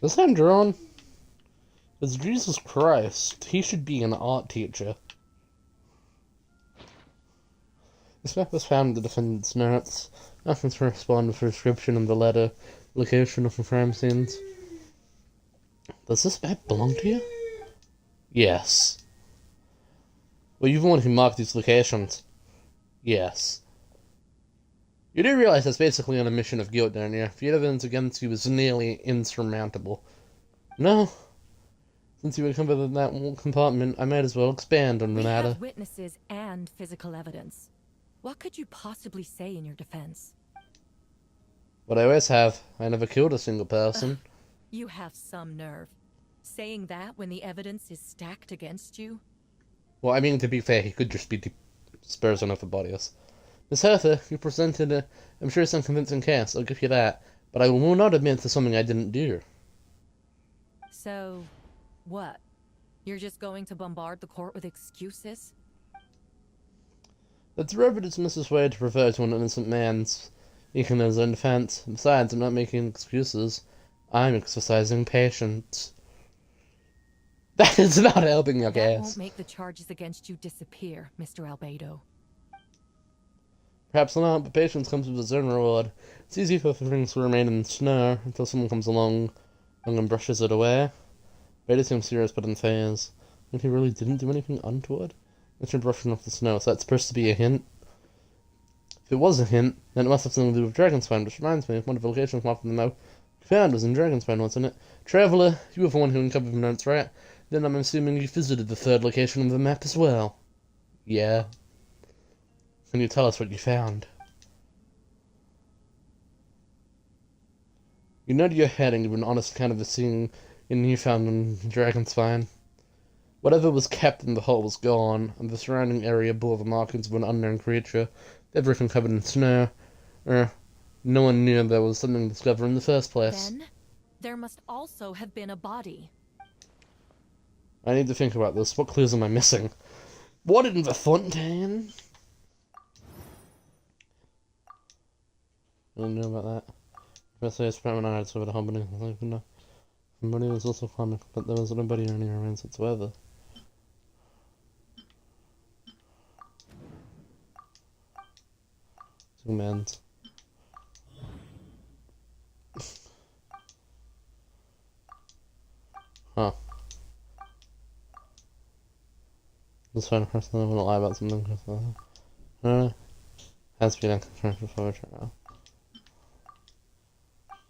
This hand drawn? It's Jesus Christ. He should be an art teacher. This map was found in the defendant's notes. Nothing to correspond with the description in the letter, location of the crime scenes. Does this map belong to you? Yes. Well, you're the one who marked these locations. Yes. You do realize that's basically on a mission of guilt, don't you? The evidence against you is nearly insurmountable. No. Since you recovered in that compartment, I might as well expand on the matter. We have witnesses and physical evidence. What could you possibly say in your defense? What I always have. I never killed a single person. You have some nerve. Saying that when the evidence is stacked against you? Well, I mean, to be fair, he could just be dispersing of the bodies. Miss Hertha, you presented I'm sure some convincing case, I'll give you that. But I will not admit to something I didn't do. So, what? You're just going to bombard the court with excuses? The derivative Mrs. Wade to refer to an innocent man's speaking in his own defense. Besides, I'm not making excuses. I'm exercising patience. That is not helping your case. That won't make the charges against you disappear, Mr. Albedo. Perhaps not, but patience comes with its own reward. It's easy for things to remain in the snow until someone comes along and brushes it away. Beta seems serious but unfazed. And he really didn't do anything untoward? Mentioned brushing off the snow, so that's supposed to be a hint? If it was a hint, then it must have something to do with Dragonspine, which reminds me, one of the locations marked in the map found was in Dragonspine, wasn't it? Traveller, you were the one who uncovered the notes, right? Then I'm assuming you visited the third location on the map as well. Yeah. Can you tell us what you found? You noted your head and gave an honest account of the scene you found in Dragonspine. Whatever was kept in the hole was gone, and the surrounding area bore the markings of an unknown creature, everything covered in snow. No one knew there was something discovered in the first place. Then, there must also have been a body. I need to think about this. What clues am I missing? What in the fontaine? I don't know about that. If I say experiment I had over the harmony, I don't even know. The money was also climbing, but there was nobody or any remains whatsoever. Two men's. Huh. Let's find a person that wouldn't lie about something. I don't know. Has been unconfirmed before now.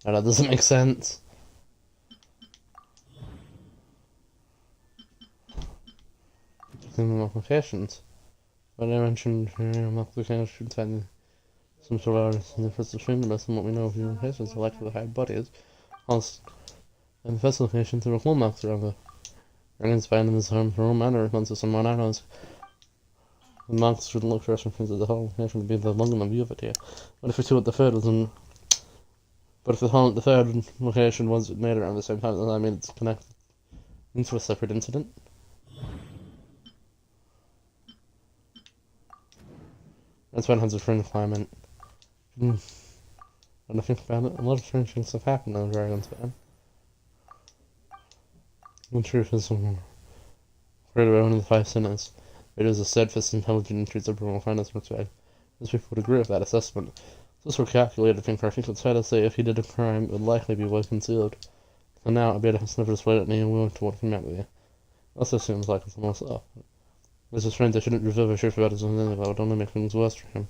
No, that doesn't make sense. In the applications. But I mentioned applications finding some similarities in the first between them based on what we know of human cases, the lack of the high bodies. Also, in the first location, there were claw marks around the dragons found in his home for all manner of months of some animals. The marks shouldn't look fresh from things of the whole location would be the longer than view of it here. But if we see what the third was in But if the third location was made around the same time, then I mean it's connected into a separate incident. That's when has a friend climate. And I think about it, a lot of strange things have happened on Dragonspine. The truth is, right away one of the 5 sinners. It is a steadfast, intelligent, and treats everyone with kindness and respect. Most people would agree with that assessment. This were calculated thinker. I think it's fair to say if he did a crime, it would likely be well concealed. And now, Albedo has never displayed any will to what he meant with you. Also seems like it's myself. As his friend, I shouldn't reveal the truth about his own enemy, that would only make things worse for him.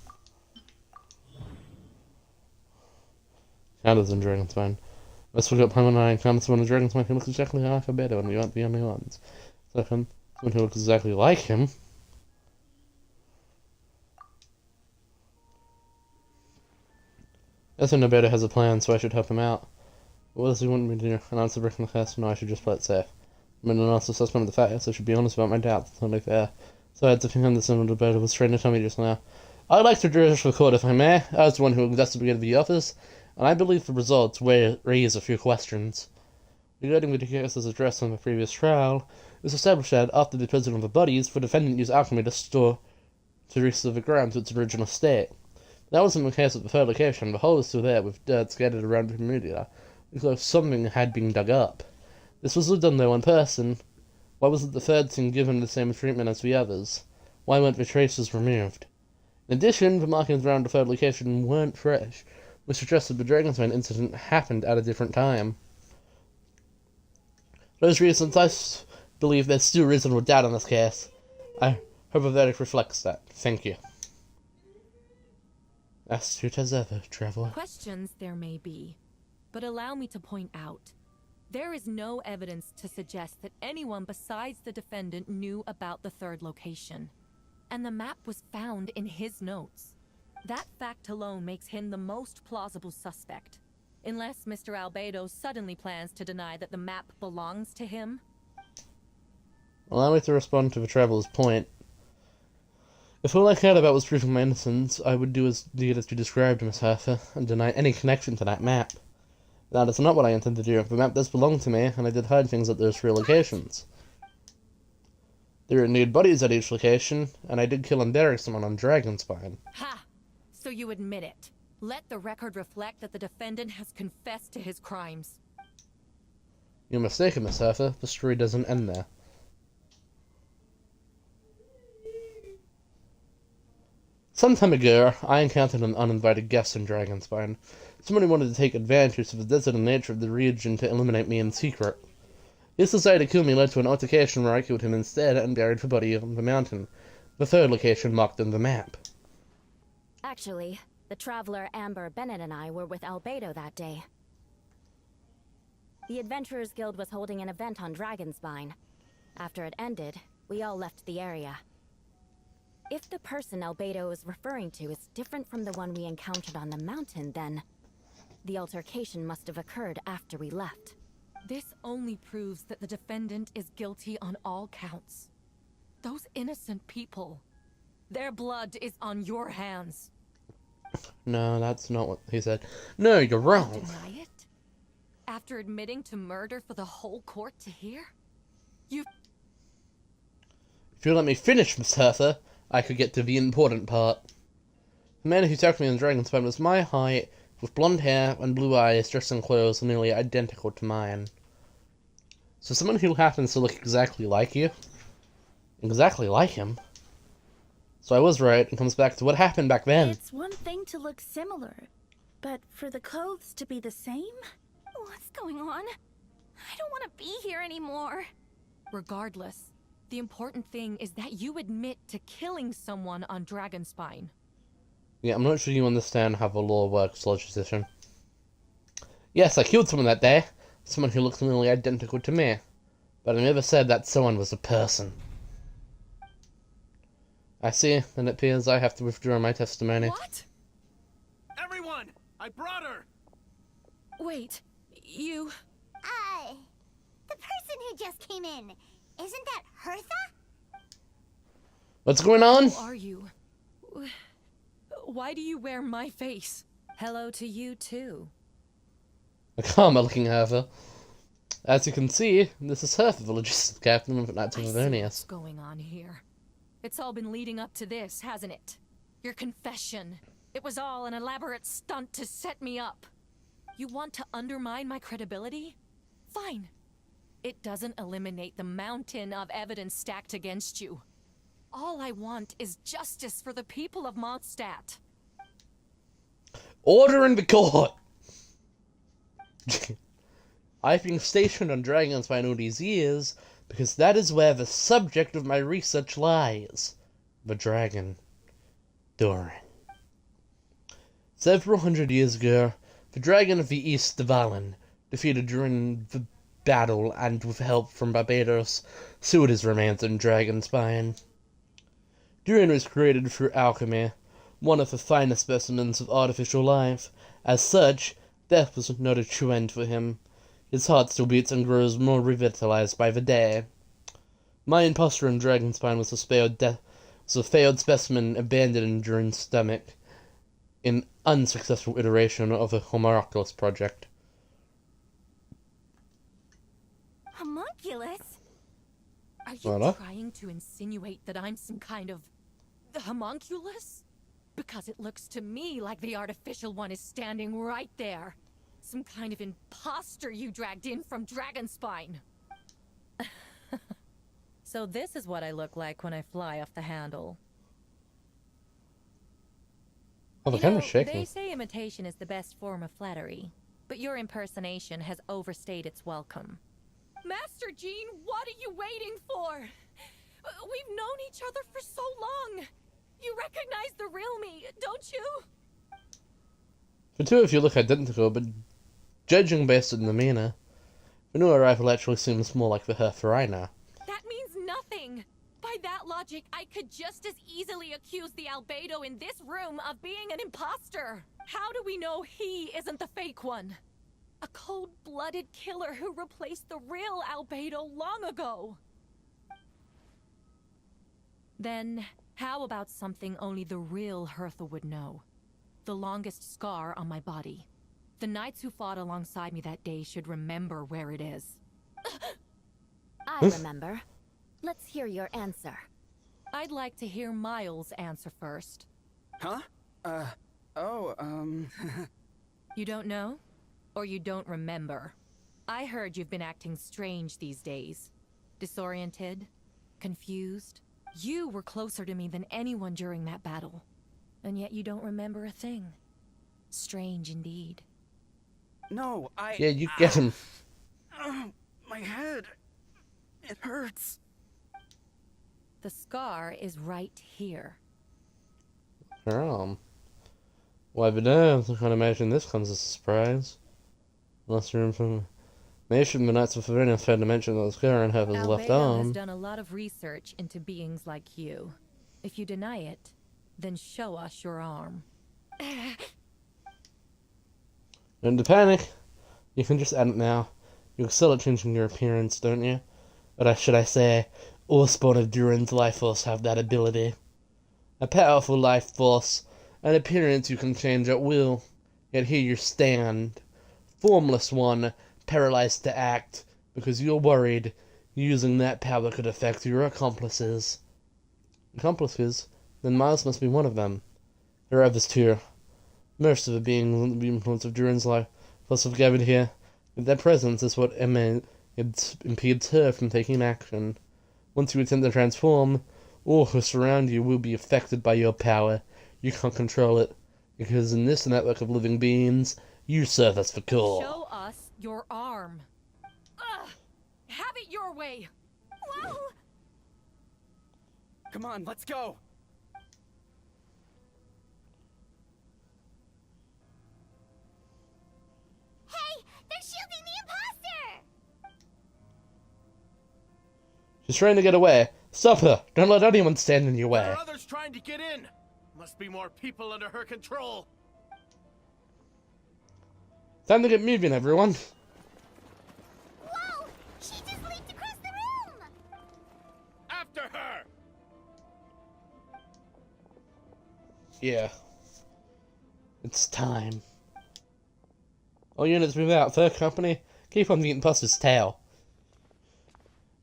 Canada's in Dragonspine. Let's look up Paimon and Canada's one in Dragonspine who looks exactly like Albedo, and we aren't the only ones. Second, someone who looks exactly like him. I think Albedo has a plan, so I should help him out. But what does he want me to do? Announce the breaking the curse? No, I should just play it safe. I'm an honest assessment of the facts, so I should be honest about my doubts. It's only fair. So I had to think on this and Albedo was trying to tell me just now. I'd like to address the court if I may. I was the one who investigated the office, and I believe the results raise a few questions. Regarding the cases addressed on the previous trial, it was established that after the disposal of the bodies, the defendant used alchemy to restore the ground to its original state. That wasn't the case at the third location. The hole was still there, with dirt scattered around the media, because something had been dug up. This was done by one person. Why wasn't the third scene given the same treatment as the others? Why weren't the traces removed? In addition, the markings around the third location weren't fresh, which suggests that the Dragonspine incident happened at a different time. For those reasons, I believe there's still reasonable doubt on this case. I hope the verdict reflects that. Thank you. Astute as ever, traveler. Questions there may be, but allow me to point out. There is no evidence to suggest that anyone besides the defendant knew about the third location. And the map was found in his notes. That fact alone makes him the most plausible suspect. Unless Mr. Albedo suddenly plans to deny that the map belongs to him. Allow me to respond to the traveler's point. If all I cared about was proving my innocence, I would do as you described, Miss Hertha, and deny any connection to that map. That is not what I intend to do. The map does belong to me, and I did hide things at those 3 locations. There are indeed bodies at each location, and I did kill and bury someone on Dragonspine. Ha! So you admit it. Let the record reflect that the defendant has confessed to his crimes. You're mistaken, Miss Hertha. The story doesn't end there. Some time ago, I encountered an uninvited guest in Dragonspine. Someone who wanted to take advantage of the desolate nature of the region to eliminate me in secret. His desire to kill me led to an altercation where I killed him instead and buried the body on the mountain, the 3rd location marked on the map. Actually, the traveler Amber Bennett and I were with Albedo that day. The Adventurers Guild was holding an event on Dragonspine. After it ended, we all left the area. If the person Albedo is referring to is different from the one we encountered on the mountain, then the altercation must have occurred after we left. This only proves that the defendant is guilty on all counts. Those innocent people, their blood is on your hands. No, that's not what he said. No, you're wrong. Deny it? After admitting to murder for the whole court to hear? You... If you let me finish, Miss Hertha, I could get to the important part. The man who attacked me on Dragonspine was my height, with blonde hair and blue eyes, dressed in clothes nearly identical to mine. So someone who happens to look exactly like you? Exactly like him? So I was right, and comes back to what happened back then. It's one thing to look similar, but for the clothes to be the same? What's going on? I don't want to be here anymore. Regardless, the important thing is that you admit to killing someone on Dragonspine. Yeah, I'm not sure you understand how the law works, logician. Yes, I killed someone that day. Someone who looks nearly identical to me. But I never said that someone was a person. I see, and it appears I have to withdraw my testimony. What? Everyone! I brought her! Wait, you... The person who just came in, isn't that Hertha? What's going on? Who are you? Why do you wear my face? Hello to you, too. A calmer-looking Hertha. As you can see, this is Hertha, the logistics captain of Knights of Avonius. What's going on here? It's all been leading up to this, hasn't it? Your confession. It was all an elaborate stunt to set me up. You want to undermine my credibility? Fine. It doesn't eliminate the mountain of evidence stacked against you. All I want is justice for the people of Mondstadt. Order in the court! I've been stationed on Dragonspine all these years because that is where the subject of my research lies. The dragon. Durin. Several hundred years ago, the dragon of the East, Dvalin, defeated during the battle and with help from Barbados, sealed his remains in Dragonspine. Durin was created through alchemy, one of the finest specimens of artificial life. As such, death was not a true end for him. His heart still beats and grows more revitalized by the day. My imposter in Dragonspine was a failed specimen abandoned in Durin's stomach, an unsuccessful iteration of the Hoyoverse project. Homunculus? Are you trying to insinuate that I'm some kind of... the homunculus? Because it looks to me like the artificial one is standing right there. Some kind of imposter you dragged in from Dragonspine. So this is what I look like when I fly off the handle. Oh, the camera's shaking. They say imitation is the best form of flattery, but your impersonation has overstayed its welcome. Master Jean, what are you waiting for? We've known each other for so long. You recognize the real me, don't you? The two of you look identical, but judging based on demeanor, the new arrival actually seems more like the Hertha I know. That means nothing. By that logic, I could just as easily accuse the Albedo in this room of being an imposter. How do we know he isn't the fake one? A cold-blooded killer who replaced the real Albedo long ago. Then, How about something only the real Hertha would know? The longest scar on my body. The knights who fought alongside me that day should remember where it is. I remember. Let's hear your answer. I'd like to hear Miles' answer first. Huh? You don't know? Or you don't remember? I heard you've been acting strange these days. Disoriented? Confused? You were closer to me than anyone during that battle. And yet you don't remember a thing. Strange indeed. No, Yeah, you get him. My head. It hurts. The scar is right here. Why, but no, I can't imagine this comes as a surprise. Unless you're from the Knights of Verena failed to mention that the scar on Hertha's left Albedo has arm. done a lot of research into beings like you. If you deny it, then show us your arm. Don't panic. You can just add it now. You excel at changing your appearance, don't you? Or should I say, all spawn of Durin's life force have that ability. A powerful life force, an appearance you can change at will. Yet here you stand, formless one, paralyzed to act, because you're worried using that power could affect your accomplices. Accomplices? Then Miles must be one of them. There are others too. Most of the beings under the influence of Durin's life force have gathered here. Yet their presence is what impedes her from taking action. Once you attempt to transform, all who surround you will be affected by your power. You can't control it, because in this network of living beings, you serve as the core. Show us your arm. Ugh! Have it your way! Whoa! Come on, let's go! Hey, they're shielding the imposter! She's trying to get away. Stop her! Don't let anyone stand in your way. There are others trying to get in. Must be more people under her control. Time to get moving, everyone. Whoa! She just leaped across the room! After her! Yeah. It's time. All units move out. Third company, keep on the imposter's tail.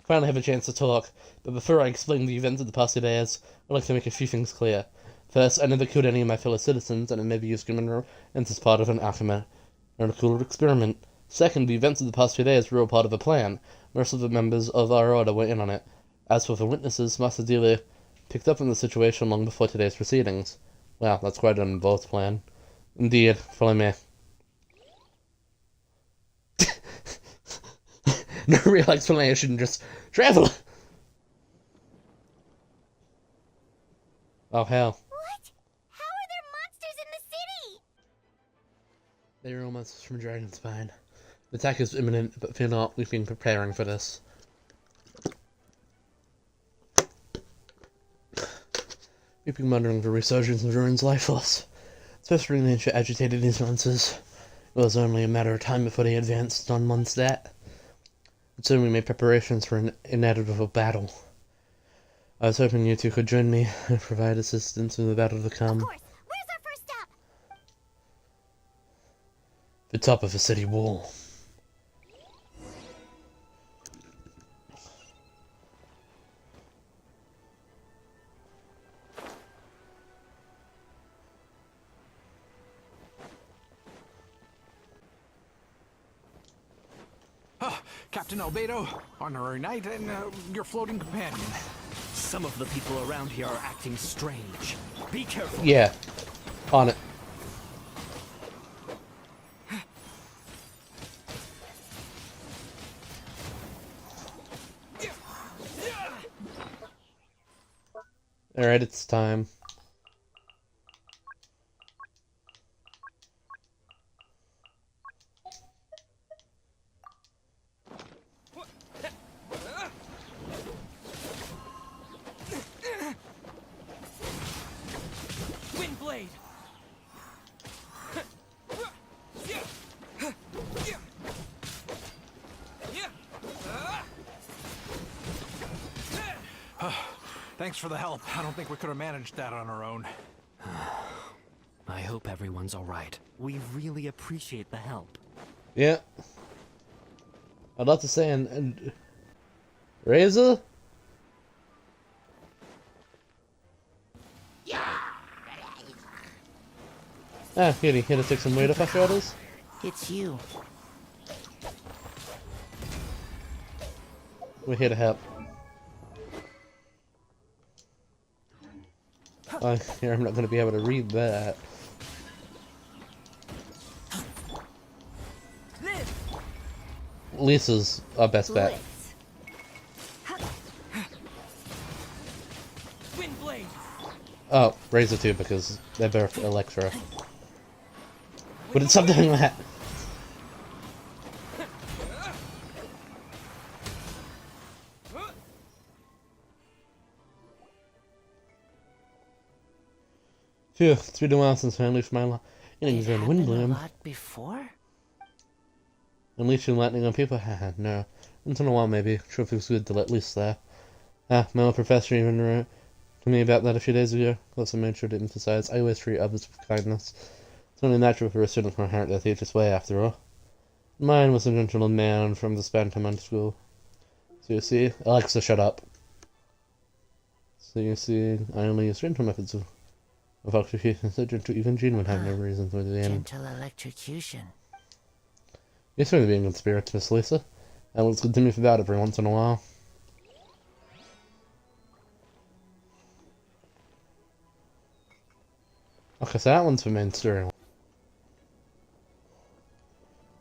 Finally have a chance to talk, but before I explain the events of the past 2 days, I'd like to make a few things clear. First, I never killed any of my fellow citizens, and I never used human remains as part of an alchemical experiment. Second, the events of the past 2 days were all part of a plan. Most of the members of our order were in on it. As for the witnesses, Master Dealer picked up on the situation long before today's proceedings. Wow, that's quite an involved plan. Indeed, follow me. No real explanation, just travel! Oh, hell. What? How are there monsters in the city? They are all monsters from Dragon's Spine. The attack is imminent, but fear not, we've been preparing for this. We've been monitoring the resurgence of Durin's life force. Especially nature agitated these monsters. It was only a matter of time before they advanced on Mondstadt. And soon we made preparations for an inevitable battle. I was hoping you two could join me and provide assistance in the battle to come. Of course. Where's our first stop? The top of a city wall. Captain Albedo, honorary knight, and your floating companion. Some of the people around here are acting strange. Be careful. Yeah. On it. Alright, it's time. Windblade! Thanks for the help. I don't think we could have managed that on our own. I hope everyone's alright. We really appreciate the help. Yeah. I'd love to say and Razor? Ah, here to take some weight off our shoulders? It's you. We're here to help. I fear I'm not going to be able to read that. Lisa's our best bet. Oh, Razor too, because they're both Electra. But it's something like that. Phew, it's been a while since I unleashed my innings on Windbloom. Before? Unleashing lightning on people? Haha, no. Once in a while, maybe. Sure feels good to let loose there. Ah, my old professor even wrote to me about that a few days ago. Also made sure to emphasize, I always treat others with kindness. It's only natural for a student from heart that teaches way, after all. Mine was a gentle man from the Spantamon school. So you see, Alexa, shut up. So you see, I only use gentle methods of electrocution, so gentle even Jean would have no reason for the end. Gentle electrocution. You're certainly being good spirits, Miss Lisa. And it's good to me for that every once in a while. Okay, so that one's for main story.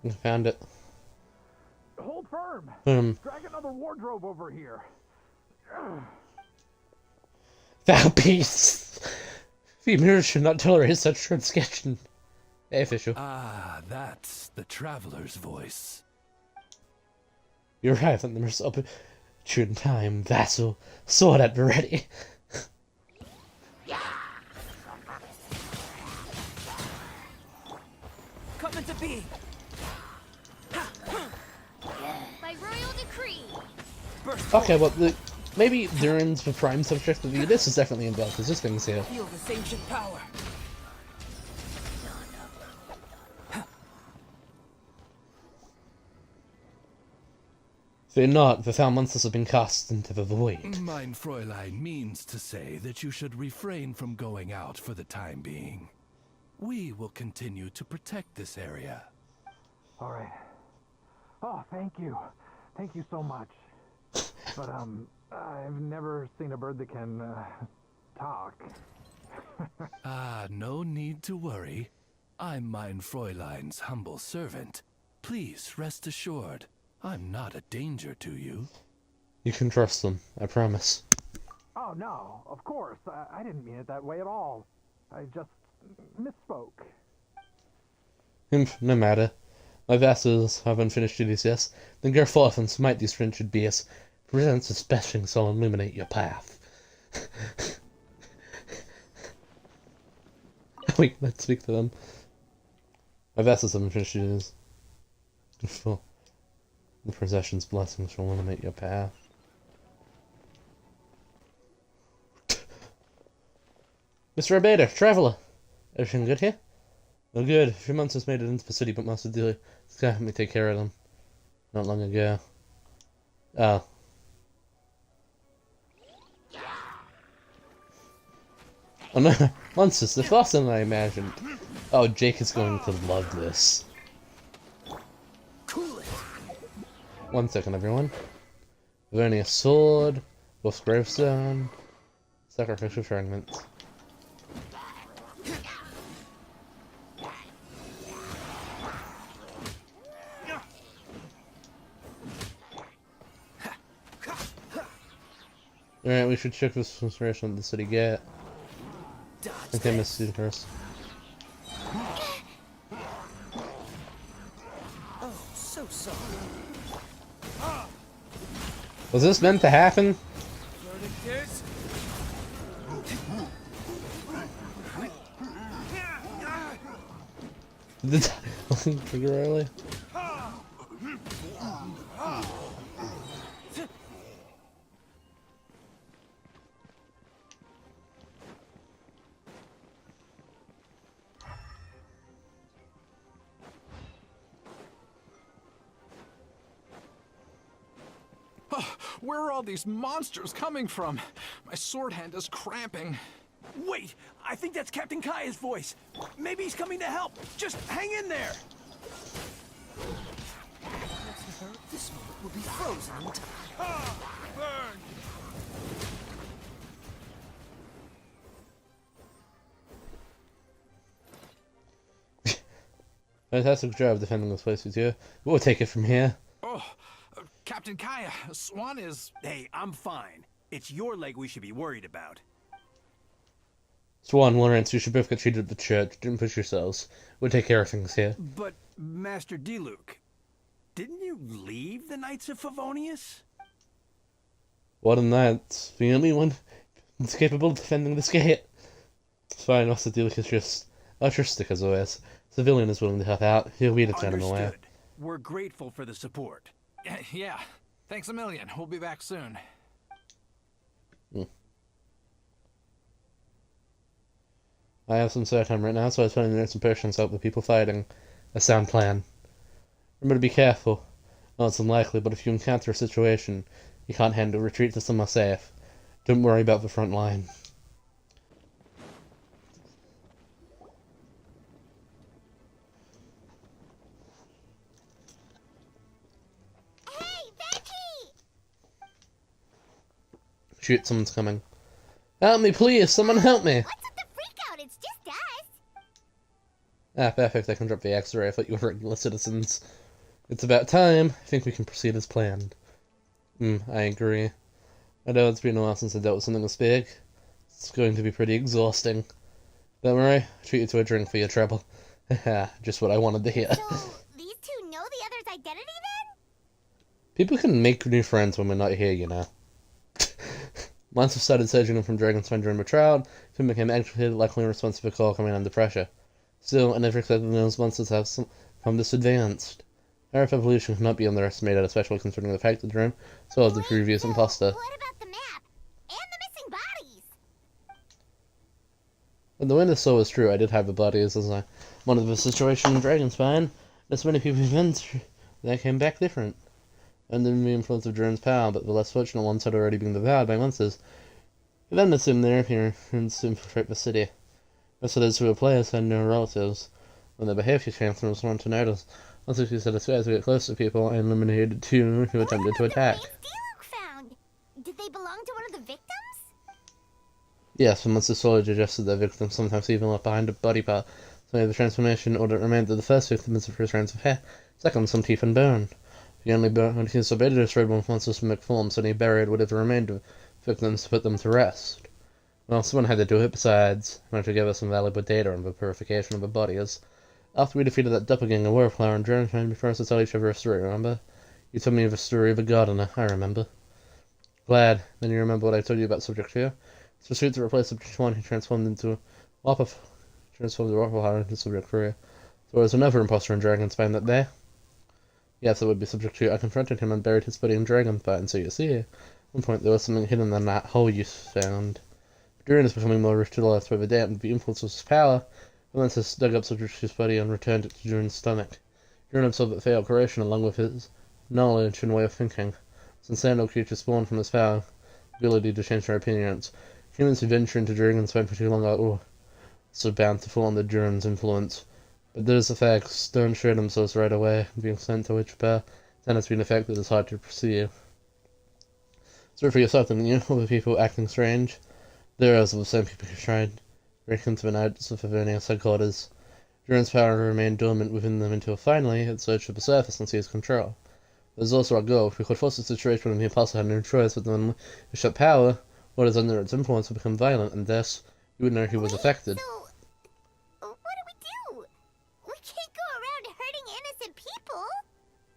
I found it. Hold firm. Drag another wardrobe over here. Thou beast! Femurs should not tolerate such transgression. Hey, official. Ah, that's the traveler's voice. You're right, at the most opportune time, vassal. Sword at the ready. Come into being. By royal decree. Okay, well, maybe Durin's the prime subject of the Abyss is definitely involved, because this thing's here. Feel this ancient power. Fear not, the foul monsters have been cast into the void. Mein Fräulein means to say that you should refrain from going out for the time being. We will continue to protect this area. Alright. Oh, thank you. Thank you so much. But, I've never seen a bird that can, talk. Ah, no need to worry. I'm Mein Fräulein's humble servant. Please rest assured, I'm not a danger to you. You can trust them, I promise. Oh, no, of course. I didn't mean it that way at all. I just misspoke. No matter. My vassals have unfinished duties, yes. Then go forth and smite these frigid beasts. Presence its bashing shall illuminate your path. Wait, let's speak to them. My vassals have unfinished duties. The procession's blessings shall illuminate your path. Mr. Albedo, traveler! Everything good here? Oh good. A few months has made it into the city, but most of the deal. This guy helped me take care of them. Not long ago. Oh. Oh no, monsters, they're faster than I imagined. Oh, Jake is going to love this. 1 second, everyone. There's only a sword, wolf's gravestone, sacrificial fragments. Alright, we should check this inspiration that the city get. Okay, Miss first. Oh, so sorry. Was this meant to happen? Did I trigger early? Oh, where are all these monsters coming from? My sword hand is cramping. Wait, I think that's Captain Kaya's voice. Maybe he's coming to help. Just hang in there. The smoke will be frozen in time. Burn! Fantastic job defending this place with you. We'll take it from here. Oh, Captain Kaya, Swan is... Hey, I'm fine. It's your leg we should be worried about. Swan, Lawrence, you should both get treated at the church. Don't push yourselves. We'll take care of things here. But, Master Diluc, didn't you leave the Knights of Favonius? What a knight. The only one that's capable of defending this gate. It's fine, Master Diluc is just altruistic as always. Civilian is willing to help out. He'll beat it down in the way. We're grateful for the support. Yeah, thanks a million. We'll be back soon. I have some spare time right now, so I was planning to make some potions to help the people fighting. A sound plan. Remember to be careful. Well, it's unlikely, but if you encounter a situation you can't handle, retreat to somewhere safe. Don't worry about the front line. Shoot, someone's coming. Help me, please! Someone help me! What's with the freak out? It's just us. Ah, perfect. I can drop the X-ray. I thought you were regular citizens. It's about time. I think we can proceed as planned. I agree. I know it's been a while since I dealt with something this big. It's going to be pretty exhausting. Don't worry. I'll treat you to a drink for your trouble. Haha, just what I wanted to hear. So, these two know the other's identity then? People can make new friends when we're not here, you know. Once we started searching them from Dragonspine during Betrayal, Finn became agitated, likely responsible for call coming under pressure. Still, I never expected those monsters to have come this advanced. Our evolution cannot be underestimated, especially considering the fact that Drone saw the previous imposter. What about the map? And the missing bodies? When the Winter Soul was true, I did have the bodies as I wanted the situation in Dragonspine. There's many people who've been through that came back different. Under the influence of Drone's power, but the less fortunate ones had already been devoured by monsters. He then assumed their appearance to infiltrate the city. Most of those who were players had no relatives. When their behavior changed, there was one to notice. Once he said as to get close to people, I eliminated two who attempted to attack. Diluc found. Did they belong to one of the victims? Yes, the monster slowly digested their victims, sometimes even left behind a body part. So made the transformation order remained that the first victim is the first strands of hair, second some teeth and bone. The only bone his Albedo destroyed one monster's mimic forms, and he buried whatever remained of victims to put them to rest. Well, someone had to do it besides, in order to give us some valuable data on the purification of the bodies. After we defeated that doppelganger warflower and Dragonspine, we forced to tell each other a story, remember? You told me the story of a gardener, I remember. Glad, then you remember what I told you about Subject 2? It's pursued to replace Subject 1, who transformed into transformed the warflower into Subject 3. There was another imposter in Dragonspine that day. Yes, it would be Subject 2. I confronted him and buried his body in Dragonspine, so you see, at one point there was something hidden in that hole you found. Durin is becoming more ritualized by the day, and the influence of his power, Valentis dug up Subject 2's body and returned it to Durin's stomach. Durin absorbed the failed creation along with his knowledge and way of thinking. Since then, no creature spawned from his power, ability to change their appearance. Humans who venture into Dragonspine for too long are so bound to fall under Durin's influence. But those effects don't show themselves right away, being sent to which pair then has been affected is hard to perceive. Sorry for yourself, didn't you? Other people acting strange. There are also the same people who tried to break into the Knights of Favonius headquarters. Durin's power remained dormant within them until finally it surged to the surface and seized control. There's also our goal. If we could force a situation when the Apostle had no choice but to unleash that power, what is under its influence would become violent, and thus, you would know who was affected.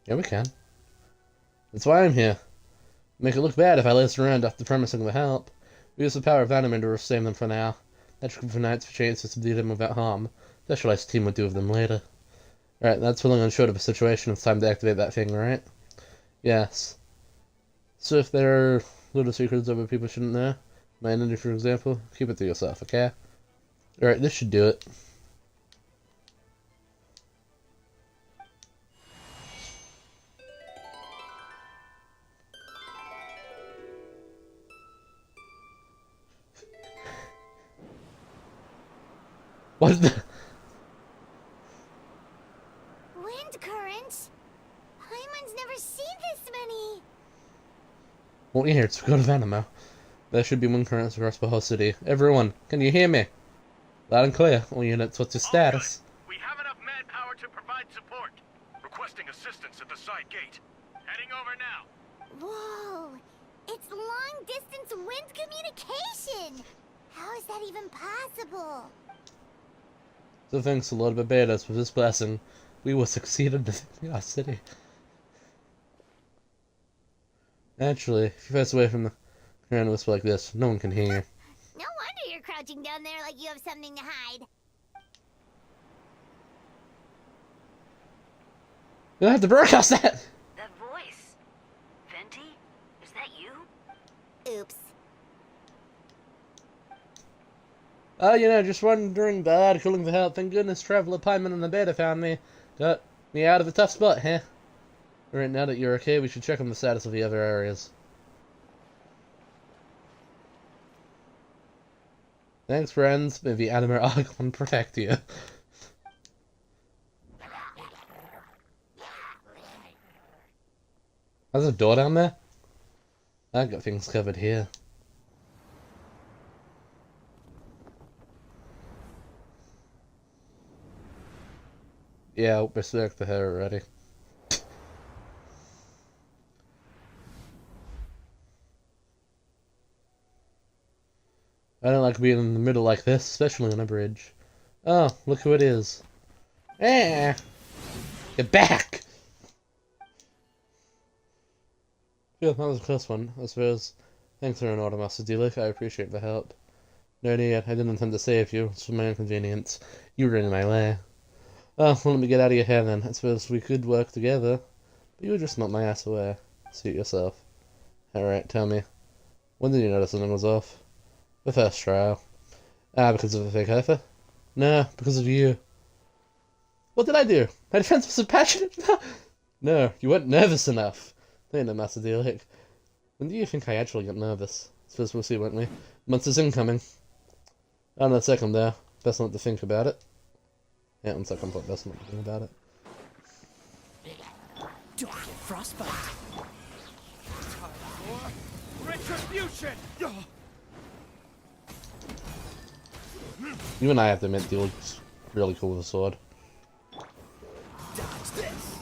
Yeah, we can. That's why I'm here. Make it look bad if I list around after promising the help. We use the power of anime to restrain them for now. That should give the Knights a chance to subdue them without harm. Specialized team would do with them later. Alright, that's for long and short of a situation. It's time to activate that thing, right? Yes. So if there are little secrets other people shouldn't know, my identity for example, keep it to yourself, okay? Alright, this should do it. What the? Wind currents? Paimon's never seen this many. Won't you hear it's good of Anima? There should be wind currents across the whole city. Everyone, can you hear me? Loud and clear. All units, what's your status? We have enough manpower to provide support. Requesting assistance at the side gate. Heading over now. Whoa! It's long-distance wind communication! How is that even possible? So thanks to Lord Barbados for this blessing, we will succeed in defending our city. Naturally, if you're face away from the current whisper like this, no one can hear you. No wonder you're crouching down there like you have something to hide. You don't have to broadcast that! That voice. Venti? Is that you? Oops. You know, just wondering bad, calling for help. Thank goodness Traveler Paimon and the Beta found me. Got me out of a tough spot, huh? Alright, now that you're okay, we should check on the status of the other areas. Thanks, friends. May the Anima Archon protect you. There's a door down there? I got things covered here. Yeah, I'll respect the hair already. I don't like being in the middle like this, especially on a bridge. Oh, look who it is. Eh! Get back! Yeah, that was a close one, I suppose. Thanks for an order, Master Dealer. I appreciate the help. No need, I didn't intend to save you. It's for my inconvenience. You were in my lair. Oh, well, let me get out of your hair then. I suppose we could work together. But you would just knock my ass away. Suit yourself. Alright, tell me. When did you notice something was off? The first trial. Ah, because of the fake heifer? No, because of you. What did I do? My defense was passionate? No, you weren't nervous enough. They know, Master Dealer. When do you think I actually get nervous? Suppose we'll see, won't we? Monsters incoming. On a second there. Best not to think about it. Yeah, one second, but best not to think about it. Frostbite. Time for retribution! You and I have to admit, you look really cool with a sword. Dodge this.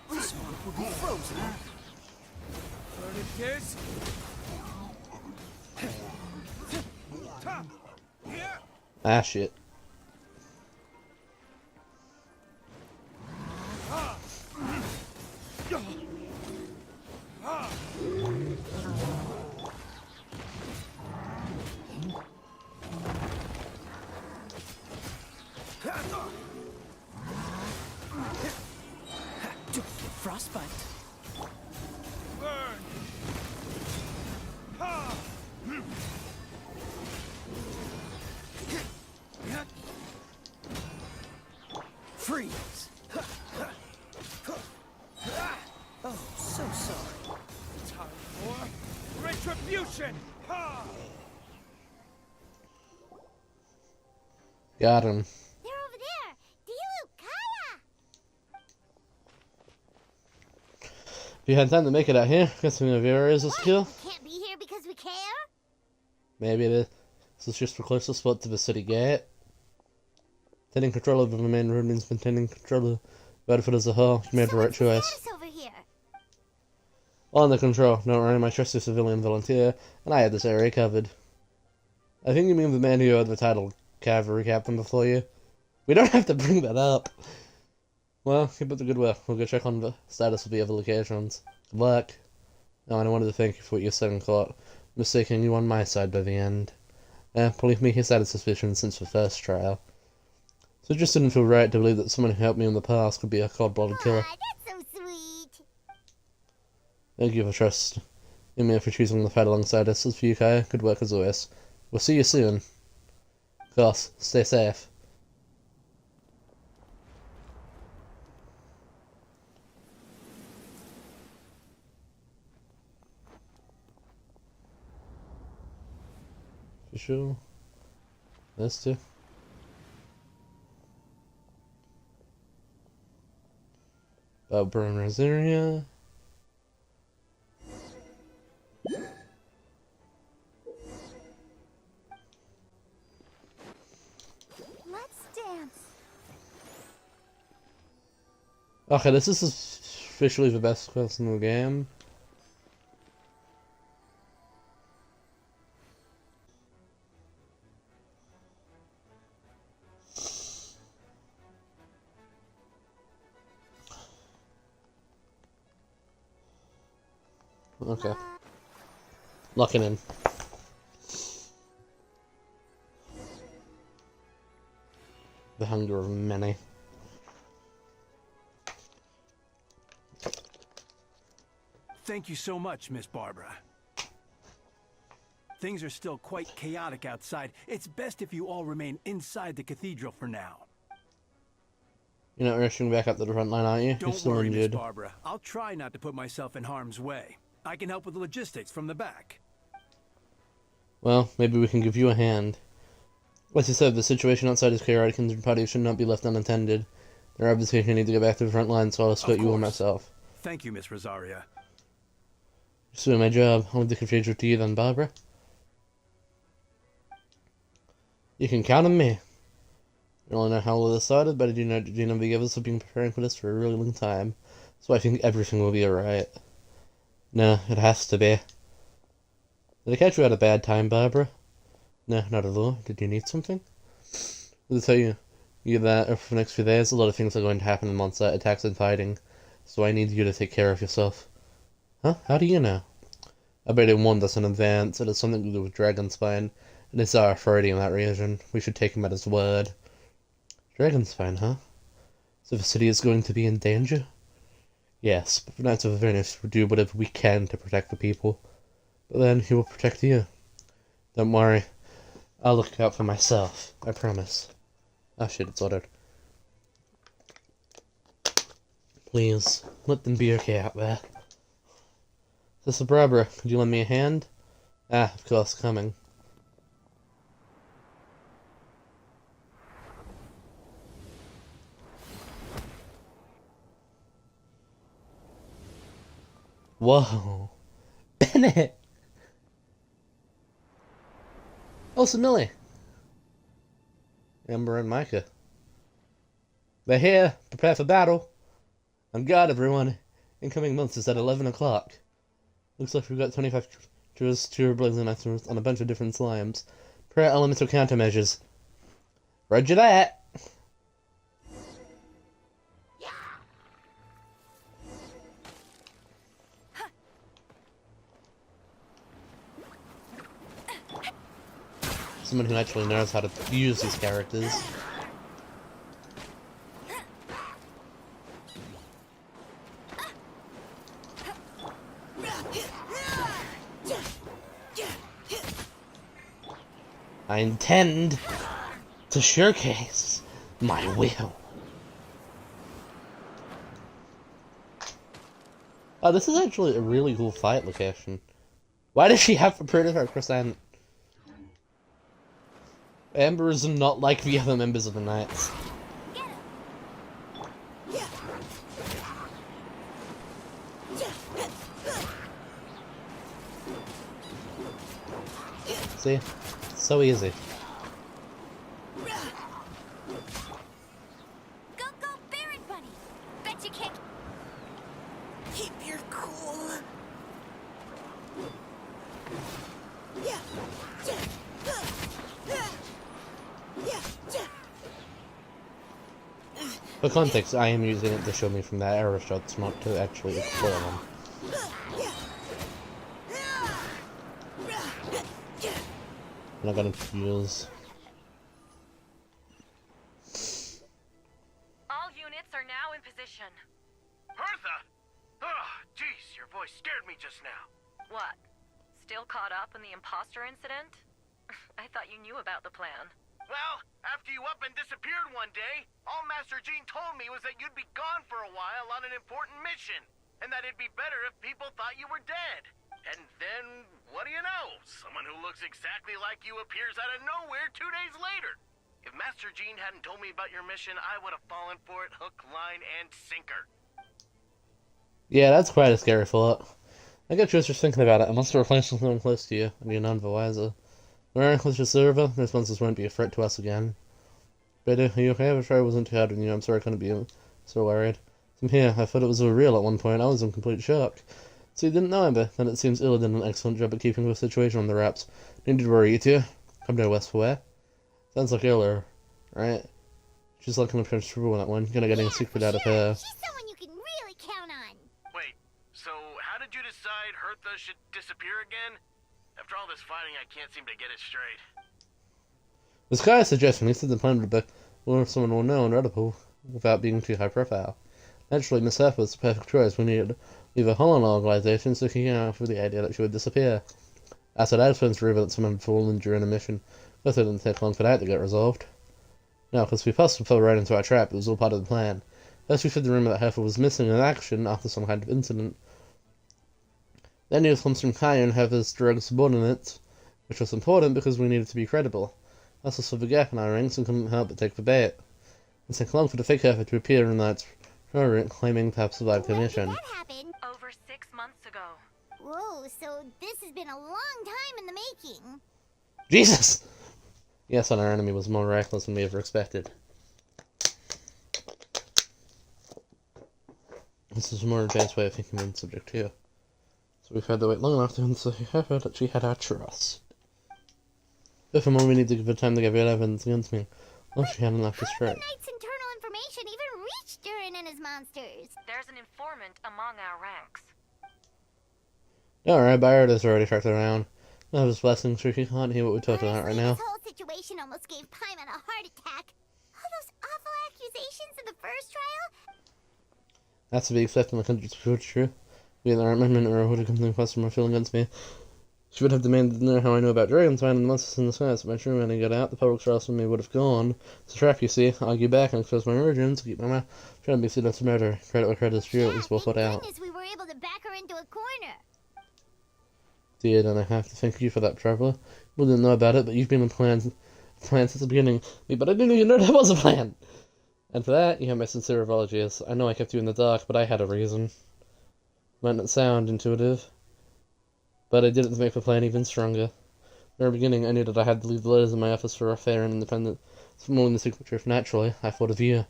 This one will be frozen. Burn it, kids. Ah, shit. Frostbite. Burn. Freeze. Oh, so sorry. Time for retribution. Got him. They're over there! Dilu, Kaya! If you had time to make it out here, guessing the areas are secure. We can't be here because we care? Maybe it is. This is just the closest spot to the city gate. Taking control over the main road means maintaining control of Bedford as a whole. You made the right choice. Over here. All under control. Don't worry, my trusty civilian volunteer, and I had this area covered. I think you mean the man who had the title Cavalry Captain before you. We don't have to bring that up. Well, keep up the good work. We'll go check on the status of the other locations. Good luck. Oh, and I wanted to thank you for what you said in court. Mistaking you on my side by the end. Believe me, he's had his suspicions since the first trial. So it just didn't feel right to believe that someone who helped me in the past could be a cold-blooded killer. That's so sweet. Thank you for trust in me for choosing the fight alongside us. As for you, Kaya, good work as always. We'll see you soon. Of course, stay safe. You sure? This too? Burn Rosaria. Let's dance. Okay, this is officially the best quest in the game. Okay. Locking in. The hunger of many. Thank you so much, Miss Barbara. Things are still quite chaotic outside. It's best if you all remain inside the cathedral for now. You're not rushing back up to the front line, are you? You're Don't still worry, Miss injured. Barbara. I'll try not to put myself in harm's way. I can help with the logistics from the back. Well, maybe we can give you a hand. As you said, the situation outside is chaotic and the party should not be left unattended. There are obviously who need to go back to the front line, so I'll escort you or myself. Thank you, Miss Rosaria. Just doing my job. I'll leave the cathedral to you then, Barbara. You can count on me. I don't know how all this started, but I do know the others have been preparing for this for a really long time, so I think everything will be alright. No, it has to be. Did I catch you at a bad time, Barbara? No, not at all. Did you need something? I'll tell you that for the next few days, a lot of things are going to happen in Mondstadt, attacks and fighting, so I need you to take care of yourself. Huh? How do you know? Albedo warned us in advance. It has something to do with Dragonspine, and it's our authority in that region. We should take him at his word. Dragonspine, huh? So the city is going to be in danger? Yes, but the Knights of Avernus will do whatever we can to protect the people. But then he will protect you. Don't worry. I'll look out for myself. I promise. Oh shit, it's ordered. Please, let them be okay out there. Sister Barbara, could you lend me a hand? Ah, of course, coming. Whoa. Bennett! Also Millie. Amber and Micah. They're here. Prepare for battle. On guard, everyone. Incoming months is at 11 o'clock. Looks like we've got 25 true blazing items on a bunch of different slimes. Prepare elemental countermeasures. Roger that! Someone who actually knows how to use these characters. I intend to showcase my will. Oh, this is actually a really cool fight location. Why does she have a Predator Crescent? Amber is not like the other members of the Knights. See? It's so easy. Go, Baron Bunny! Bet you can't keep your cool. For context, I am using it to show me from that arrow shots, not to actually explore them. I'm not gonna use. All units are now in position. Hertha! Oh, jeez, your voice scared me just now. What? Still caught up in the imposter incident? I thought you knew about the plan. Well, after you up and disappeared one day, all Master Jean told me was that you'd be gone for a while on an important mission, and that it'd be better if people thought you were dead. And then, what do you know? Someone who looks exactly like you appears out of nowhere 2 days later. If Master Jean hadn't told me about your mission, I would have fallen for it hook, line, and sinker. Yeah, that's quite a scary thought. I get you just thinking about it. I must have replaced someone close to you, and you're none the wiser. We're with your server, those monsters won't be a threat to us again. Better, are you okay? I'm sure I wasn't too hard on you. I'm sorry I couldn't be so worried. From here, I thought it was all real at one point. I was in complete shock. So you didn't know Amber? Then it seems Illa did an excellent job at keeping the situation on the wraps. Need to worry you two. Come no west for where? Sounds like Illa, right? She's like an approach to rule that one. You're gonna get a secret out of her. She's someone you can really count on. Wait, so how did you decide Hertha should disappear again? After all this fighting, I can't seem to get it straight. This guy is suggesting he said the plan would be more if someone will know and reputable without being too high profile. Naturally, Miss Hertha was the perfect choice. We needed either Holland organization looking out for the idea that she would disappear. I said I had friends to reveal that someone had fallen during a mission. But it didn't take long for that to get resolved. No, because we possibly fell right into our trap. It was all part of the plan. First we feared the rumor that Hertha was missing in action after some kind of incident. Then news comes from Kaya and Hertha's direct subordinates, which was important because we needed to be credible. That's also the gap in our ranks and couldn't help but take the bait. It took long for the fake Hertha to appear in that warrant claiming to have survived her mission. That happened over 6 months ago. Whoa, so this has been a long time in the making. Jesus! Yes, and our enemy was more reckless than we ever expected. This is a more advanced way of thinking on the subject too. So we've had to wait long enough to answer her that she had our trust. Furthermore, we need to give her time to get real evidence against me. Well, she hadn't left us straight. How did the Knight's internal information even reach Durin and his monsters? There's an informant among our ranks. Alright, Byard has already tracked around. I have his blessings, so he can't hear what we're talking about right now. This whole situation almost gave Paimon a heart attack. All those awful accusations in the first trial? That's to be expected in the country's future. Be it the amendment or would have come to the customer feeling against me. She would have demanded to know how I know about Dragonspine and the monsters in the skies. But my true when I got out, the public trust in me would have gone. It's a trap, you see. I argue back and expose my origins, keep my mouth. Trying to be seen as a murder. Credit where credit is due, it was well put out. We were able to back her into a corner. Dear, and I have to thank you for that, traveler. We didn't know about it, but you've been in plans since the beginning. But I didn't even know there was a plan! And for that, you have my sincere apologies. I know I kept you in the dark, but I had a reason. Might not sound intuitive, but I did it to make the plan even stronger. From the beginning, I knew that I had to leave the letters in my office for a fair and independent, more than the secret truth. Naturally, I thought of you.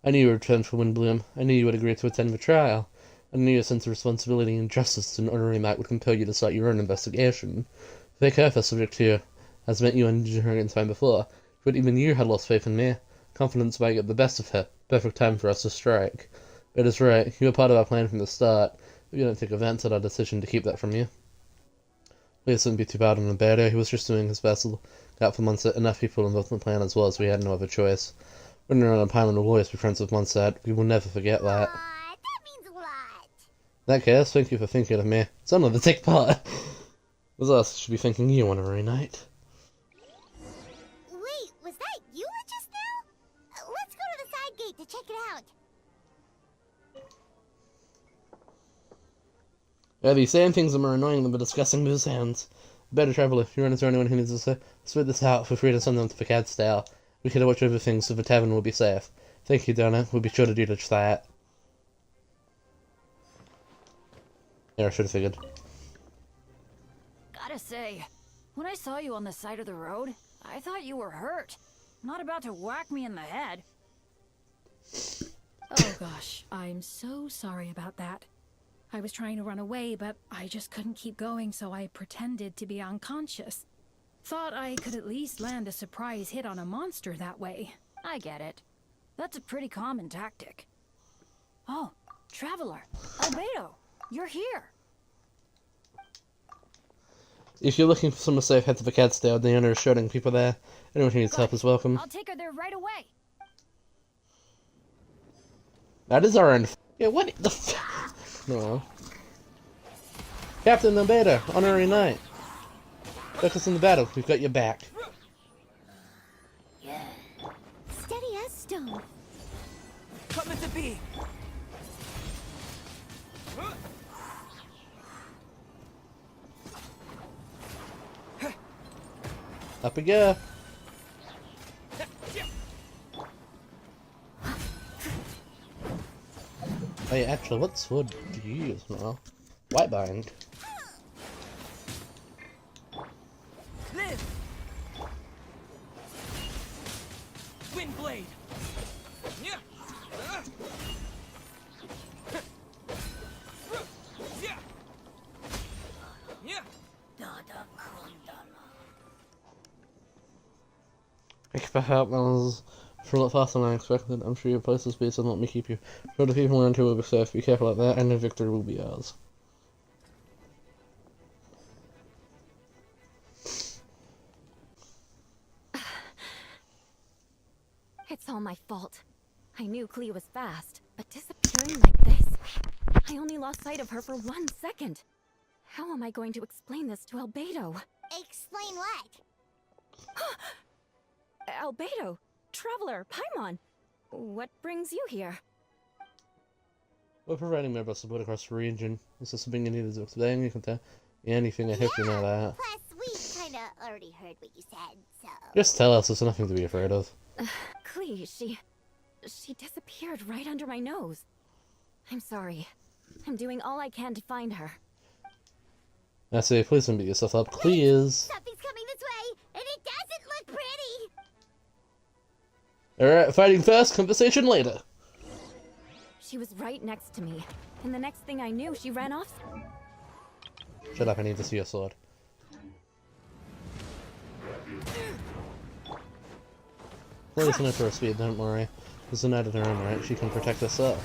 I knew you would return for Windbloom. I knew you would agree to attend the trial. I knew your sense of responsibility and justice in ordering that would compel you to start your own investigation. Fake Hertha subject to you has met you on Dragonspine before, but even you had lost faith in me. Confidence might get the best of her. Perfect time for us to strike. It is right, you were part of our plan from the start. If you don't take offense at our decision to keep that from you. Please don't be too bad on Albedo. He was just doing his best to got for Mondstadt. Enough people involved in the plan as well as we had no other choice. When we're on a Pylon will always be friends with Mondstadt. We will never forget that. In that case, thank you for thinking of me. It's only the take part. Was us should be thanking you on every night. Wait, was that you just now? Let's go to the side gate to check it out. Yeah, these same things are more annoying than the discussing those hands. Better travel if you run into anyone who needs to spread this out. Feel free to send them to the cat style. We can watch over things so the tavern will be safe. Thank you, Donna. We'll be sure to do just that. Yeah, I should have figured. Gotta say, when I saw you on the side of the road, I thought you were hurt. Not about to whack me in the head. Oh gosh, I'm so sorry about that. I was trying to run away, but I just couldn't keep going, so I pretended to be unconscious. Thought I could at least land a surprise hit on a monster that way. I get it. That's a pretty common tactic. Oh, Traveler, Albedo, you're here. If you're looking for someone safe, head to the cat stable. The owner is shouting people there. Anyone who needs help is welcome. I'll take her there right away. That is our end. Yeah, what the f- No. Captain Albedo, honorary knight. Focus on the battle. We've got your back. Steady as stone. Coming to be. Up we go. Oh yeah, actually, what sword do you use now? Whitebind. Live! Windblade! Thank you for help, that was a lot faster than I expected. I'm sure your place is peace and let me keep you. Sure the people around here will be safe. Be careful like that, and the victory will be ours. It's all my fault. I knew Clea was fast, but disappearing like this? I only lost sight of her for 1 second. How am I going to explain this to Albedo? Explain what? Albedo, Traveler, Paimon, what brings you here? We're providing member support across the region. Is this something you need to do today? You can tell me anything, I hope you know that. Plus, we kinda already heard what you said, so... Just tell us, there's nothing to be afraid of. Clea, she disappeared right under my nose. I'm sorry. I'm doing all I can to find her. I say, please don't beat yourself up. Clea is... Something's coming this way, and it doesn't look pretty! Alright, fighting first, conversation later. She was right next to me, and the next thing I knew, she ran off. Shut up, I need to see your sword. Clea's in it for her speed, don't worry. There's a knight in her own right, she can protect herself.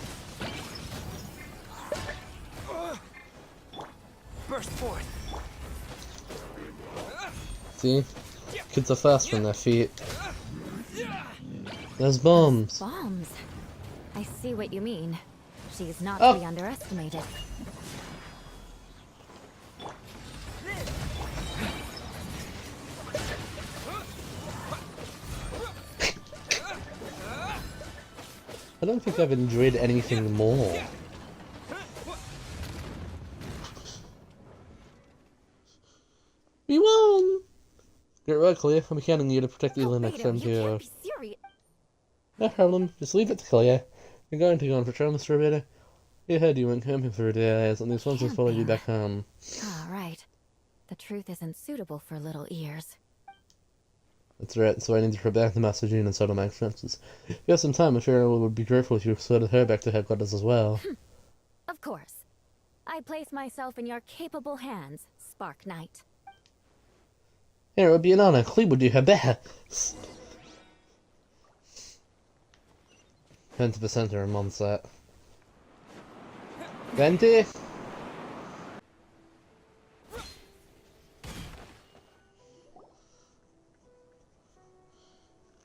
Burst forth. See? Kids are fast from their feet. There's bombs. Bombs? I see what you mean. She's not Oh. to be underestimated. I don't think I've enjoyed anything more. We won! Get right, Clea. I'm counting you to protect Ela next time too. No problem. Just leave it to Clea. You're going to go on patrol, Mr. Albedo. You heard you went camping for days, and these ones will follow you back home. Ah, right. The truth isn't suitable for little ears. That's right, so I need to prepare back to Master Jean and settle my expenses. If you have some time, I'm sure I would be grateful if you escorted her back to headquarters as well. Of course. I place myself in your capable hands, Spark Knight. Here, it would be an honor. Clea would do her best. 20% are in Mondstadt. 20?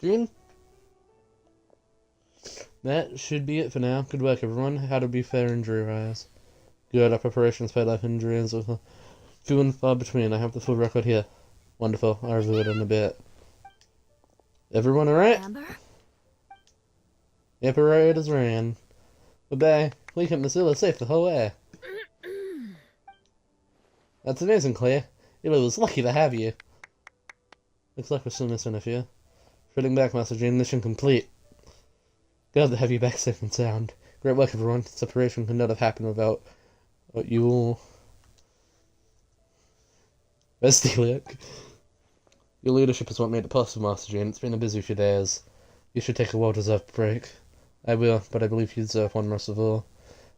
Green? That should be it for now. Good work, everyone. How to be fair injury-wise. Good, our preparations paid off injuries with few and far between. I have the full record here. Wonderful. I'll review it in a bit. Everyone alright? Yep, alright as rain. Bye-bye. We kept Miss Ela safe the whole way. That's amazing, Clea. Ela was lucky to have you. Looks like we're still missing a few. Heading back, Master Jean. Mission complete. Glad to have you back safe and sound. Great work, everyone. Separation could not have happened without you all. Best luck. Your leadership is what made it possible, Master Jean. It's been a busy few days. You should take a well-deserved break. I will, but I believe you deserve one most of all.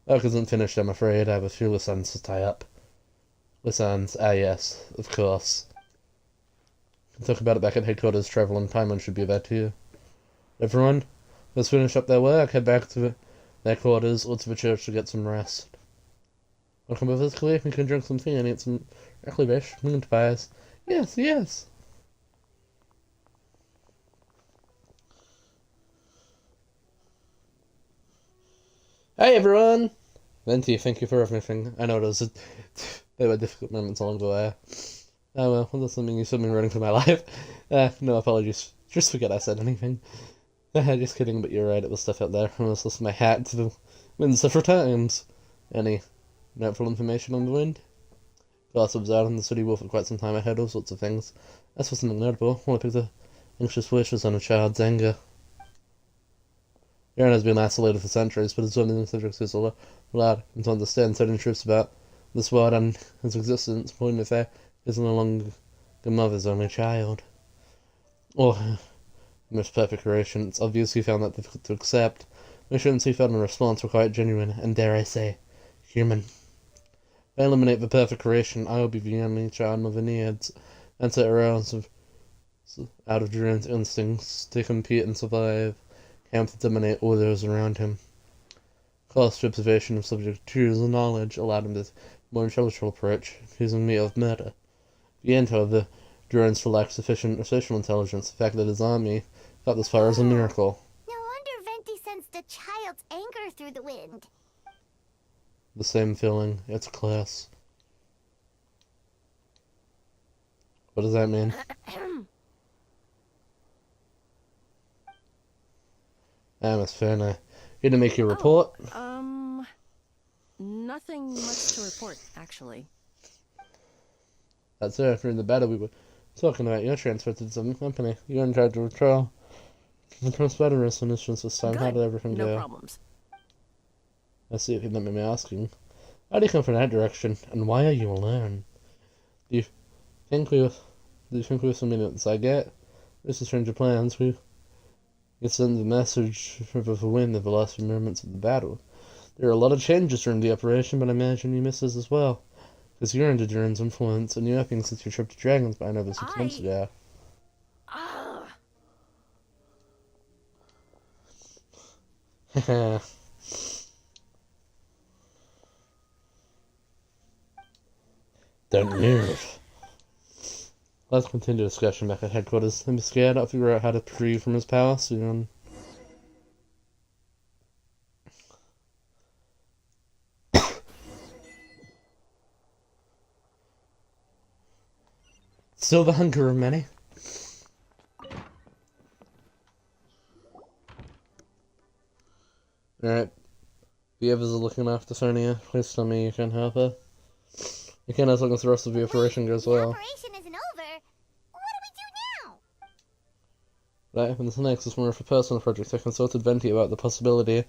Work isn't finished, I'm afraid. I have a few loose ends to tie up. Loose ends? Ah, yes, of course. We'll talk about it back at headquarters. Travel and Paimon should be there too. Everyone, let's finish up their work, head back to their quarters, or to the church to get some rest. Welcome with us, Clea. We can drink some tea and eat some licorice, mint pies. Yes, yes. Hey everyone! Venti, thank you for everything. I know they were difficult moments along the way. Oh well, that's something you should be running for my life. No apologies. Just forget I said anything. Just kidding, but you're right, it was stuff out there. I almost lost my hat to the wind several times. Any notable information on the wind? Class was out in the city war for quite some time. I heard all sorts of things. That's for something notable. One of the anxious wishes on a child's anger. Iran has been isolated for centuries, but its own subjects is allowed him to understand certain truths about this world and its existence, pointing the fact is no longer the mother's only child. Or, most perfect creation, it's obvious he found that difficult to accept. The assurance he felt in response were quite genuine, and dare I say, human. If I eliminate the perfect creation, I will be the only child mother needs, and set around out of Duran's instincts to compete and survive, camp to dominate all those around him. Close to observation of subject truths and knowledge allowed him this more intellectual approach, accusing me of murder. The end, however, Duran's lacked sufficient social intelligence. The fact that his army got this far is a miracle. No wonder Venti sensed a child's anger through the wind. The same feeling. It's class. What does that mean? Miss Ferner. Here to make your report? Nothing much to report, actually. That's it. During the battle, we were talking about your transfer to some company. You're in charge of trial. The Confederates initials this time. How did everything go? No problems. I see if you don't mind me asking. How do you come from that direction, and why are you alone? Do you think we were some minutes I get? This is stranger plans. We send the message for the win of the last few moments of the battle. There are a lot of changes during the operation, but I imagine you miss us as well. Because you're under Duran's influence, and you have been since your trip to Dragonspine over 6 months ago. Don't move. Let's continue discussion back at headquarters. I'm scared I'll figure out how to retrieve from his power soon. Still the hunger of many. Alright. The others are looking after Sonia. Please tell me you can help her. You can as long as the rest of the operation goes well. Operation isn't over. What do we do now? What happens next is more of a personal project. I consulted Venti about the possibility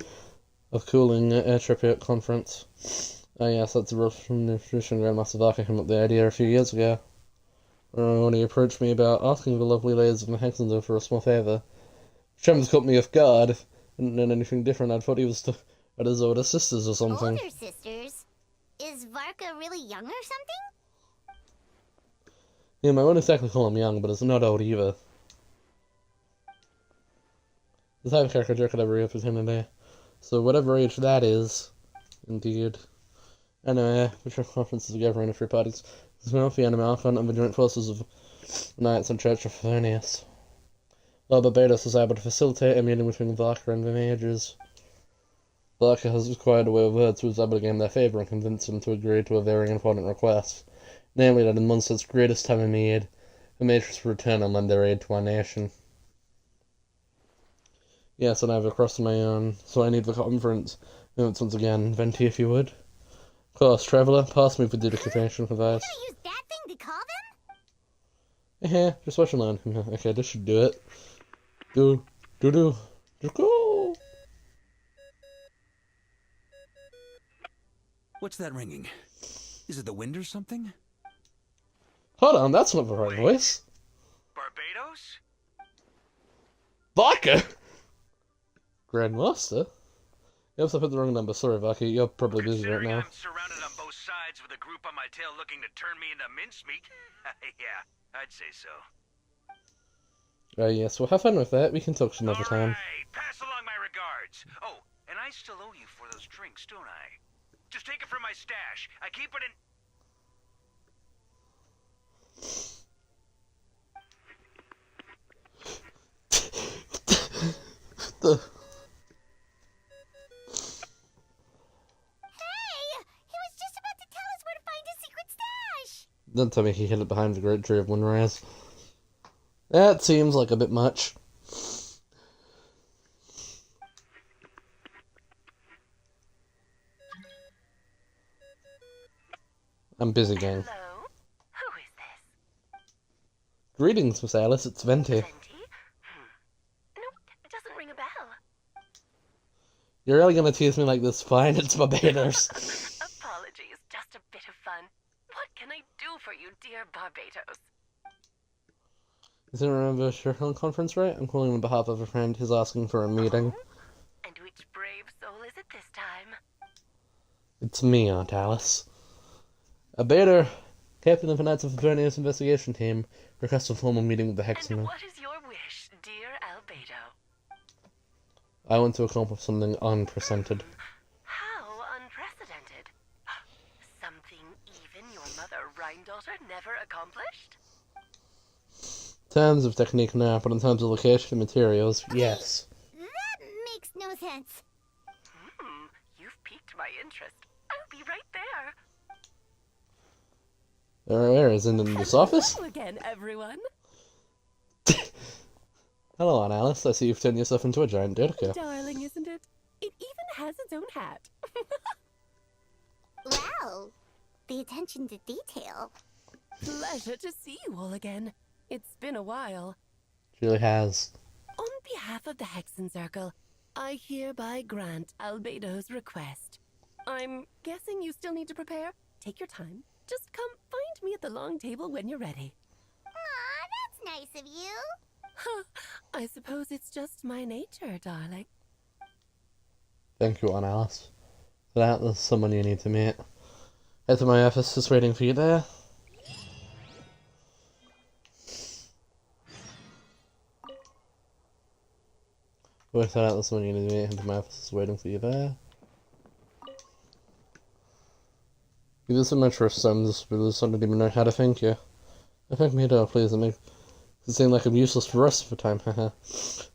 of cooling air trip at conference. Oh yes, that's a rough from Nutrition Grandmaster Vaka came up with the idea a few years ago. When he approached me about asking the lovely ladies of Mahexendorf for a small favour. Chums caught me off guard. If I didn't know anything different, I'd thought he was at his older sisters or something. Older sisters? Is Varka really young or something? Yeah, I won't exactly call him young, but it's not old either. The type of character jerk at every opportunity. So whatever age that is, indeed. Anyway, the conference is a gathering of free parties. There's no Fianna Archon and the joint forces of Knights and Church of Favonius. While Barbados was able to facilitate a meeting between Varka and the mages. Varka has acquired a way of words who was able to gain their favour and convince them to agree to a very important request. Namely, that in Mondstadt's greatest time of need, the mages will return and lend their aid to our nation. Yes, and I have a cross of my own, so I need the conference. Notes once again, Venti if you would. Of course, Traveller, pass me the dedication of advice. Use that thing to call them? Yeah, just watch alone. Okay, this should do it. Just go! What's that ringing? Is it the wind or something? Hold on, that's not the right voice. Barbados? Vodka? Grandmaster? Yep, I put the wrong number. Sorry, Vaki. You're probably busy right now. I'm surrounded on both sides with a group on my tail looking to turn me into mincemeat. Yeah, I'd say so. Yes, well, have fun with that. We can talk some other time. Pass along my regards. Oh, and I still owe you for those drinks, don't I? Just take it from my stash. I keep it in... The... Don't tell me he hid it behind the Great Tree of Windrise. That seems like a bit much. I'm busy, gang. Hello? Greetings, Miss Alice. It's Venti. No, it doesn't ring a bell. You're really gonna tease me like this? Fine, it's Barbados. Apologies, just a bit of fun. What can I do for you, dear Barbados? You didn't remember Sherhill conference, right? I'm calling on behalf of a friend who's asking for a meeting. And which brave soul is it this time? It's me, Aunt Alice. Albedo, captain of the Knights of Fabronius investigation team, requests a formal meeting with the Hexen. And what is your wish, dear Albedo? I want to accomplish something unprecedented. How unprecedented? Something even your mother Rhine-daughter never accomplished? In terms of technique, no, but in terms of location and materials, yes. That makes no sense. You've piqued my interest. I'll be right there. Where is it, in this office? Hello again, everyone. Hello, Aunt Alice. I see you've turned yourself into a giant Dodico. Darling, isn't it? It even has its own hat. Wow, the attention to detail. Pleasure to see you all again. It's been a while. It really has. On behalf of the Hexen Circle, I hereby grant Albedo's request. I'm guessing you still need to prepare? Take your time. Just come find me at the long table when you're ready. Aw, that's nice of you. I suppose it's just my nature, darling. Thank you, Aunt Alice. For that, there's someone you need to meet. Head to my office, just waiting for you there. Worked out, there's someone you need to meet. Head to my office, just waiting for you there. You did so much for Sims, but there's something to even know how to thank you. I thank me, though, please, and make it seem like I'm useless for the rest of the time, haha.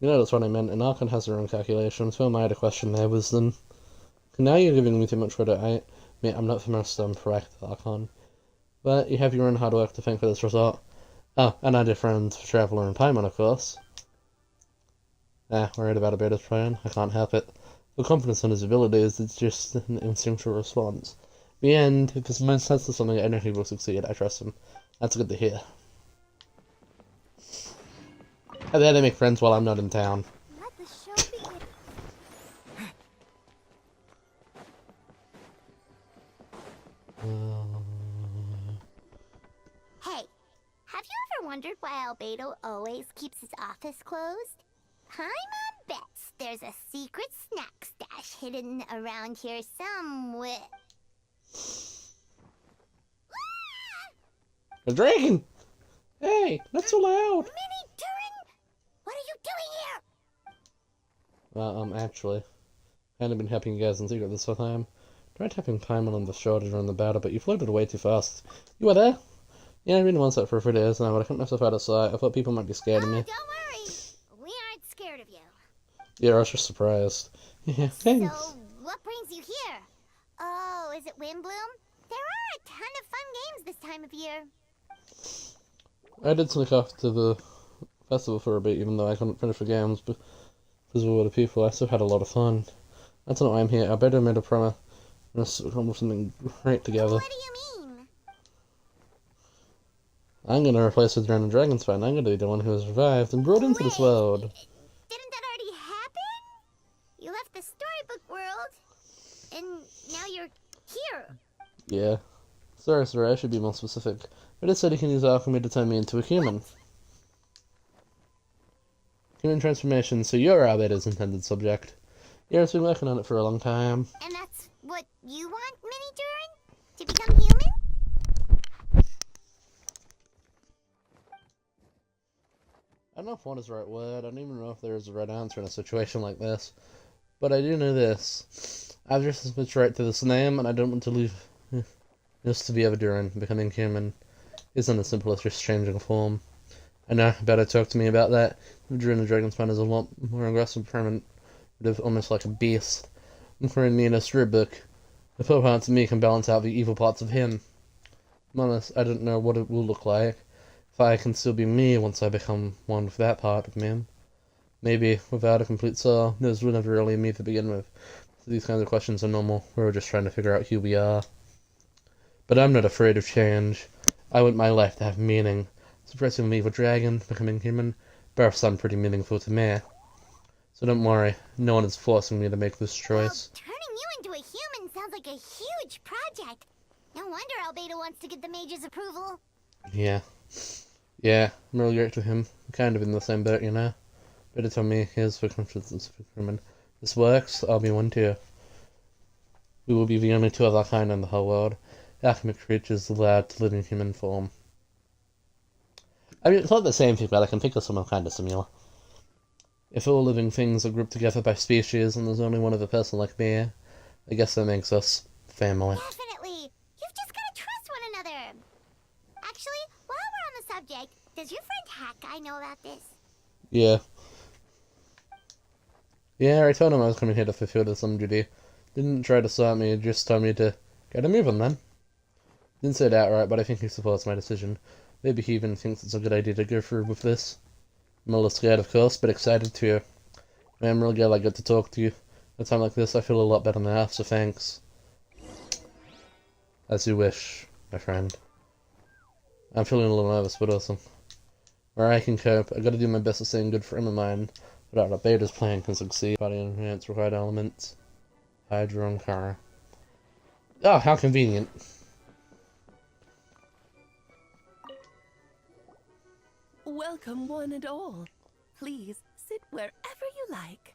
You know that's what I meant, and Archon has their own calculations, so am I to question their wisdom. Now you're giving me too much credit. I'm not the most proactive Archon. But you have your own hard work to thank for this result. Oh, and I did friends for Traveler and Paimon, of course. Worried about Albedo's plan? I can't help it. The confidence in his abilities is just an instinctual response. In the end, if his mind sets to something, I know he will succeed. I trust him. That's good to hear. And there they make friends while I'm not in town. Let the show begin. Hey, have you ever wondered why Albedo always keeps his office closed? Paimon bets there's a secret snack stash hidden around here somewhere. A dragon! Hey, not so loud! Mini Turing, what are you doing here? Well, actually, I haven't been helping you guys in secret this whole time. Tried tapping Paimon on the shoulder during the battle, but you floated away too fast. You were there? Yeah, I've been in Mondstadt for a few days now, but I kept myself out of sight. I thought people might be scared of me. Don't worry, we aren't scared of you. Yeah, I was just surprised. Yeah, thanks. So, what brings you here? Oh, is it Windbloom? There are a ton of fun games this time of year. I did sneak off to the festival for a bit, even though I couldn't finish the games, but because of all the people, I still had a lot of fun. That's not why I'm here. Albedo made a promise. Let's accomplish something great together. What do you mean? I'm gonna replace the Drowned Dragon's Spine. I'm gonna be the one who has revived and brought into this world. Didn't that already happen? You left the storybook world, and now you're here. Yeah. Sorry, I should be more specific. But it said he can use alchemy to turn me into a human. Human transformation, so you're Albedo's intended subject. Yeah, I've been working on it for a long time. And that's what you want, Mini Durin? To become human? I don't know if one is the right word. I don't even know if there is a right answer in a situation like this. But I do know this. I've just switched right to this name, and I don't want to leave just to be Durin. Becoming human isn't as simple as just changing form. I know, Albedo talked to me about that. Durin the Dragonspine is a lot more aggressive, primitive, almost like a beast. Including me in a storybook. The poor parts of me can balance out the evil parts of him. I'm honest, I don't know what it will look like. If I can still be me once I become one with that part of me. Maybe without a complete soul, those were never really me to begin with. So these kinds of questions are normal. We're just trying to figure out who we are. But I'm not afraid of change. I want my life to have meaning. suppressing the evil dragon, becoming human, both sound pretty meaningful to me. So don't worry, no one is forcing me to make this choice. Turning you into a human sounds like a huge project. No wonder Albedo wants to get the mage's approval. Yeah. Yeah, I'm really great to him. I'm kind of in the same boat, you know. Better tell me here's for conscience for human. This works, I'll be one too. We will be the only two of our kind in the whole world. Alchemic creatures allowed to live in human form. I mean, it's not the same thing, but I can think of something kind of similar. If all living things are grouped together by species and there's only one other person like me, I guess that makes us family. Definitely. You've just gotta trust one another. Actually, while we're on the subject, does your friend Hakai know about this? Yeah. Yeah, I told him I was coming here to fulfill some duty. Didn't try to stop me, just told me to get a move on then. Didn't say it outright, but I think he supports my decision. Maybe he even thinks it's a good idea to go through with this. I'm a little scared, of course, but excited too. I'm really glad I get to talk to you. At a time like this, I feel a lot better now, so thanks. As you wish, my friend. I'm feeling a little nervous, but awesome. Where I can cope, I gotta do my best at staying good frame of mind, without Albedo's plan can succeed. Body enhance required elements. Hydro and Kara. Oh, how convenient. Welcome, one and all. Please sit wherever you like.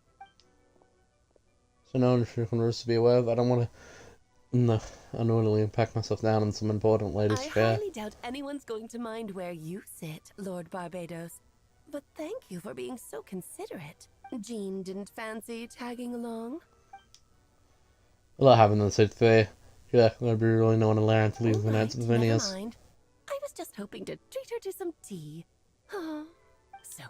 So now I'm sure converse to be aware of. I don't want to unknowingly pack myself down in some important lady's I chair. highly doubt anyone's going to mind where you sit, Lord Barbados. But thank you for being so considerate. Jean didn't fancy tagging along. A lot happened on the today. Yeah, there'll be really no one allowed to leave the nights of the Never Vinias. mind. I was just hoping to treat her to some tea. So,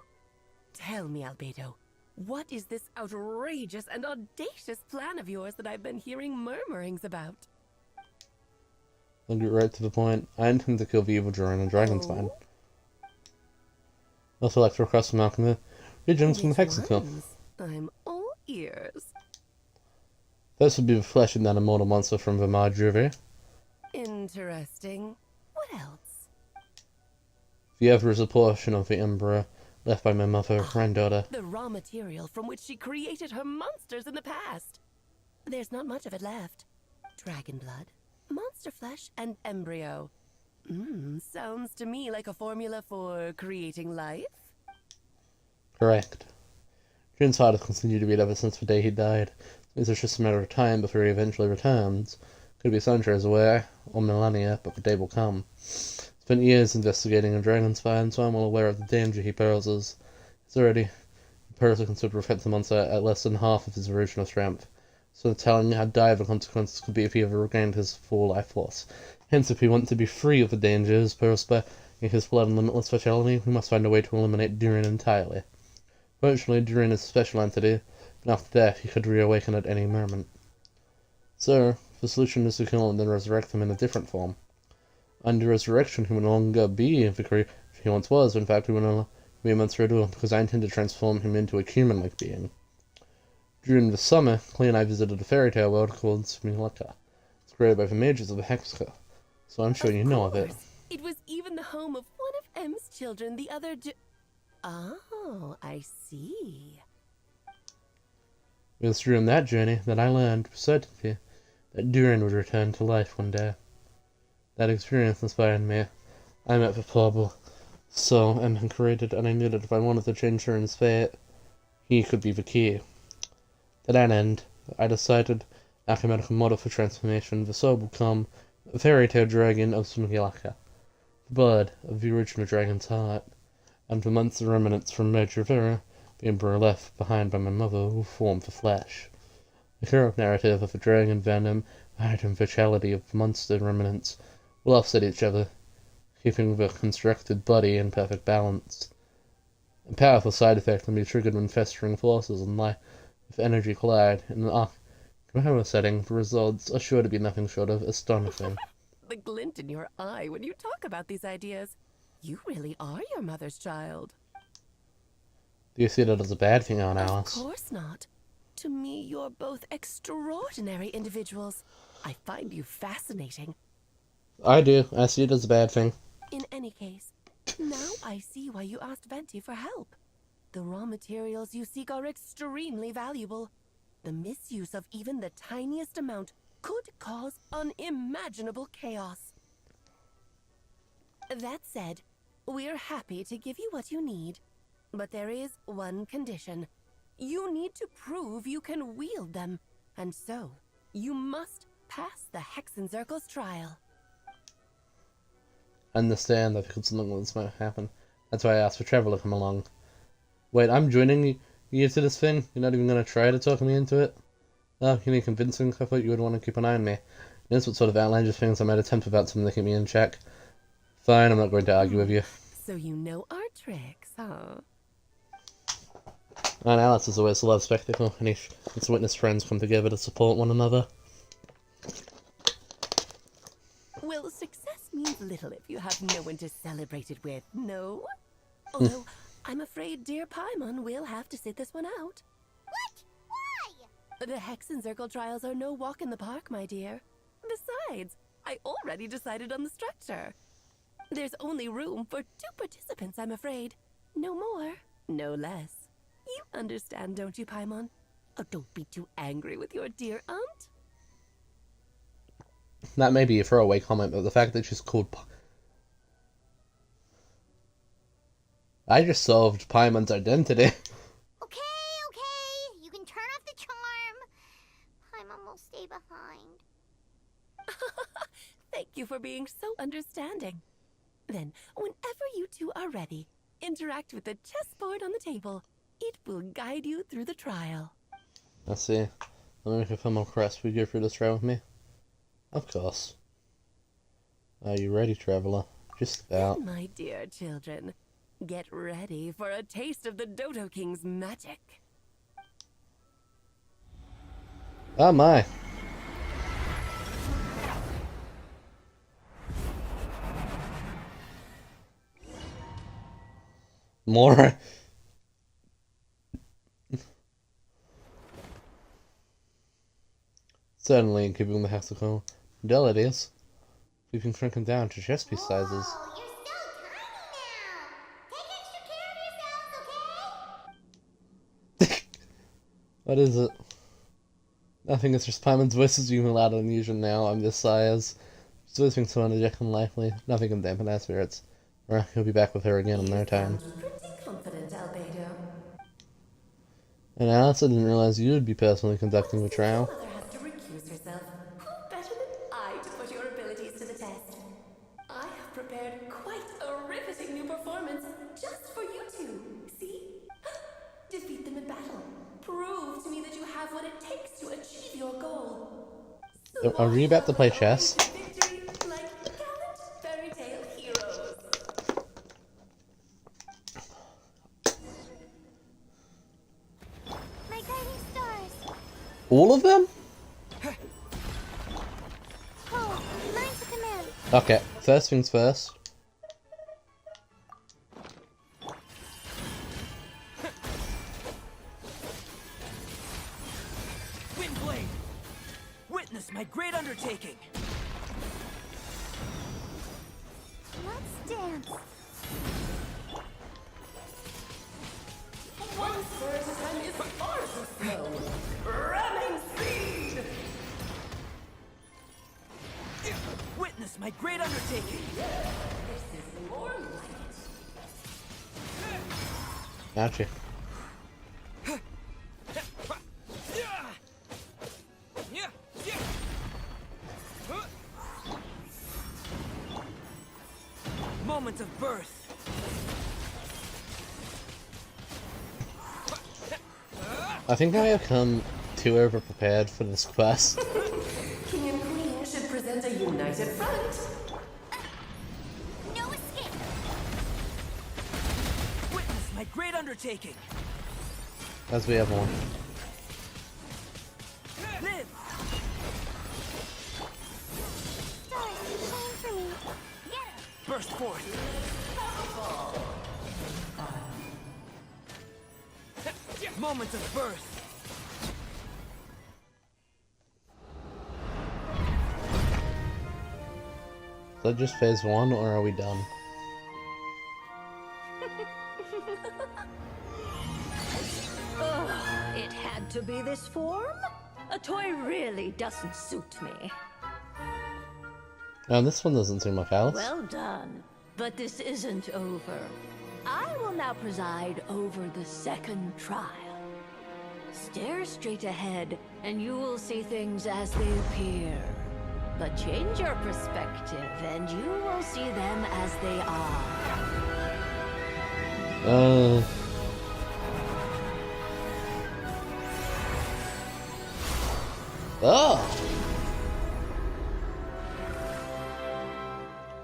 tell me, Albedo, what is this outrageous and audacious plan of yours that I've been hearing murmurings about? I'll get right to the point. I intend to kill the evil during the dragon's mine. Also like to request from alchemy regions from the hexagon. I'm all ears. This would be the flesh and then a mortal monster from the Marjorie. Interesting. What else? The other is a portion of the emperor left by my mother, granddaughter. The raw material from which she created her monsters in the past. There's not much of it left. Dragon blood, monster flesh, and embryo. Sounds to me like a formula for creating life. Correct. Jin's heart has continued to beat ever since the day he died. It's just a matter of time before he eventually returns. Could be centuries away, or millennia, but the day will come. Spent years investigating a dragon's spine, so I'm well aware of the danger he poses. He's already considered to affect the monster at less than half of his original strength, so telling how dire the consequences could be if he ever regained his full life force. Hence, if we want to be free of the dangers posed by his blood and limitless vitality, we must find a way to eliminate Durin entirely. Fortunately, Durin is a special entity, and after death he could reawaken at any moment. So, the solution is to kill him and then resurrect him in a different form. Under resurrection, he will no longer be the creature he once was. In fact, he will no be a monster at all, because I intend to transform him into a human-like being. During the summer, Clay and I visited a fairy tale world called Smilaka. It's created by the mages of the Hexagon, so I'm sure you know of it. It was even the home of one of M's children, the other Oh, I see. It was during that journey that I learned with certainty that Durin would return to life one day. That experience inspired me. I met the Pablo, so and created, and I knew that if I wanted to change Durin's fate, he could be the key. To that end, I decided alchemical model for transformation. The soul will become a fairy tale dragon of Smilaka, the blood of the original dragon's heart, and the monster remnants from Major Vera, the emperor left behind by my mother, will form the flesh. The current narrative of the dragon venom, the height and vitality of the monster remnants will offset each other, keeping the constructed body in perfect balance. A powerful side effect can be triggered when festering forces and life energy collide. In an archon setting, the results are sure to be nothing short of astonishing. The glint in your eye when you talk about these ideas. You really are your mother's child. Do you see that as a bad thing, Aunt Alice? Of course not. To me, you're both extraordinary individuals. I find you fascinating. I do. I see it as a bad thing. In any case, Now I see why you asked Venti for help. The raw materials you seek are extremely valuable. The misuse of even the tiniest amount could cause unimaginable chaos. That said, we're happy to give you what you need. But there is one condition. You need to prove you can wield them. And so, you must pass the Hexenzirkel's trial. I understand that something like this might happen. That's why I asked for Trevor to come along. Wait, I'm joining you to this thing? You're not even going to try to talk me into it? Oh, you need convincing? I thought you would want to keep an eye on me. That's what sort of outlandish things I might attempt without something to keep me in check. Fine, I'm not going to argue with you. So you know our tricks, huh? And Alice is always a love spectacle, and its witness friends come together to support one another. Well, success means little if you have no one to celebrate it with, no? Although, I'm afraid dear Paimon will have to sit this one out. What? Why? The Hexenzirkel trials are no walk in the park, my dear. Besides, I already decided on the structure. There's only room for 2 participants, I'm afraid. No more, no less. You understand, don't you, Paimon? Oh, don't be too angry with your dear aunt. That may be a throwaway comment, but the fact that she's called I just solved Paimon's identity. Okay. You can turn off the charm. Paimon will stay behind. Thank you for being so understanding. Then, whenever you two are ready, interact with the chessboard on the table. It will guide you through the trial. I see. Let me make a film request. Will you go through this trial with me? Of course. Are you ready, traveler? Just about. My dear children, get ready for a taste of the Dodo King's magic. Oh my. More. Certainly, in keeping with the hexagonal modalities, we can shrink them down to chess piece sizes. You're so tiny now. Take extra care of yourselves, okay? What is it? Nothing, it's just Paimon's voice is even louder than usual now. I'm this size. She's always being so energetic and lively. Nothing can dampen our spirits. He'll be back with her again in no time. Pretty confident, Albedo. And Alice, I didn't realize you would be personally conducting the trial. Mother has to recuse herself. Who better than I to put your abilities to the test? I have prepared quite a riveting new performance just for you two. See? Defeat them in battle. Prove to me that you have what it takes to achieve your goal. Are you about to play chess? Victory like gallant fairy tale heroes. My guiding stars. All of them? Oh, mine's a command. Okay, first things first. Windblade! Witness my great undertaking! Let's dance. One surge at a time is far too slow. Ramming speed! Witness my great undertaking! This is more like Gotcha. Moment of birth. I think I have come too over-prepared for this quest. King and Queen should present a united front. No escape. Witness my great undertaking. As we have one. Live! Stars, shine for me. Get it. Burst forth. Moment of birth. Is that just phase 1, or are we done? meant to be this form? A toy really doesn't suit me. This one doesn't seem like Alice. Well done. But this isn't over. I will now preside over the second trial. Stare straight ahead, and you will see things as they appear. But change your perspective, and you will see them as they are. Oh!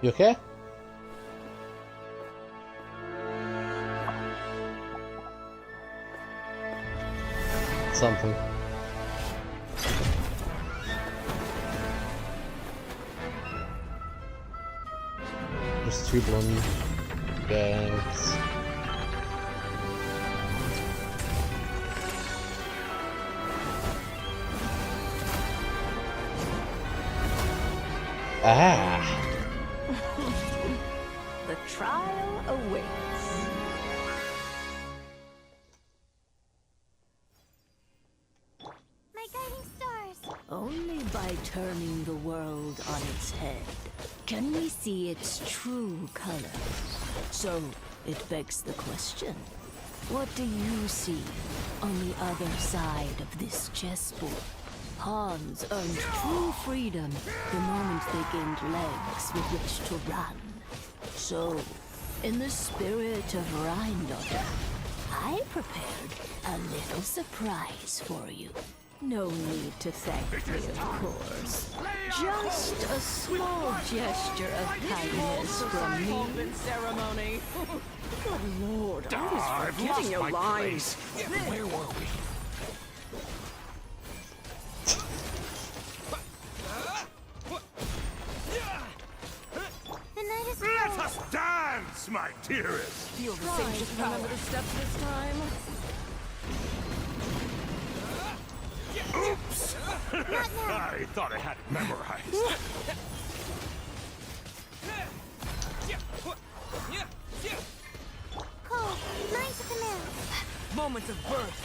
You okay? Something. Just two blonde bags. Ah! The trial awaits. My guiding stars. Only by turning the world on its head can we see its true colors. So, it begs the question, what do you see on the other side of this chessboard? Pawns earned true freedom the moment they gained legs with which to run. So, in the spirit of Rheindotter, I prepared a little surprise for you. No need to thank me, of course. Just a small gesture of kindness from me. Ceremony. Good lord, I was I've forgetting lost your my lines. place. Where were we? The night is Let cold. us dance, my dearest. Feel the same, just remember the steps this time. Oops! I thought I had it memorized. Cold. Mine to command. Moments of birth.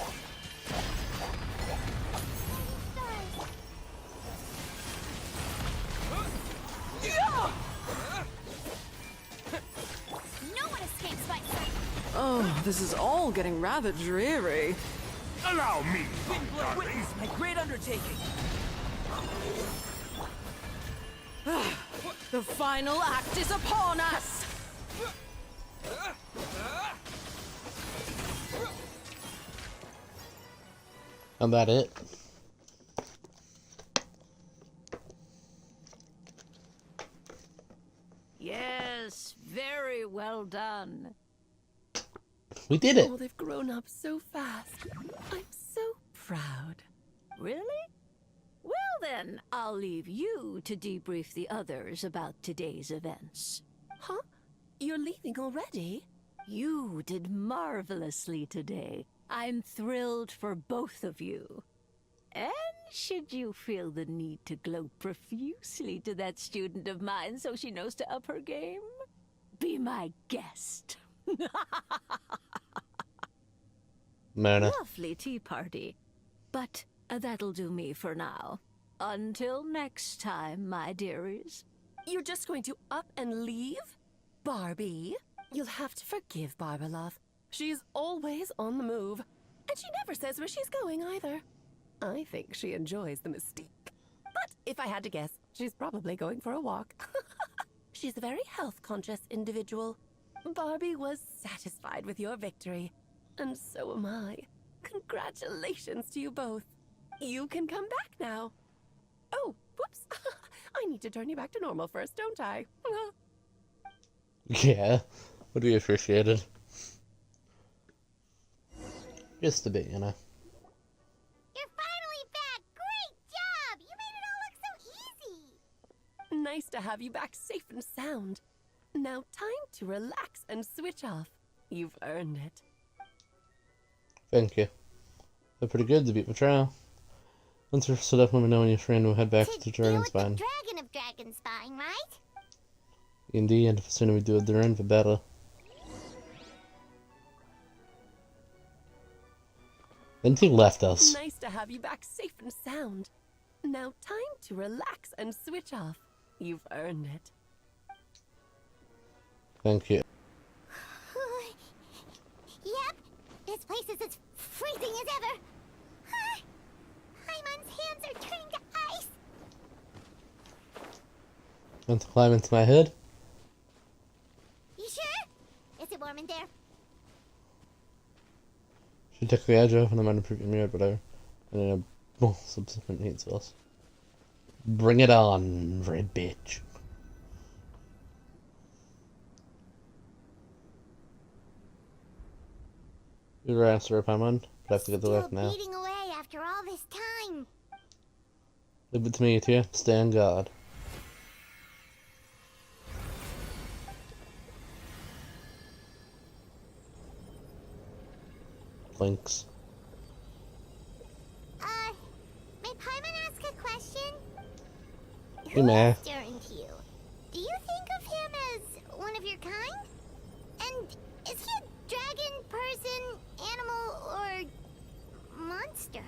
No one escapes my sight. Oh, this is all getting rather dreary. Allow me, Witness my great undertaking. The final act is upon us. And that it? Yes, very well done. We did it! Oh, they've grown up so fast. I'm so proud. Really? Well then, I'll leave you to debrief the others about today's events. Huh? You're leaving already? You did marvelously today. I'm thrilled for both of you. And should you feel the need to gloat profusely to that student of mine so she knows to up her game, be my guest. Mona. Lovely tea party. But that'll do me for now. Until next time, my dearies. You're just going to up and leave? Barbie? You'll have to forgive Barbalov. She's always on the move. And she never says where she's going either. I think she enjoys the mystique. But if I had to guess, she's probably going for a walk. She's a very health-conscious individual. Barbie was satisfied with your victory. And so am I. Congratulations to you both. You can come back now. Oh, whoops. I need to turn you back to normal first, don't I? Yeah, would be appreciated. Just a bit, you know. You're finally back. Great job. You made it all look so easy. Nice to have you back safe and sound. Now time to relax and switch off. You've earned it. Thank you. They're pretty good to beat my trial. Once you're set up, let me know when you're free and we'll head back to Dragonspine. Dragon of Dragonspine, right? Indeed, and the sooner we do it, the end, the better. Then he left us. Nice to have you back safe and sound. Now time to relax and switch off. You've earned it. Thank you. Yep, this place is as freezing as ever. Paimon's hands are turning to ice. Want to climb into my hood? You sure? Is it warm in there? Should take the edge off and I might improve your mirror, but I and a subsequent heat source. Bring it on, red bitch. Good answer, Paimon, but I have to get to work now. Beating away after all this time. Leave it to me, you stay on guard. Links. May Paimon ask a question? You may. Staring to you. Do you think of him as one of your kind? And is he a dragon, person, animal, or monster?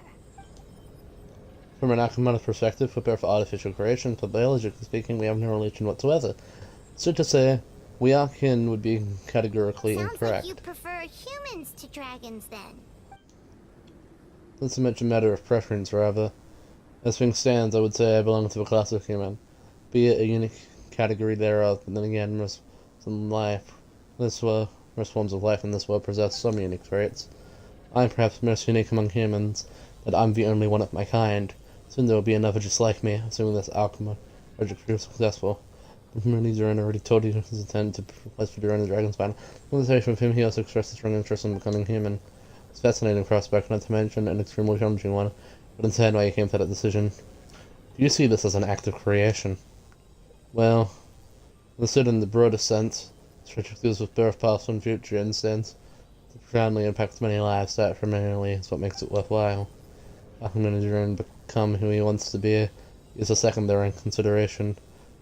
From an Akamana's perspective, prepare for artificial creation, but biologically speaking, we have no relation whatsoever. So to say, we are kin would be categorically Sounds incorrect. like you prefer humans to dragons, then. It's so much a matter of preference, rather. As things stands, I would say I belong to the class of human, be it a unique category thereof, but then again, most forms of life in this world possess some unique traits. I am perhaps most unique among humans, that I'm the only one of my kind. Soon there will be another just like me, assuming this alchemy project proves successful. Duran already told you his intent to replace for Duran the Dragon's Spine. In conversation with him, he also expressed a strong interest in becoming human. It's a fascinating prospect, not to mention an extremely challenging one, but inside why he came to that decision. Do you see this as an act of creation? Well, understood in the broadest sense, this project deals with birth, past, and future instance. It profoundly impacts many lives, that primarily is what makes it worthwhile. Helping Duran become who he wants to be is a secondary consideration.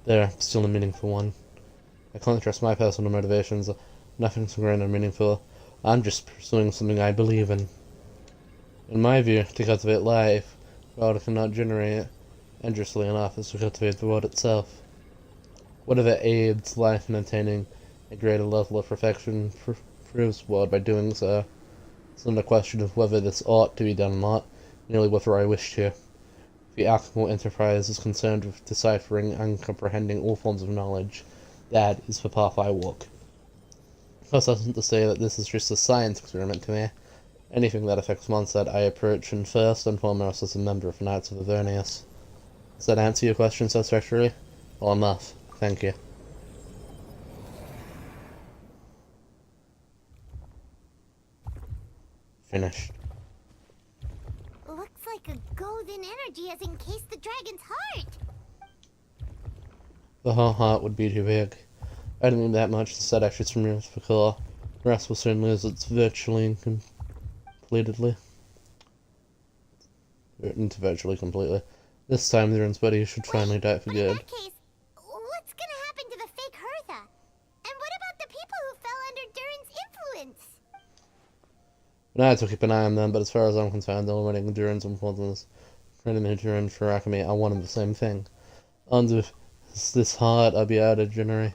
There, still a meaningful one. I can't trust my personal motivations, nothing so grand or meaningful. I'm just pursuing something I believe in. In my view, to cultivate life, God cannot generate, interestingly enough, is to cultivate the world itself. Whatever aids life in attaining a greater level of perfection proves the world by doing so. It's not a question of whether this ought to be done or not, merely whether I wish to. The alchemical enterprise is concerned with deciphering and comprehending all forms of knowledge. That is the path I walk. Of course, that's not to say that this is just a science experiment to me. Anything that affects Mondstadt I approach, and first and foremost as a member of the Knights of Avernius. Does that answer your question satisfactorily? Well enough. Thank you. Finished. Looks like a golden energy has encased the dragon's heart. The whole heart would be too big. I don't need that much to set actions from yours for core. The rest will soon lose its virtually completely. Into virtually completely. This time, the buddy should finally die for good. In that case, what's gonna happen to the fake Hertha? And what about the people who fell under Durin's influence? But I have to keep an eye on them, but as far as I'm concerned, eliminating Durin's influence and Durin for Akame are one and the same thing. Under this heart, I'll be able to generate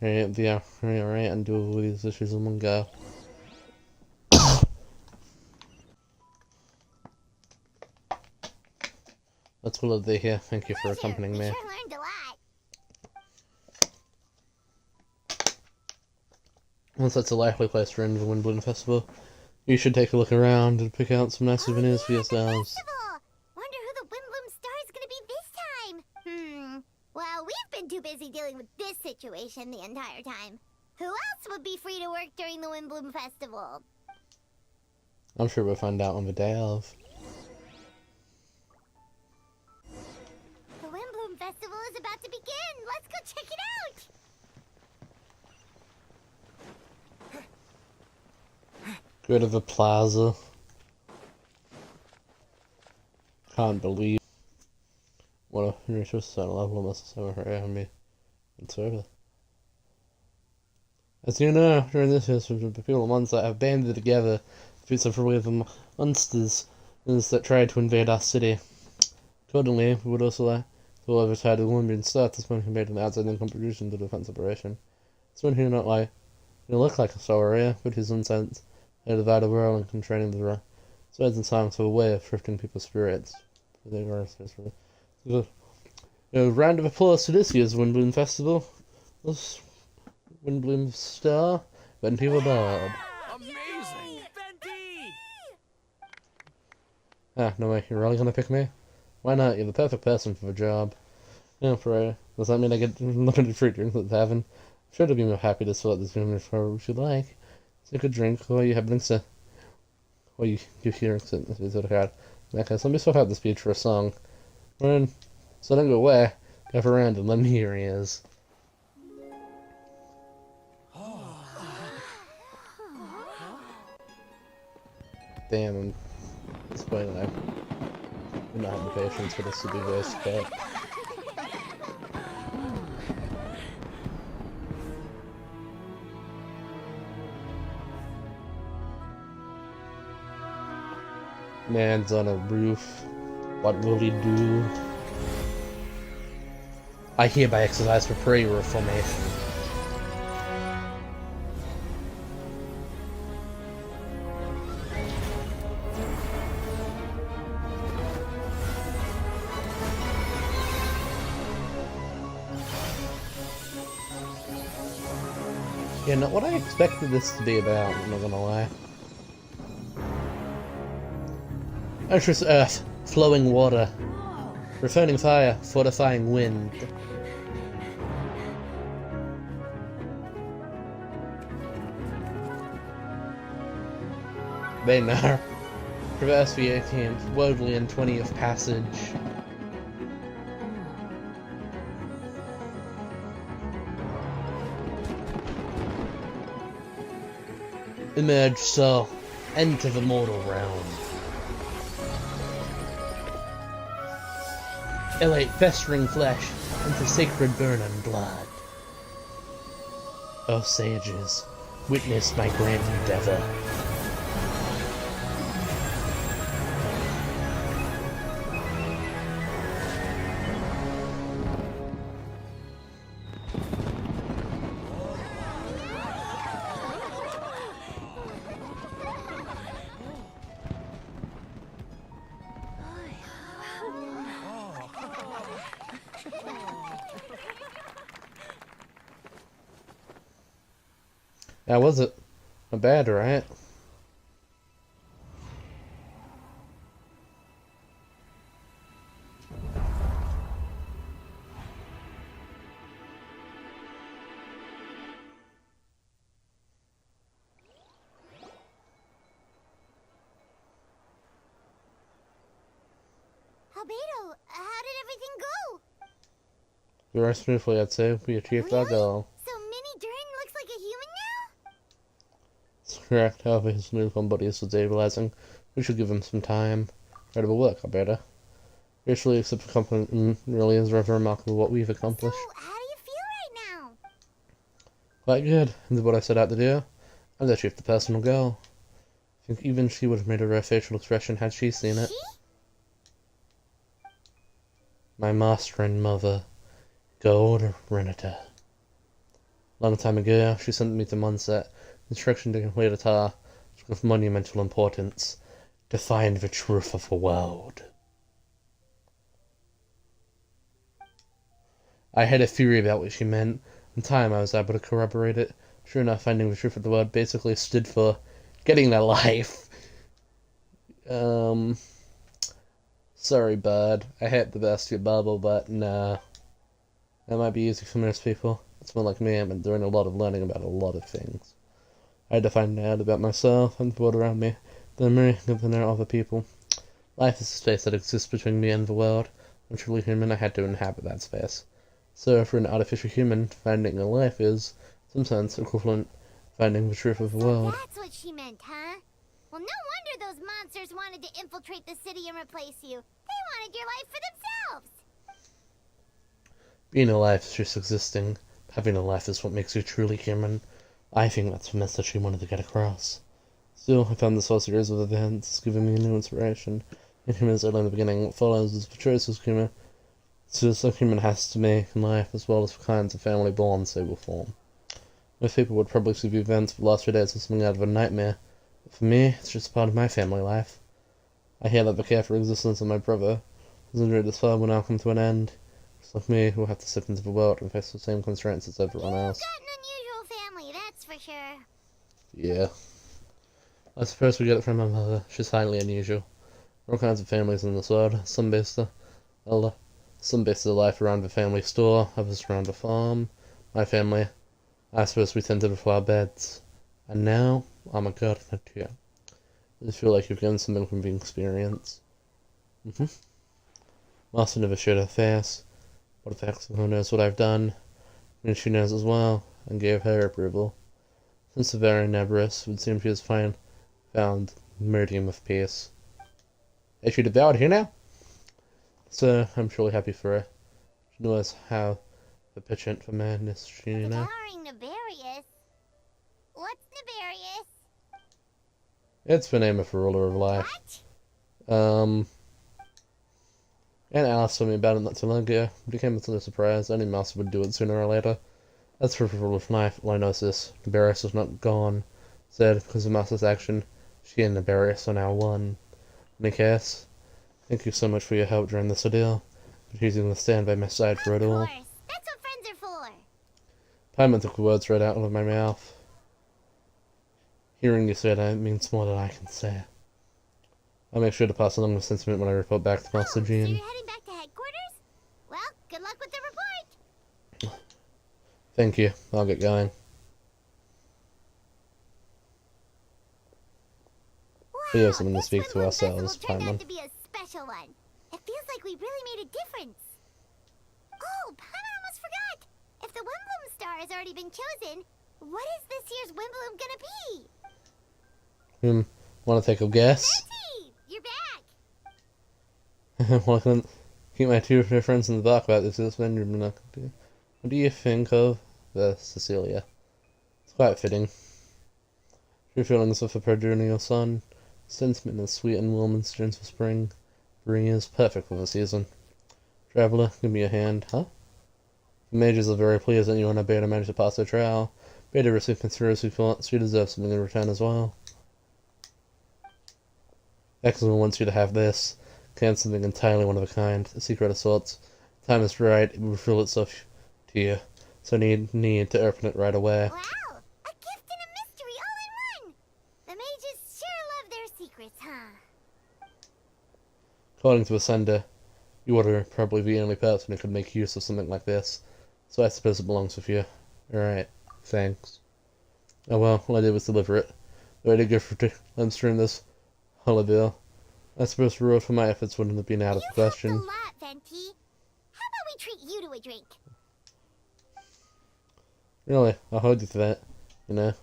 the right and deal with these issues in one go. That's all of the here. Thank you for accompanying me. Sure learned a lot. Once that's a likely place to end the Windbloom Festival, you should take a look around and pick out some nice souvenirs for yourselves. Wonder who the Windbloom Star is gonna be this time. Well, we've been too busy dealing with this situation the entire time. Who else would be free to work during the Windbloom Festival? I'm sure we'll find out on the day of. The Windbloom Festival is about to begin. Let's go check it out. Go to the plaza. Can't believe what a resource level of this over here and me and server. As you know, during this history, the people of Mondstadt have banded together to beat some of the monsters is that tried to invade our city. Accordingly, we would also like to overtide the woman being start this one who made an outside contribution to the defense operation. Someone who not like who look like a warrior, but whose insights they divide the world and controlling the swords and songs have a way of shifting people's spirits. A round of applause to this year's Windbloom Festival. This Windbloom Star, Venti Bird. Amazing! Ah, no way, you're really gonna pick me? Why not? You're the perfect person for the job. Yeah, for does that mean I get limited free drinks at the tavern? I'm sure to be more happy to sort this room for what you like. Take a drink, or you have drinks to... Or you hear it is it hard. Okay, so let me swap out this beach for a song. Run. So don't go away. Go around and let me hear he is. Damn, I'm disappointed. I'm not having patience for this to be voice cut. Man's on a roof. What will he do? I hereby exercise for prayer reformation. Yeah, not what I expected this to be about, I'm not gonna lie. Earth's earth, flowing water, returning fire, fortifying wind. Baynar. Traverse the 18th, Woodley and 20th passage. Emerge soul, enter the mortal realm. Elate festering flesh into sacred burning blood. O sages, witness my grand endeavor. That was it. Not bad, right? Albedo, how did everything go? Very smoothly, I'd say. We achieved our goal. So Mini Durin looks like a human now? That's correct. However, his newborn body is stabilizing. We should give him some time. Incredible work, Albedo. Virtually accept the compliment. Really is rather remarkable what we've accomplished. So, how do you feel right now? Quite good. And what I set out to do. I've achieved the personal goal. I think even she would have made a rare facial expression had she seen it. My master and mother, Gold Renata. Long time ago, she sent me to Mondstadt, instruction to complete a task of monumental importance, to find the truth of the world. I had a theory about what she meant. In time, I was able to corroborate it. Sure enough, finding the truth of the world basically stood for getting their life. Sorry, bud. I hate the basket bubble, but nah. That might be easy for most people. It's more like me. I've been doing a lot of learning about a lot of things. I had to find out about myself and the world around me. Then me, get to know other people. Life is a space that exists between me and the world. I'm truly human. I had to inhabit that space. So, for an artificial human, finding a life is, in some sense, equivalent to finding the truth of the world. That's what she meant, huh? Well, no wonder those monsters wanted to infiltrate the city and replace you. They wanted your life for themselves. Being alive is just existing. Having a life is what makes you truly human. I think that's the message she wanted to get across. Still, I found this whole series of events giving me new inspiration. And human is only in the beginning. What follows is the choice of human. So a human has to make in life, as well as for kinds of family bonds they will form. Most people would probably see the events of the last few days as something out of a nightmare. But for me, it's just part of my family life. I hear that the careful existence of my brother has endured this far will now come to an end. Just like me, who will have to step into the world and face the same constraints as everyone else. You've got an unusual family, that's for sure. Yeah. I suppose we get it from my mother. She's highly unusual. There are all kinds of families in this world. Some base their life around the family store, others around the farm. My family, I suppose we tended before our beds. And now, I'm a god in a tear. I feel like you've gained something from the experience. Master never showed her face. What effects? Who knows what I've done? And she knows as well, and gave her approval. Since the very Nebrus would seem she has found medium of peace. Is she devoured here now? So I'm surely happy for her. She knows how the penchant for madness she now. Devouring Nefarious? What's Nefarious? It's the name of a ruler of life. What? And Alice told me about it not too long ago. It became a sort of surprise. Any master would do it sooner or later. As for the ruler of life, all I know is this. Nefarious was not gone. Said, because of Master's action, she and Nefarious are now one. In any case, thank you so much for your help during this ordeal. For choosing to stand by my side for it all. Of course. That's what friends are for. Paimon took the words right out of my mouth. Hearing you say that means more than I can say. I'll make sure to pass along the sentiment when I report back to Master Jean. So you're heading back to headquarters? Well, good luck with the report. Thank you. I'll get going. We have something to speak to ourselves, Paimon. To be a special one. It feels like we really made a difference. Oh, Paimon almost forgot. If the Wimbloom star has already been chosen, what is this year's Wimbloom gonna be? Want to take a guess? Betty, you're back. Well, I couldn't keep my two friends in the dark about this. What do you think of Cecilia? It's quite fitting. True feelings of a perennial sun. Sentiment is sweet and warm and strange for spring. Breeze, perfect for the season. Traveler, give me a hand, huh? The mages are very pleased that you and Albedo managed to pass their trial. Beta received conspiracy thoughts. She deserves something in return as well. Excellent wants you to have this. Can something entirely one of a kind. A secret of sorts. Time is right. It will reveal itself to you. So need to open it right away. Wow! A gift and a mystery all in one! The mages sure love their secrets, huh? According to the sender, you are probably the only person who could make use of something like this. So I suppose it belongs with you. Alright, thanks. Oh well, all I did was deliver it. The way to go for stream this holiday. I suppose the reward for my efforts wouldn't have been out of the question. You helped a lot, Venti. How about we treat you to a drink? Really, I'll hold you to that. You know,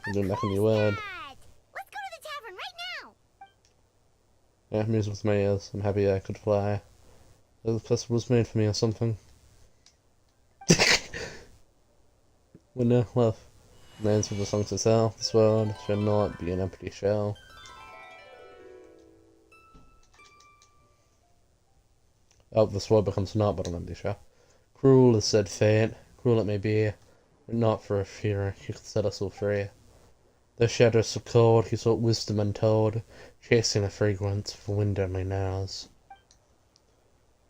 I'm doing back in your word. Let's go to the tavern right now. Yeah, music with my ears. I'm happy I could fly. The festival was made for me or something. When no love remains with the songs itself, this world should not be an empty shell. Oh, this world becomes not but an empty shell. Cruel is said fate, cruel it may be, but not for a fear, he could set us all free. The shadows so cold, he sought wisdom untold, chasing a fragrance for wind only knows.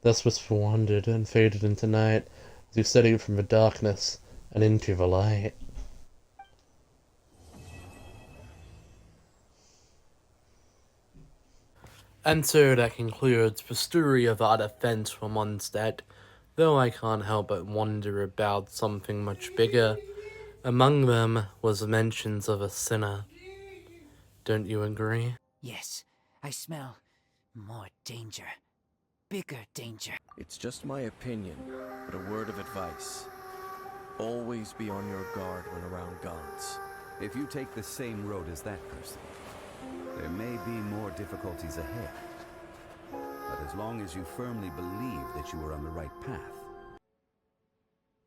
Thus whisper wandered and faded into night, as he studied from the darkness and into the light. And so that concludes the story of our defense from Mondstadt, though I can't help but wonder about something much bigger. Among them was mentions of a sinner. Don't you agree? Yes, I smell more danger. Bigger danger. It's just my opinion, but a word of advice. Always be on your guard when around gods. If you take the same road as that person, there may be more difficulties ahead. But as long as you firmly believe that you are on the right path,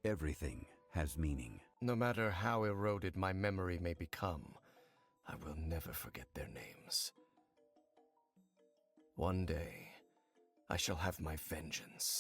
everything has meaning. No matter how eroded my memory may become, I will never forget their names. One day, I shall have my vengeance.